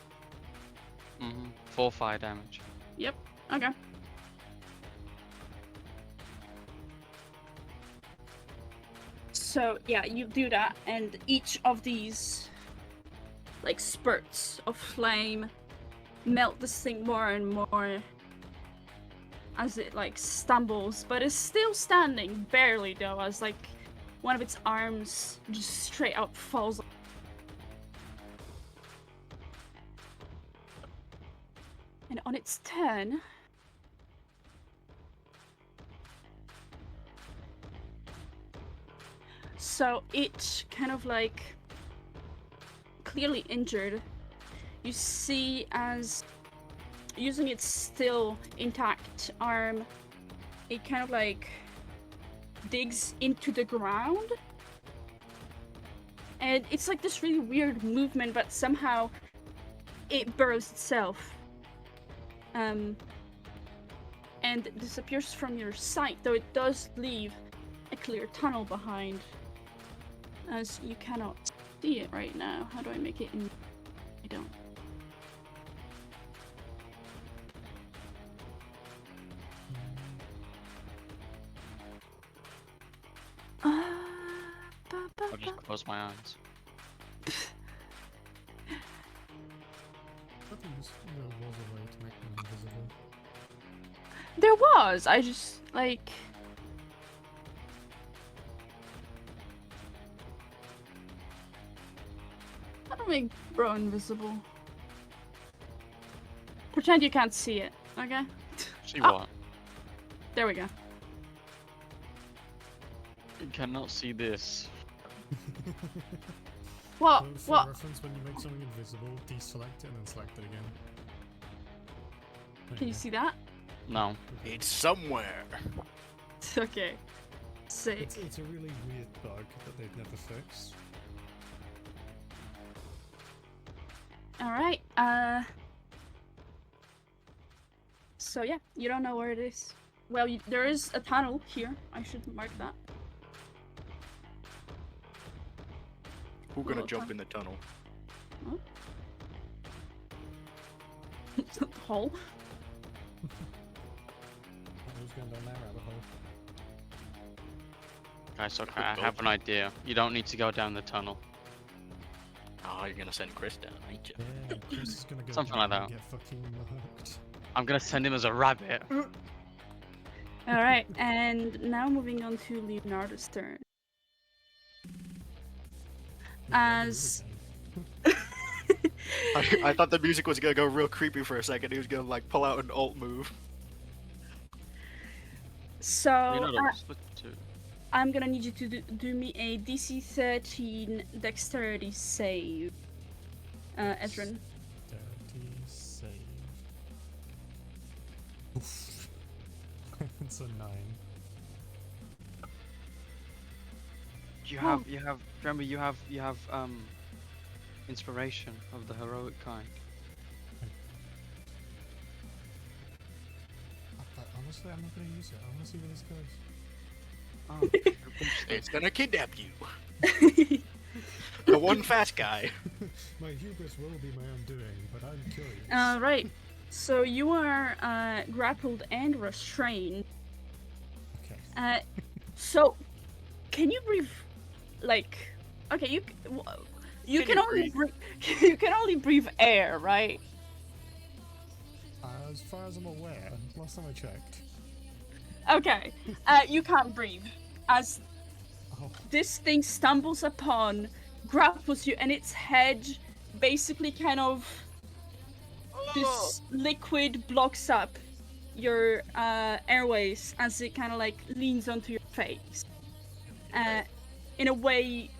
4 fire damage. Yep. Okay. So yeah, you do that, and each of these like spurts of flame melt this thing more and more as it like stumbles, but is still standing, barely though, as like one of its arms just straight up falls. And on its turn, so it kind of like clearly injured. You see as using its still intact arm, it kind of like digs into the ground. And it's like this really weird movement, but somehow it burrows itself. And disappears from your sight, though it does leave a clear tunnel behind, as you cannot see it right now. How do I make it in? I don't. I'll just close my eyes. I think there was a way to make them invisible. There was. I just like. How do I make bro invisible? Pretend you can't see it. Okay. See Oh. what? There we go. You cannot see this. What? For What? reference, when you make something invisible, deselect it and then select it again. There Can you go. see that? No. It's somewhere. Okay. Sick. It's a really weird bug that they've never fixed. Alright, so yeah, you don't know where it is. Well, there is a tunnel here. I should mark that. Who's gonna Little jump tunnel. in the tunnel? Hole. Who's going down that rabbit hole? Guys, okay, could I go have an for it. idea. You don't need to go down the tunnel. Oh, you're gonna send Chris down, ain't you? Yeah, Chris is gonna go Something down like and that. get fucking murked. I'm gonna send him as a rabbit. Alright, and now moving on to Leonardo's turn. As I thought the music was gonna go real creepy for a second. He was gonna like pull out an alt move. so Leonardo, split two. I'm gonna need you to do me a DC 13 dexterity save. Ezrin. Dirty save. Oof. It's a 9. Remember you have inspiration of the heroic kind. Honestly, I'm not gonna use it. I wanna see where this goes. Oh, It's gonna kidnap you. The one fat guy. My hubris will be my own doing, but I'm curious. Alright, so you are grappled and restrained. Okay. So can you breathe? Like, okay, you Can can you only breathe? you can only breathe air, right? As far as I'm aware, last time I checked. Okay, you can't breathe as Oh, this thing stumbles upon, grapples you, and its head basically kind of this liquid blocks up your airways as it kind of like leans onto your face, in a way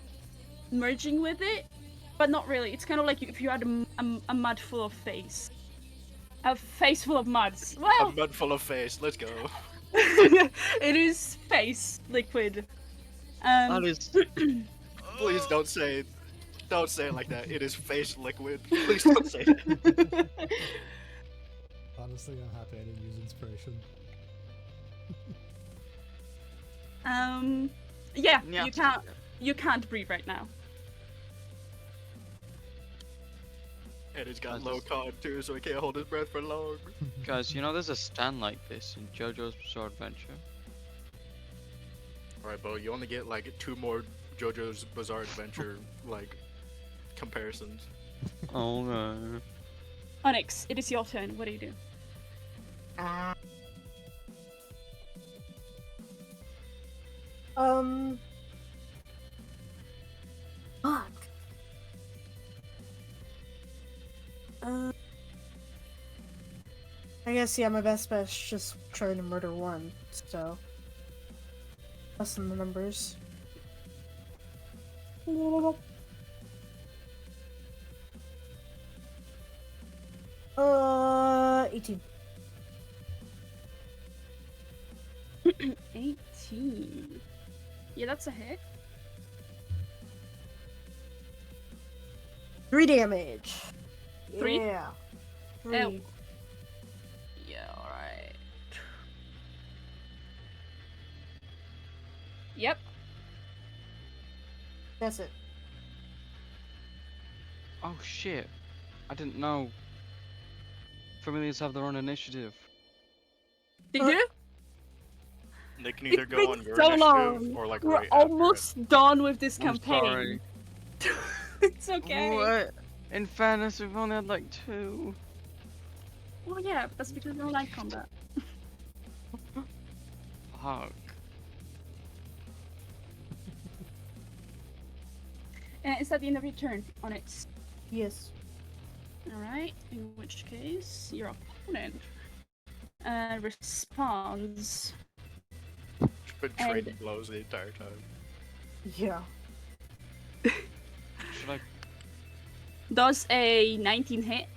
merging with it, but not really. It's kind of like if you had a mud full of face. A face full of mud. A Well, mud full of face. Let's go. it is face liquid. that is Please don't say it. Don't say it like that. It is face liquid. Please don't say that. honestly, I'm happy I didn't use inspiration. Yeah, Yeah. you can't breathe right now. And he's got low con too, so he can't hold his breath for long. Guys, you know there's a stand like this in JoJo's Bizarre Adventure. Alright, Bo, you only get like 2 more JoJo's Bizarre Adventure like comparisons. Oh no. Onyx, it is your turn. What do you do? Fuck. I guess, yeah, my best bet is just trying to murder one, so. Lessen the numbers. 18. 18. Yeah, that's a hit. 3 damage. 3? Yeah. Oh. 3. Yeah, alright. Yep. That's it. Oh shit. I didn't know. Familiars have their own initiative. Did you? They can either It's go been on your so initiative long. or like We're right after it. almost done with this I'm campaign. sorry. It's okay. What? In fairness, we've only had like 2. Well, yeah, that's because we don't like combat. Fuck. Is that the end of your turn, Onyx? Yes. Alright, in which case, your opponent responds. Been trading blows the entire time. Yeah. Should I? Does a 19 hit?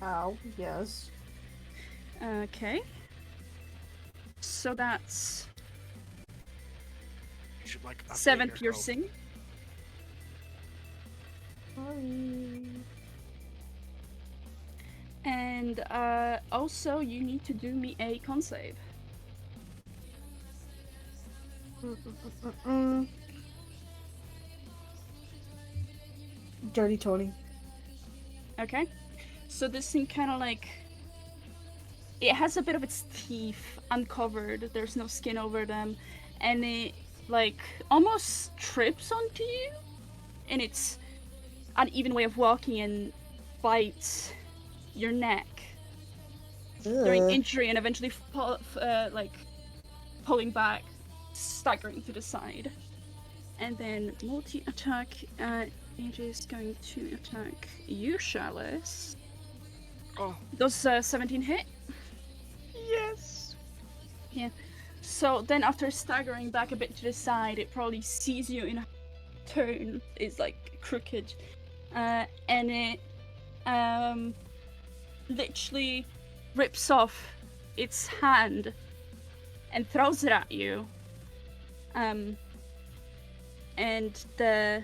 Ow. Yes. Okay. So that's You should like update 7 your piercing. Sorry. And also, you need to do me a con save. Dirty 20. Okay? So this thing kind of like. It has a bit of its teeth uncovered, there's no skin over them, and it like almost trips onto you, and it's an uneven way of walking and bites your neck during Ugh. injury and eventually like pulling back, staggering to the side. And then multi-attack, it is going to attack you, Chalice. Oh. Does 17 hit? Yes. Yeah. So then after staggering back a bit to the side, it probably sees you in a turn, is like crooked, and it literally rips off its hand and throws it at you. And the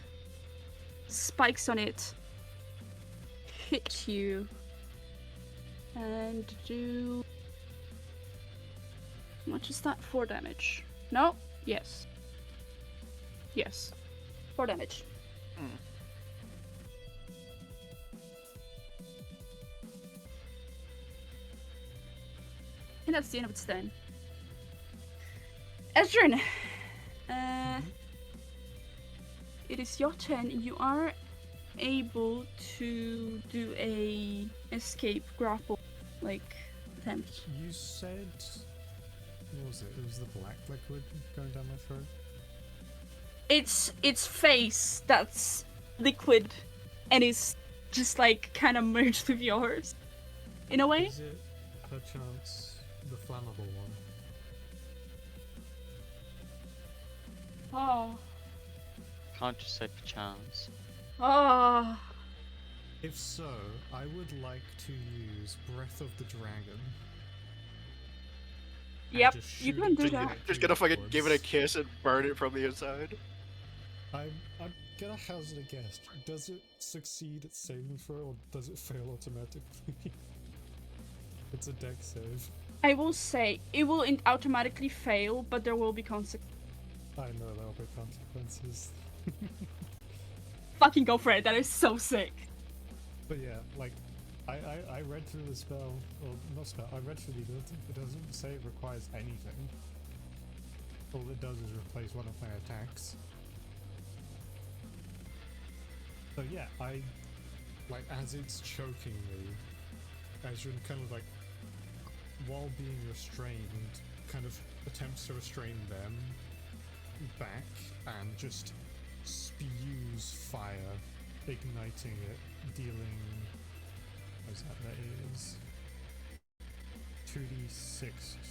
spikes on it hit you and do... How much is that? 4 damage. No? Yes. Yes. 4 damage. And that's the end of its turn. Ezrin! It is your turn. You are able to do a escape grapple, like, attempt. You said... What was it? It was the black liquid going down my throat? It's face that's liquid and is just like kind of merged with yours in a way. Is it perchance the flammable one? Oh. Can't just say perchance. Oh. If so, I would like to use Breath of the Dragon. and Yep, just you shoot can it do that. directly Just gonna fucking give it a upwards. kiss and burn it from the inside. I'm gonna hazard a guess. Does it succeed at saving throw or does it fail automatically? It's a deck save. I will say it will automatically fail, but there will be consequences. I know there'll be consequences. Fucking go for it. That is so sick. But yeah, like, I read through the spell, or not spell, I read through the ability. It doesn't say it requires anything. All it does is replace one of my attacks. So yeah, like, as it's choking me, Ezrin kind of like, while being restrained, kind of attempts to restrain them back and just spews fire, igniting it, dealing... What is that? That is 2d6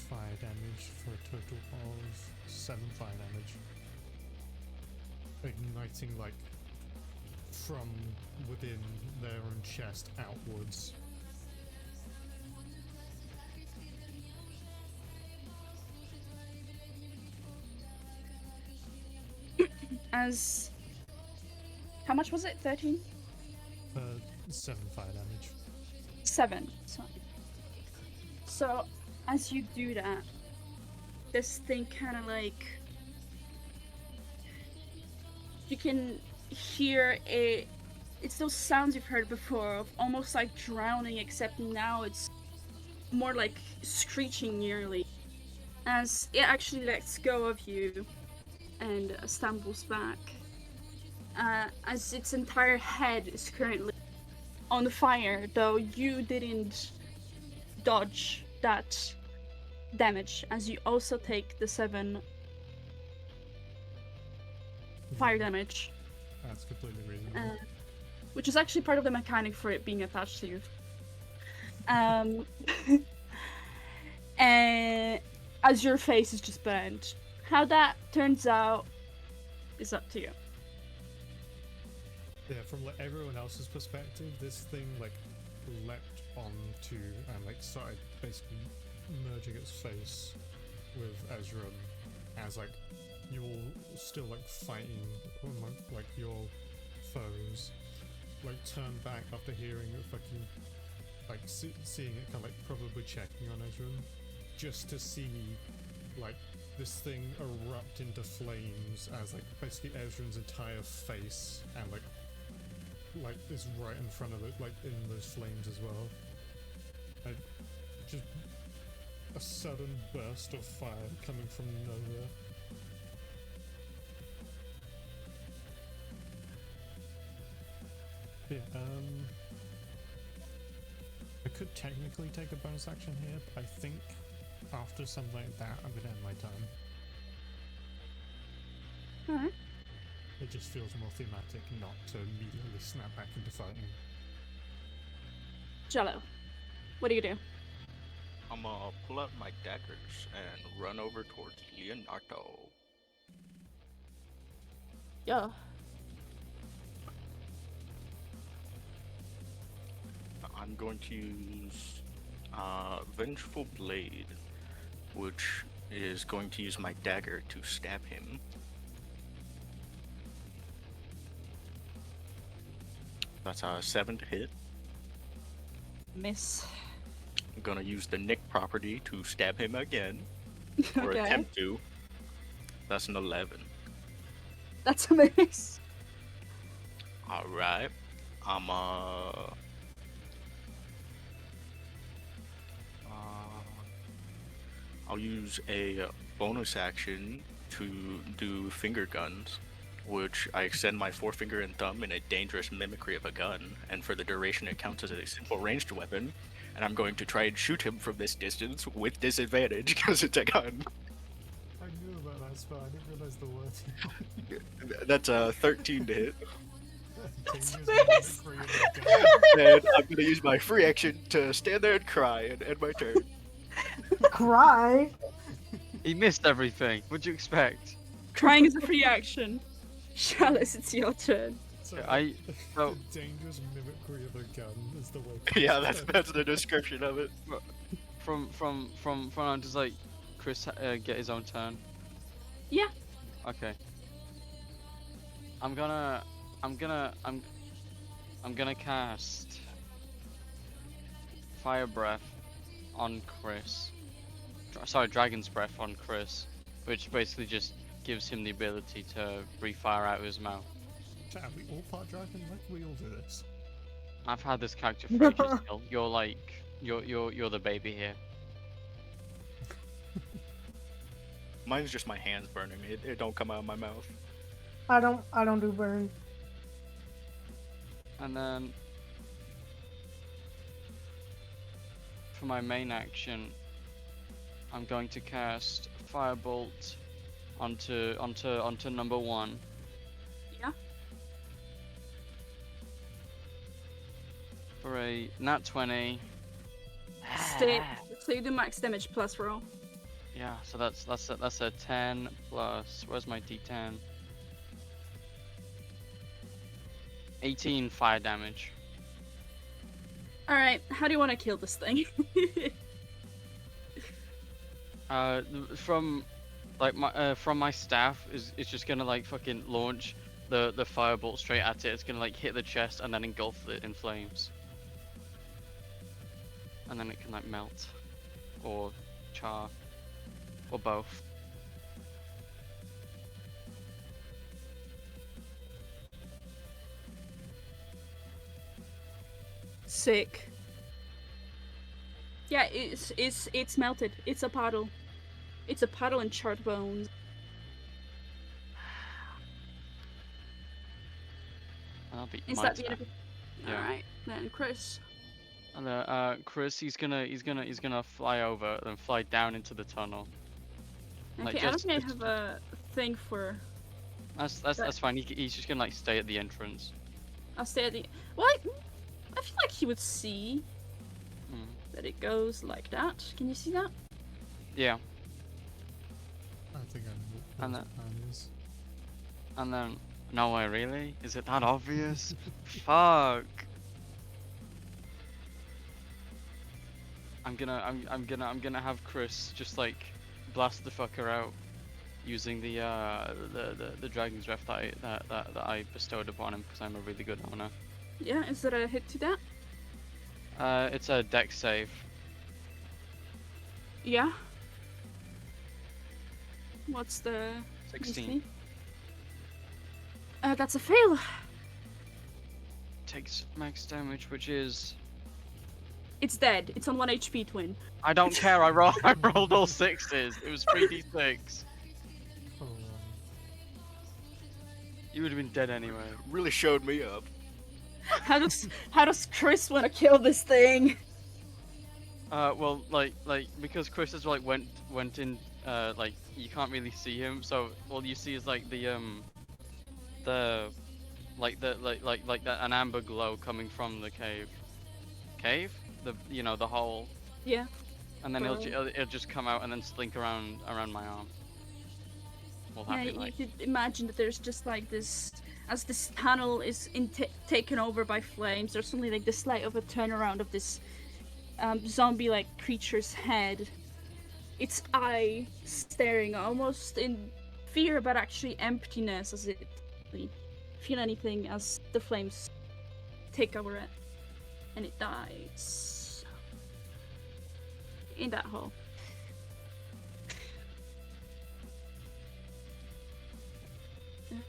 fire damage for a total of 7 fire damage. Igniting, like, from within their own chest outwards. As... How much was it? 13? 7 fire damage. 7. Sorry. So, as you do that, this thing kind of like... You can hear it... It's those sounds you've heard before of almost like drowning, except now it's more like screeching nearly. As it actually lets go of you and stumbles back. As its entire head is currently on fire, though you didn't dodge that damage, as you also take the 7 fire damage, That's completely reasonable. which is actually part of the mechanic for it being attached to you. And as your face is just burned. How that turns out is up to you. Yeah, from like everyone else's perspective, this thing like leapt onto and like started basically merging its face with Ezra as like you're still like fighting among like your foes, like turn back after hearing it fucking like seeing it kind of like probably checking on Ezra, just to see like this thing erupt into flames as like basically Ezra's entire face and like is right in front of it, like in those flames as well. And just a sudden burst of fire coming from nowhere. Yeah, I could technically take a bonus action here, but I think after something like that, I'm gonna end my turn. Alright. It just feels more thematic not to immediately snap back into fighting. Jello, what do you do? I'm gonna pull out my daggers and run over towards Leonardo. Yeah. I'm going to use Vengeful Blade, which is going to use my dagger to stab him. That's a 7 to hit. Miss. I'm gonna use the Nick property to stab him again, or Okay. attempt to. That's an 11. That's a miss. Alright. I'll use a bonus action to do finger guns, which I extend my forefinger and thumb in a dangerous mimicry of a gun, and for the duration it counts as a simple ranged weapon, and I'm going to try and shoot him from this distance with disadvantage because it's a gun. I knew about that spell, I didn't realize the word. That's a 13 to hit. Dangerous miss. mimicry of a gun. And I'm gonna use my free action to stand there and cry and end my turn. Cry. He missed everything. What'd you expect? Crying is a free action. Chalice, it's your turn. So, I- so- dangerous mimicry of a gun is the way. Yeah, that's the description of it. From on, does like Chris get his own turn? Yeah. Okay. I'm gonna cast Fire Breath on Chris. Sorry, Dragon's Breath on Chris, which basically just gives him the ability to breathe fire out of his mouth. Chat, we all part dragon, like we all do this. I've had this character for ages. Still. You're like you're the baby here. Mine's just my hands burning. It don't come out of my mouth. I don't do burn. And then for my main action, I'm going to cast Firebolt onto number 1. Yeah. For a nat 20. Stay. So you do max damage plus roll. Yeah, so that's a 10 plus. Where's my d10? 18 fire damage. All right. How do you want to kill this thing? From my staff is just gonna like fucking launch the firebolt straight at it. It's gonna like hit the chest and then engulf it in flames, and then it can like melt, or char, or both. Sick. Yeah, it's melted. It's a puddle. It's a puddle in charred bones. That'll be Is my that the turn. end of it? Yeah. All right, then Chris. And Chris, he's gonna fly over and fly down into the tunnel. Like, Okay, I don't just- think I have a thing for. That's fine. He's just gonna like stay at the entrance. I'll stay at the. Well, I feel like he would see Hmm. that it goes like that. Can you see that? Yeah, I think I know what And the plan is. and then no way, really? Is it that obvious? Fuck. I'm gonna have Chris just like blast the fucker out using the dragon's breath that I bestowed upon him because I'm a really good owner. Yeah, is there a hit to that? It's a dex save. Yeah. What's the 16. DC? That's a fail. Takes max damage, which is... It's dead. It's on 1 HP, twin. I don't care, I rolled all 6s. It was 3d6. Oh, You would have been dead anyway. Really showed me up. How does Chris want to kill this thing? Well, like because Chris has like went in, like you can't really see him, so all you see is like an amber glow coming from the cave, the hole, Yeah. and then Burrow. it'll just come out and then slink around my arm. We'll Yeah, have it you like could imagine that there's just like this, as this panel is taken over by flames, there's suddenly like this light of a turnaround of this zombie-like creature's head. Its eye staring almost in fear, but actually emptiness as it doesn't feel anything as the flames take over it, and it dies in that hole.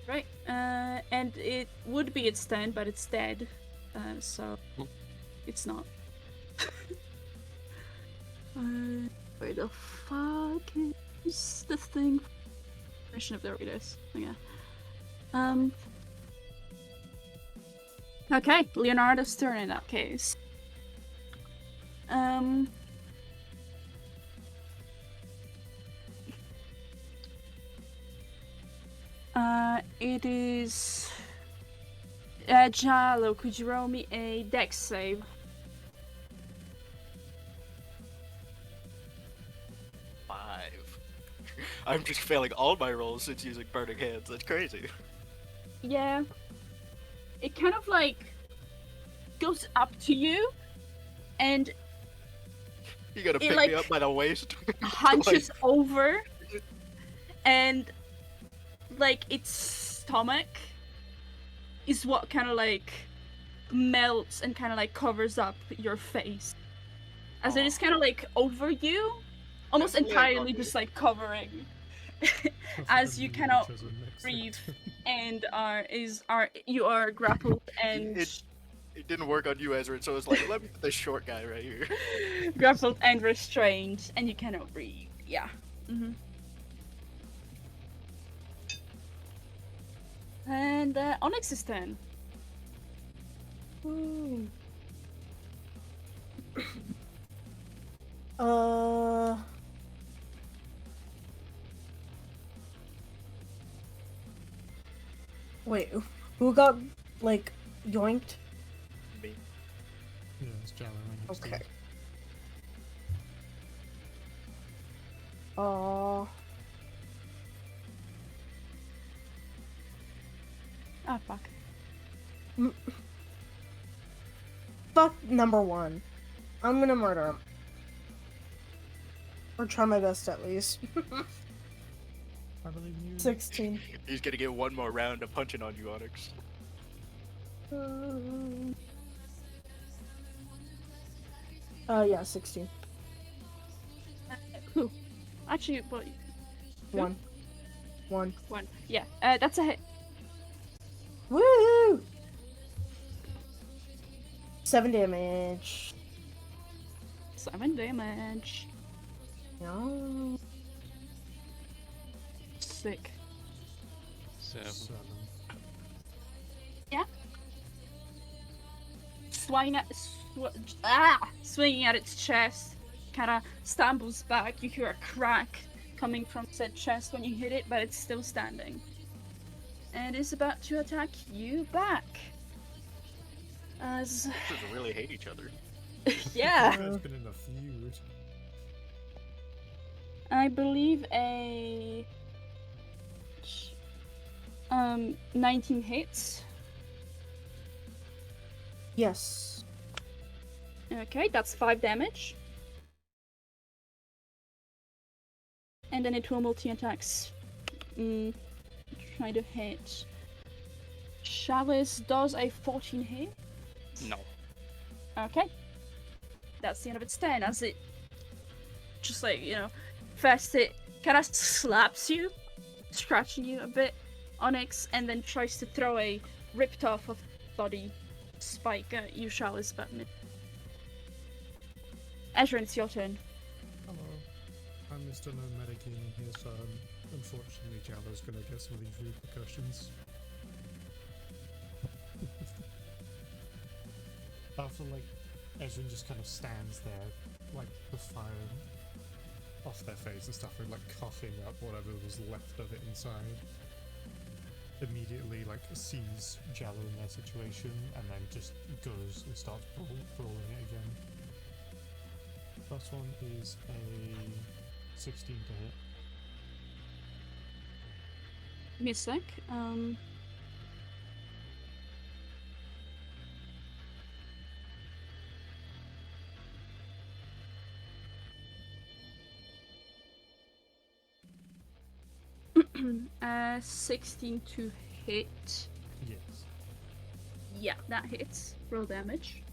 Right, and it would be its turn, but it's dead, so it's not. Where the fuck is the thing? Version of there it is. Yeah. Okay, Leonardo's turn in that case. It is. Jalo, could you roll me a dex save? 5. I'm just failing all my rolls since using burning hands. That's crazy. Yeah. It kind of like goes up to you and You gotta It, pick like, me up by the waist. hunches over, and like its stomach is what kind of like melts and kind of like covers up your face, as it is kind of like over you, almost That's entirely lovely. just like covering, as you cannot breathe and you are grappled and It didn't work on you, Ezra, so it's like, let me put this short guy right here. grappled and restrained, and you cannot breathe. Yeah. And Onyx's turn. Ooh. Wait, who got like yoinked? Me. Yeah, it's Jalo right next to you. Okay. Oh fuck. Fuck number one. I'm gonna murder him. Or try my best at least. I believe in you. 16. He's gonna get one more round of punching on you, Onyx. Yeah, 16. Who? Actually, what? One. One. Yeah. That's a hit. Woo! 7 damage. 7 damage. No. Sick. 7. 7. Swinging at its chest, kind of stumbles back. You hear a crack coming from said chest when you hit it, but it's still standing. And is about to attack you back. As Creatures really hate each other. yeah, It's been in a feud. I believe a 19 hits. Yes. Okay, that's 5 damage. And then it will multi-attacks. Try to hit. Chalice does a 14 hit. No. Okay. That's the end of its turn as it just like, first it kind of slaps you, scratching you a bit, Onyx, and then tries to throw a ripped off of body spike at you, Chalice Batman. Ezra, it's your turn. Hello. I'm Mr. No Metagaming here, so unfortunately Jallo's gonna get some of these repercussions. After Ezra just kind of stands there, like the fire off their face and stuff, and coughing up whatever was left of it inside. Immediately sees Jallo in their situation and then just goes and starts brawling it again. First one is a 16 to hit. Give me a sec. Uh, 16 to hit. Yes. Yeah, that hits. Roll damage.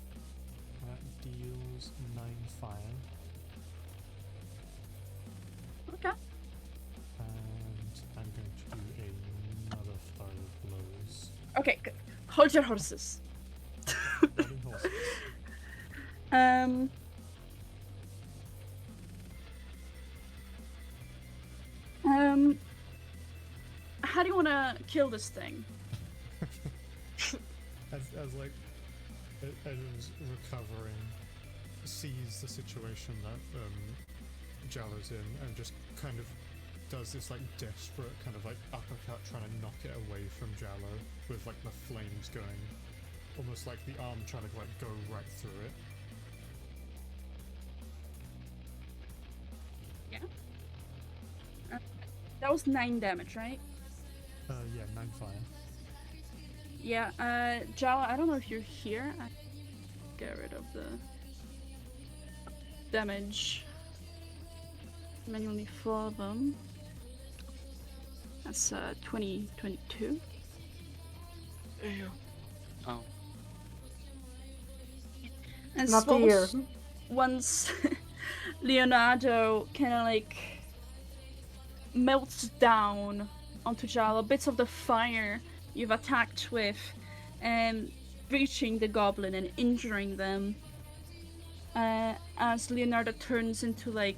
That deals 9 fire. Okay. And I'm going to do another flurry of blows. Okay, good. Hold your horses. Riding horses. How do you want to kill this thing? as Edwin's recovering, sees the situation that Jallo's in, and just kind of does this desperate kind of uppercut, trying to knock it away from Jallo, with the flames going, almost like the arm trying to go right through it. Yeah. That was 9 damage, right? Yeah, 9 fire. Yeah, Jallo, I don't know if you're here. I get rid of the damage manually for them. That's 22. Oh. And Not the year. once Leonardo kind of melts down onto Jallo, bits of the fire you've attacked with, and reaching the goblin and injuring them. As Leonardo turns into a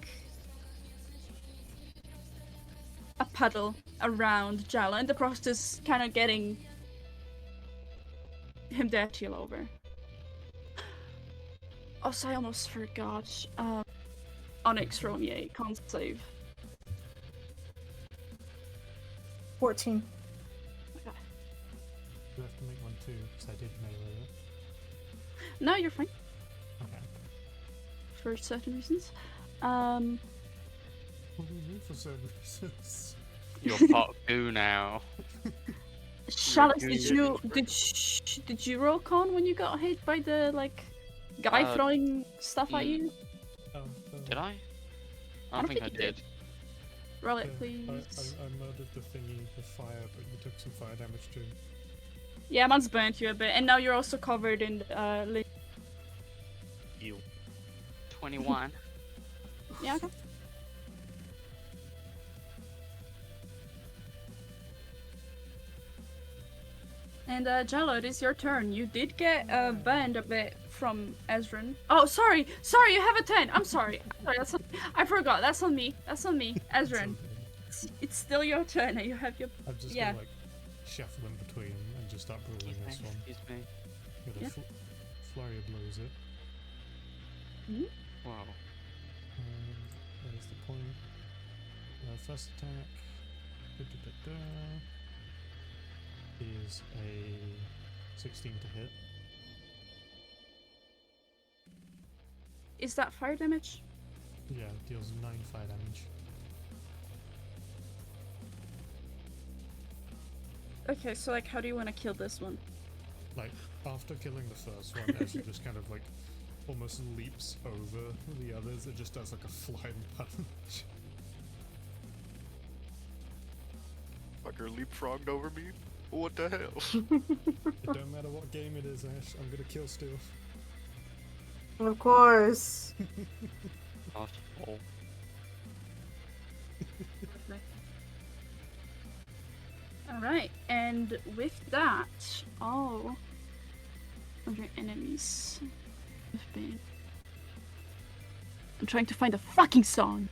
puddle around Jallo, in the process kind of getting him dirty all over. Also, I almost forgot. Onyx, roll me a con save. 14. Okay. You have to make one too, because I did melee it. No, you're fine. Okay. For certain reasons. What do you mean for certain reasons? You're pot goo now. Chalice, You're did you roll con when you got hit by the guy throwing stuff at you? Oh, Did I? I don't think I did. Roll it, yeah, please. I murdered the thingy with fire, but you took some fire damage too. Yeah, man's burnt you a bit, and now you're also covered in You. 21. Yeah, okay. And Jello, it is your turn. You did get burned a bit from Ezran. Oh, sorry, you have a 10. I'm sorry. I forgot. That's on me. Ezran, it's still your turn. You have your. I'm just Yeah. gonna shuffle in between and just start brawling this one. Excuse me. Got a Yeah. flurry of blows it. Wow. There's the point. First attack is a 16 to hit. Is that fire damage? Yeah, deals 9 fire damage. Okay, so how do you want to kill this one? After killing the first one, Ezra just kind of almost leaps over the others. It just does a flying punch. motherfucker leapfrogged over me. What the hell? It don't matter what game it is, Ash. I'm gonna kill still. Of course. Asshole. Alright, and with that, all of your enemies have been. I'm trying to find a fucking song.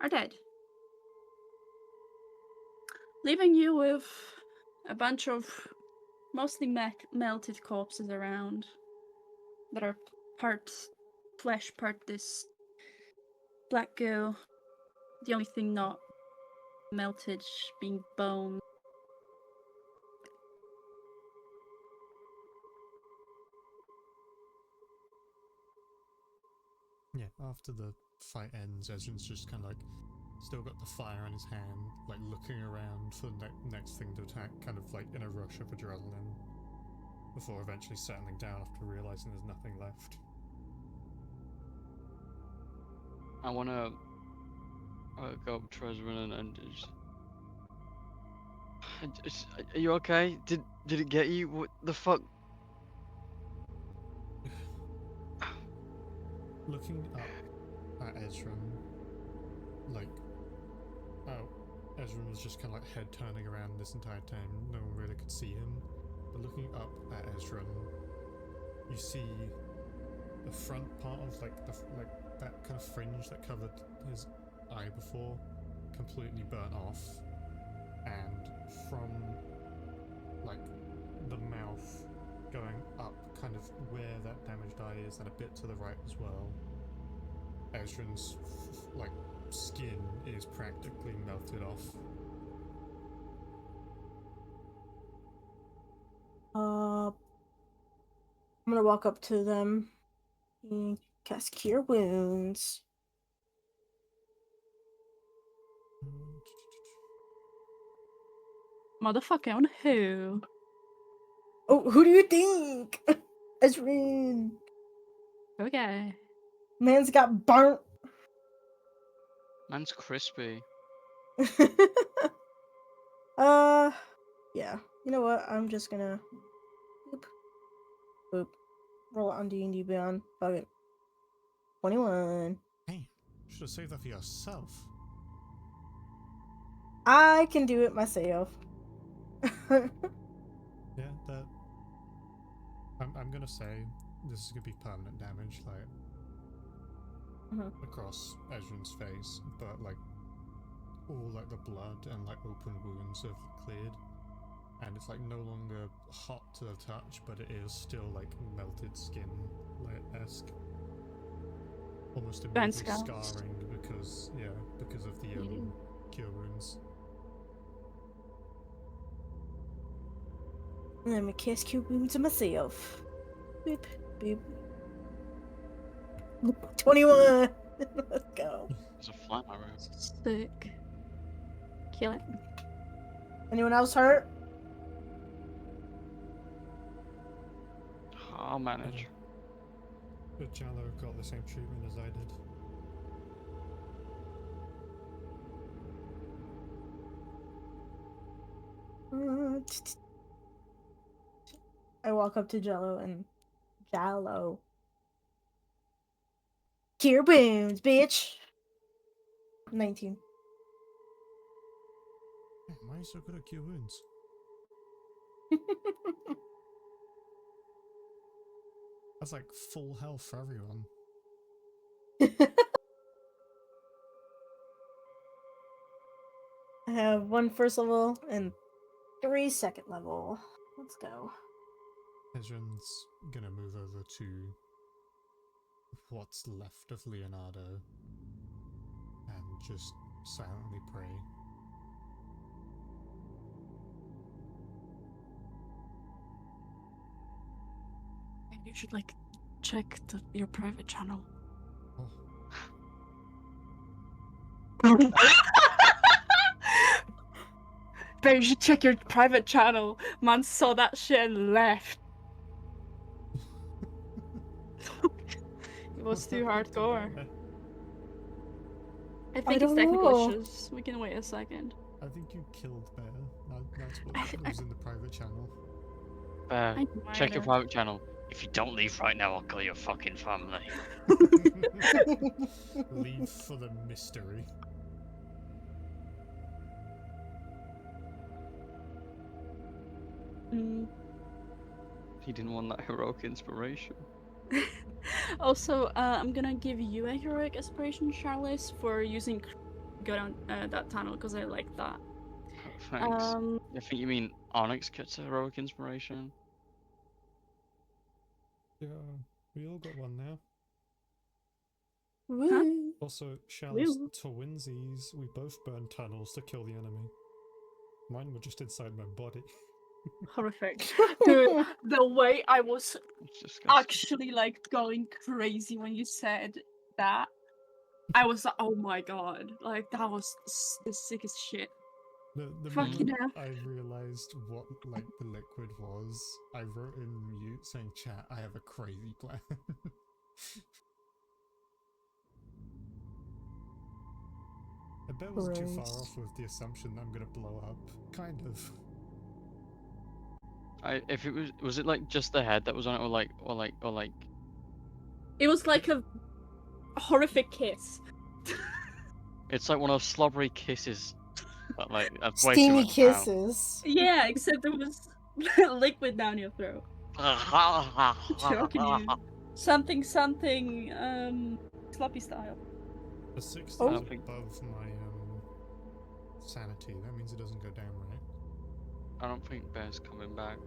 Are dead. Leaving you with a bunch of mostly melted corpses around that are part flesh, part this black goo. The only thing not melted being bone. Yeah, after the fight ends, Ezra's just kind of like still got the fire in his hand, like looking around for the next thing to attack, kind of like in a rush of adrenaline, before eventually settling down after realizing there's nothing left. I wanna go up to Ezrin and just. Are you okay? Did it get you? What the fuck? Looking up at Ezran, like, Ezran was just kind of like head turning around this entire time. No one really could see him. But looking up at Ezran, you see the front part of like that kind of fringe that covered his eye before, completely burnt off, and from like the mouth going up, kind of where that damaged eye is, and a bit to the right as well, Ezran's like skin is practically melted off. I'm gonna walk up to them and cast Cure Wounds. Motherfucker, on who? Oh, who do you think? Ezrin. Okay. Man's got burnt. Man's crispy. Yeah. You know what? I'm just gonna boop, boop. Roll it on D&D Beyond. Fuck it. 21. Hey, should have saved that for yourself. I can do it myself. Yeah, that. I'm gonna say this is gonna be permanent damage, like across Ezran's face, but like all like the blood and like open wounds have cleared, and it's like no longer hot to the touch, but it is still like melted skin, like esque, almost immediately scarring because of the cure wounds. Let me cast Cure Wounds on myself. Boop, boop. 21. Let's go. There's a flat arrow. Sick. Kill it. Anyone else hurt? I'll manage. But Jallo got the same treatment as I did. I walk up to Jello and Jallo. Cure Wounds, bitch. 19. Yeah, why are you so good at cure wounds? That's like full health for everyone. I have 1 first level and 3 second level. Let's go. Ezran's gonna move over to what's left of Leonardo and just silently pray. You should like check your private channel. Oh. Bro, you should check your private channel. Man saw that shit and left. It was too What happened to hardcore. Bear? I think it's don't technical know. issues. We can wait a second. I think you killed Bear. That's what I- was in the private channel. I Check your might private channel. If you don't leave right now, I'll kill your fucking family. Leave for the mystery. Mm. He didn't want that heroic inspiration. Also, I'm gonna give you a heroic inspiration, Charles, for using go down that tunnel because I like that. Thanks. I think you mean Onyx gets a heroic inspiration. Yeah, we all got one now. Woo. Also, Chalice, Woo. twinsies, we both burned tunnels to kill the enemy. Mine were just inside my body. Horrific. Dude, the way I was It's disgusting. actually like going crazy when you said that, I was like, oh my god, like that was the sickest shit. The Fucking moment hell. I realized what like the liquid was, I wrote in mute saying, "Chat, I have a crazy plan." I bet it wasn't too far Christ. off with the assumption that I'm gonna blow up. Kind of. If it was it like just the head that was on it, or like It was like a horrific kiss. it's like one of those slobbery kisses. But like that's way too Steamy much now. kisses. Yeah, except there was liquid down your throat. Choking you. Something, sloppy style. A 60 Oh. is I don't think- above my sanity. That means it doesn't go down, right? I don't think Bear's coming back.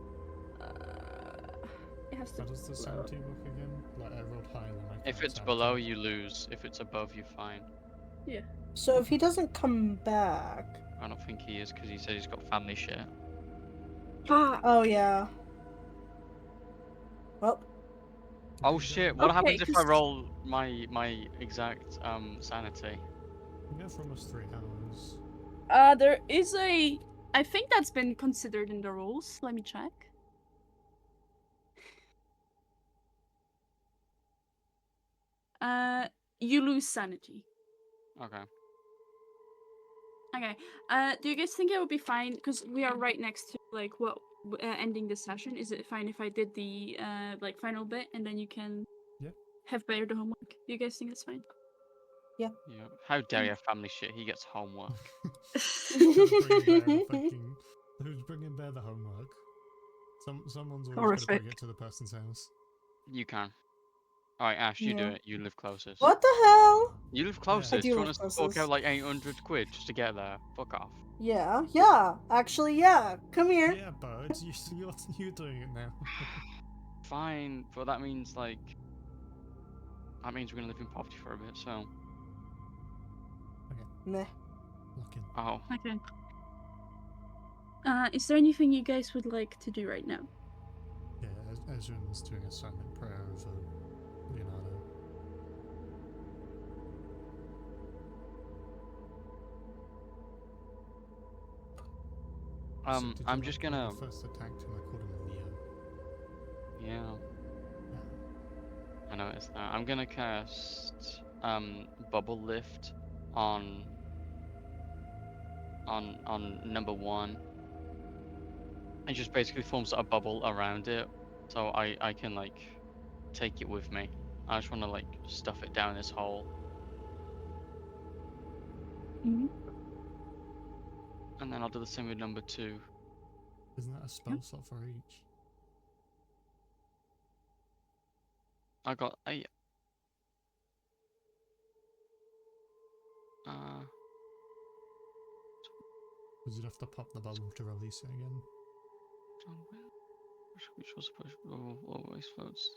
It has to How does the blow. sanity look again? Like I rolled high on my If current it's sanity. below, you lose. If it's above, you're fine. So if he doesn't come back. I don't think he is because he said he's got family shit. Fuck. Oh yeah. Well, Oh shit! What Okay, happens if I 'cause- roll my exact sanity? We go for almost 3 hours. There is a. I think that's been considered in the rules. Let me check. You lose sanity. Okay. Okay. Do you guys think it would be fine? Because we are right next to like what ending the session. Is it fine if I did the like final bit and then you can Yeah. have Bear the homework? Do you guys think that's fine? Yeah. How dare you have family shit? He gets homework. Who's bringing Bear the homework? Someone's always got to Horrific. bring it to the person's house. You can. Alright, Ash, you do Yeah. it. You live closest. what the hell? You live I closest. do Do you live want us to fork closest. out like 800 quid just to get there? Fuck off. Yeah. Actually, yeah. Come here. Yeah, Bud, you're doing it now. Fine, but that means like. That means we're gonna live in poverty for a bit, so. Meh. Lock in. Oh. Okay. Is there anything you guys would like to do right now? Yeah, Ezra's doing a silent prayer over Leonardo. So did you I'm like just when gonna. I first attacked him, I called him Leo. Yeah, Yeah. I noticed that. I'm gonna cast bubble lift on number 1. It just basically forms a bubble around it, so I can like take it with me. I just want to like stuff it down this hole, Mm-hmm. and then I'll do the same with number 2. Isn't that a spell slot for each? I got 8. Because you'd have to pop the bubble to release it again. Which was supposed to always floats.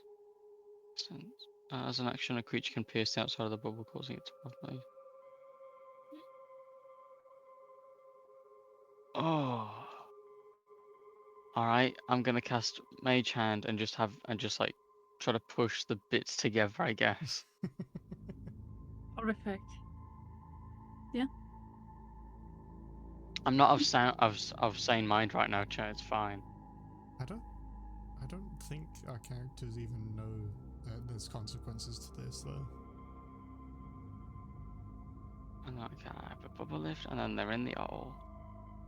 As an action, a creature can pierce the outside of the bubble, causing it to populate. Oh. Alright, I'm gonna cast Mage Hand and just like try to push the bits together, I guess. Horrific. I'm not of sane mind right now, chat. It's fine. I don't think our characters even know there's consequences to this, though. And like, I have a bubble lift, and then they're in the hole.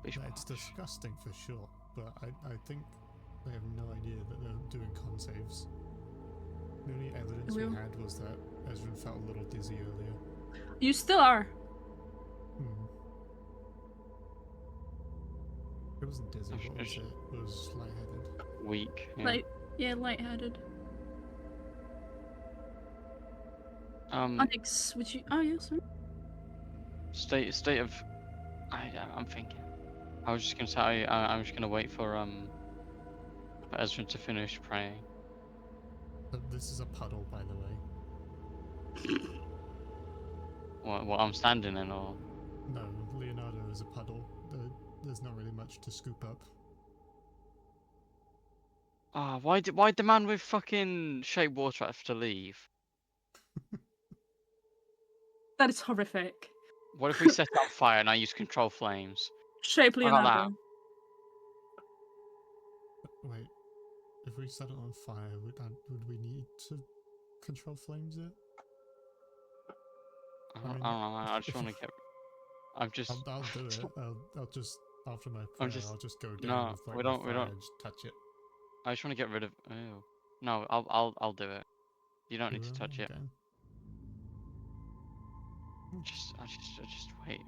Bish It's bosh. disgusting for sure, but I think they have no idea that they're doing con saves. The only evidence we Will. had was that Ezra felt a little dizzy earlier. You still are. Hmm. It wasn't dizzy, Ish, what was ish. it? It was lightheaded. Weak. Yeah. Like, yeah, lightheaded. Mm. Would you? Oh, yeah, sorry. State of. I'm thinking. I was just gonna say I'm just gonna wait for Ezra to finish praying. This is a puddle, by the way. What I'm standing in, or No, Leonardo is a puddle. There's not really much to scoop up. why the man with fucking shape water have to leave? That is horrific. What if we set it on fire and I use control flames? Shape I got that. Leonardo. Wait, if we set it on fire, would we need to control flames it? I don't know. I just want to get. I'm just. I'll do it. I'll just after my I'm prayer, just. I'll just go down No, with like we my don't. We fire don't. and just touch it. I just want to get rid of. Ew. No, I'll do it. You don't You need to will? touch it. Okay. I just wait.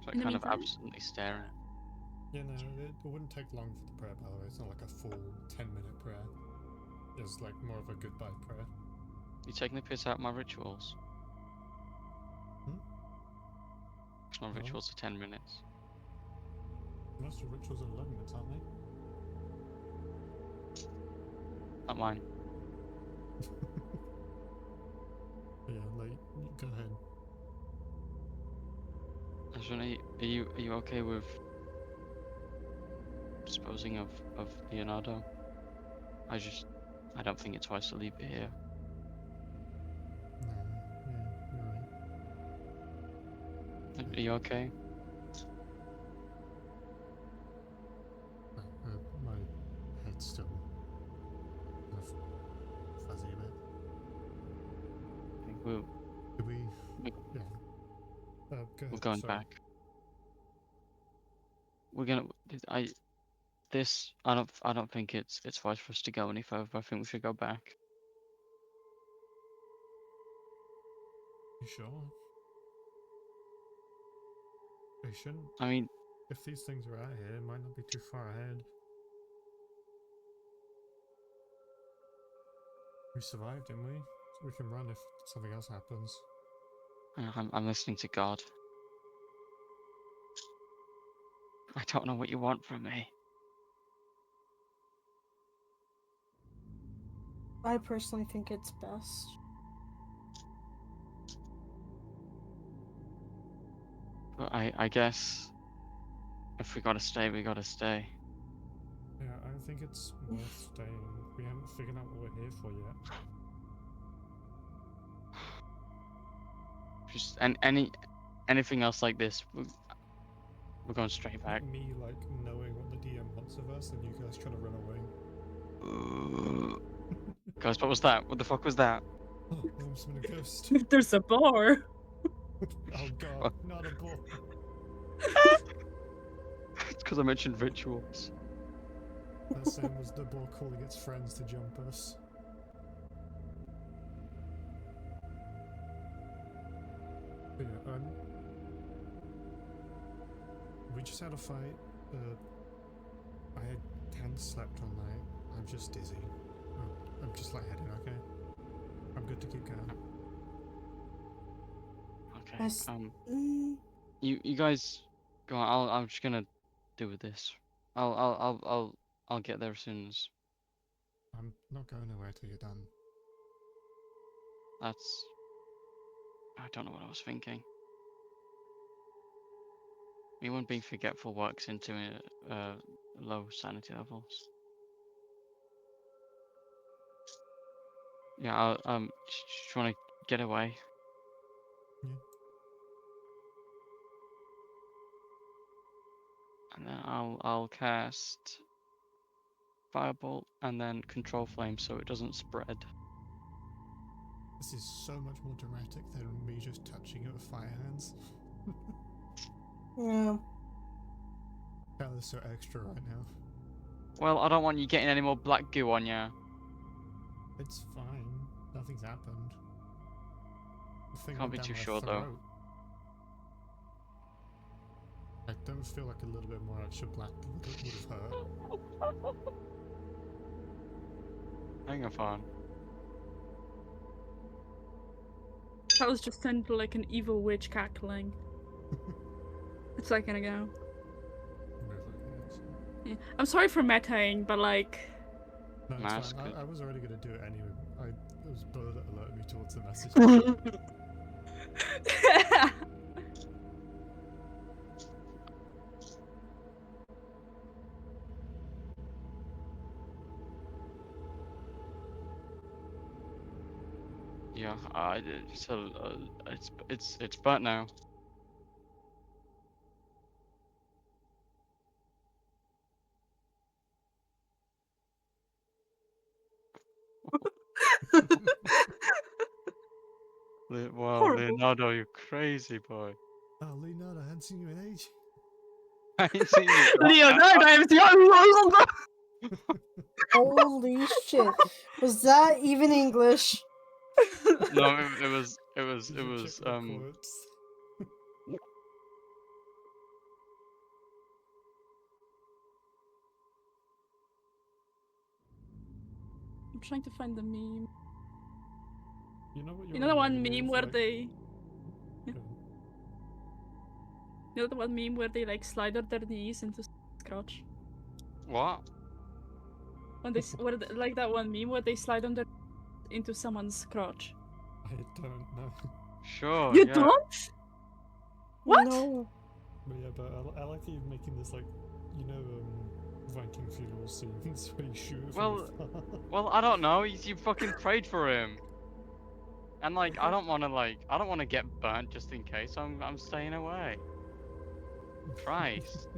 So In the kind of meantime? absently staring. Yeah, no, it wouldn't take long for the prayer, by the way. It's not like a full 10-minute prayer. It's like more of a goodbye prayer. You taking the piss out of my rituals? Hmm? My No. rituals are 10 minutes. Most of the rituals are 11 minutes, aren't they? Not mine. Yeah, like, go ahead. Ashwin, are you okay with disposing of Leonardo? I don't think it's wise to leave it here. No, yeah, you're right. Are you okay? My head's still kind of fuzzy a bit. I think we'll Did we? We- Yeah. Go ahead. we're going sorry. back. We're gonna. I don't think it's wise for us to go any further. I think we should go back. You sure? They shouldn't. I mean, If these things are out here, it might not be too far ahead. We survived, didn't we? We can run if something else happens. I'm listening to God. I don't know what you want from me. I personally think it's best. But I guess if we gotta stay, we gotta stay. Yeah, I think it's worth staying. We haven't figured out what we're here for yet. Just anything else like this, we're going straight back. Me, like, knowing what the DM wants of us, and you guys trying to run away. Guys, what was that? What the fuck was that? Oh, there must have been a ghost. There's a bar. Oh god, not a ball. It's because I mentioned rituals. That same was the ball calling its friends to jump us. But yeah, we just had a fight. I hadn't slept all night. I'm just dizzy. I'm just lightheaded, okay? I'm good to keep going. Okay. Yes. You guys go on. I'm just gonna do with this. I'll get there as soon as I'm not going anywhere till you're done. that's. I don't know what I was thinking. Me when being forgetful works into low sanity levels. Yeah, I'll just want to get away. Yeah. And then I'll cast firebolt, and then control flame so it doesn't spread. This is so much more dramatic than me just touching it with fire hands. Yeah. That is so extra right now. Well, I don't want you getting any more black goo on you. It's fine. Nothing's happened. The thing Can't went be down too my sure, though. throat. I don't feel like a little bit more extra black would have hurt. Hang on. That was just sounded like an evil witch cackling. It's like gonna go. Yeah. I'm sorry for metaing, but like. No, it's Mask fine. it. I was already gonna do it anyway. It was Bo that alerted me towards the message. Yeah, so it's burnt now. Wow, Horrible. Leonardo, you crazy boy. Oh, Leonardo, I hadn't seen you in age. I ain't seen you. Leonardo, I'm the Holy shit. Was that even English? No, it was Did you check my quotes? I'm trying to find the meme. You know what You know the one reminding me meme of, where like- they. Go on. You know the one meme where they like slide on their knees into crotch? What? When they like that one meme where they slide on their into someone's crotch. I don't know. Sure. You yeah. don't? What? No. But yeah, but I like that you're making this like, you know, Viking funeral scenes where you shoot from Well- afar. Well, I don't know. You fucking prayed for him. And like, I don't want to get burnt just in case. I'm staying away. Christ.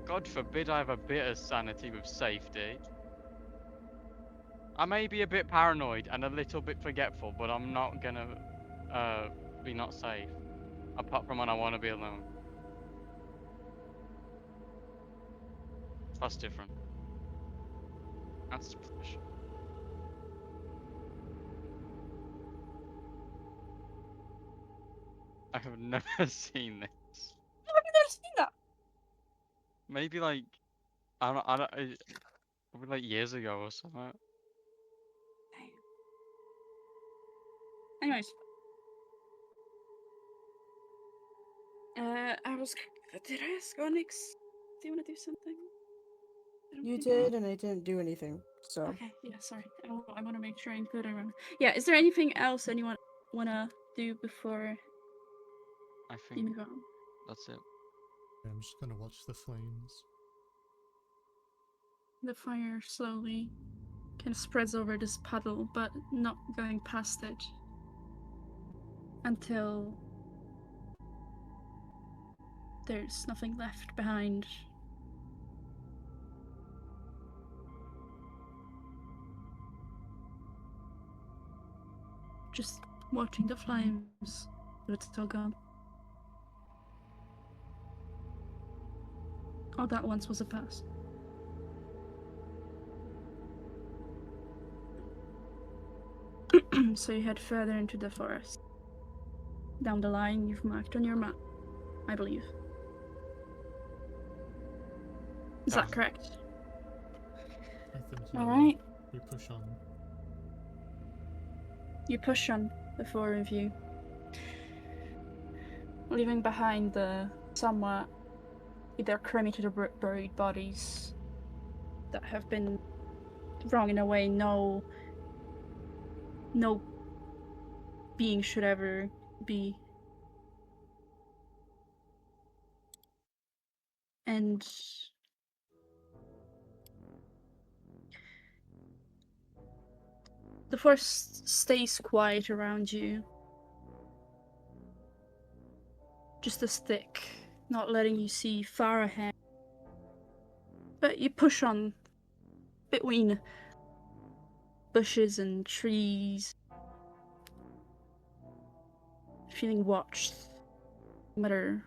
God forbid I have a bit of sanity with safety. I may be a bit paranoid and a little bit forgetful, but I'm not gonna be not safe. Apart from when I want to be alone. That's different. That's special. I have never seen this. Have you never seen that? Maybe like, probably like years ago or something. Anyways. I was. Did I ask Onyx? Do you want to do something? I don't You think- did, and I didn't do anything. So. Okay, yeah, sorry. I want to make sure I include everyone. Yeah, is there anything else anyone want to do before I you think move on? that's it. I'm just gonna watch the flames. The fire slowly kind of spreads over this puddle, but not going past it until there's nothing left behind. Just watching the flames, but it's still gone. All that once was a past. So you head further into the forest. Down the line you've marked on your map, I believe. Is that Yes. correct? I think Alright. we push on. You push on the four of you, leaving behind the somewhat either cremated or buried bodies that have been wrong in a way no being should ever be. And the forest stays quiet around you. Just as thick, not letting you see far ahead. But you push on between bushes and trees, feeling watched, no matter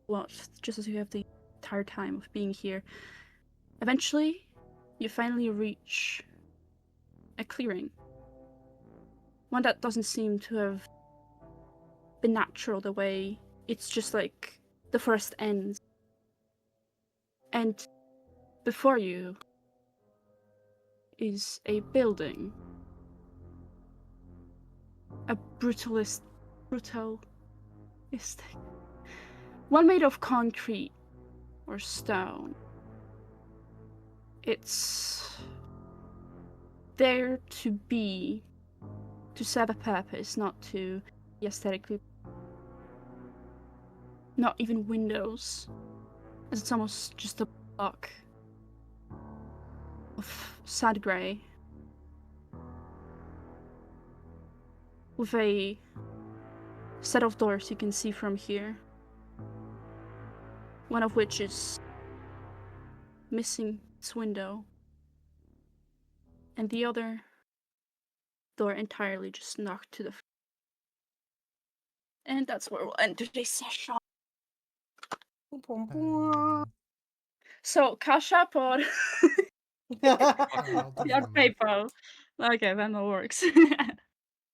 what, just as you have the entire time of being here. Eventually, you finally reach a clearing. One that doesn't seem to have been natural the way it's just like the forest ends. And before you is a building. A brutalist. One made of concrete or stone. It's there to serve a purpose, not to be aesthetically. Not even windows, as it's almost just a block of sad grey with a set of doors you can see from here, one of which is missing its window, and the other door entirely just knocked to the floor. And that's where we'll end today's session. So, kasha por I'll do your one. paper. Okay, then that works.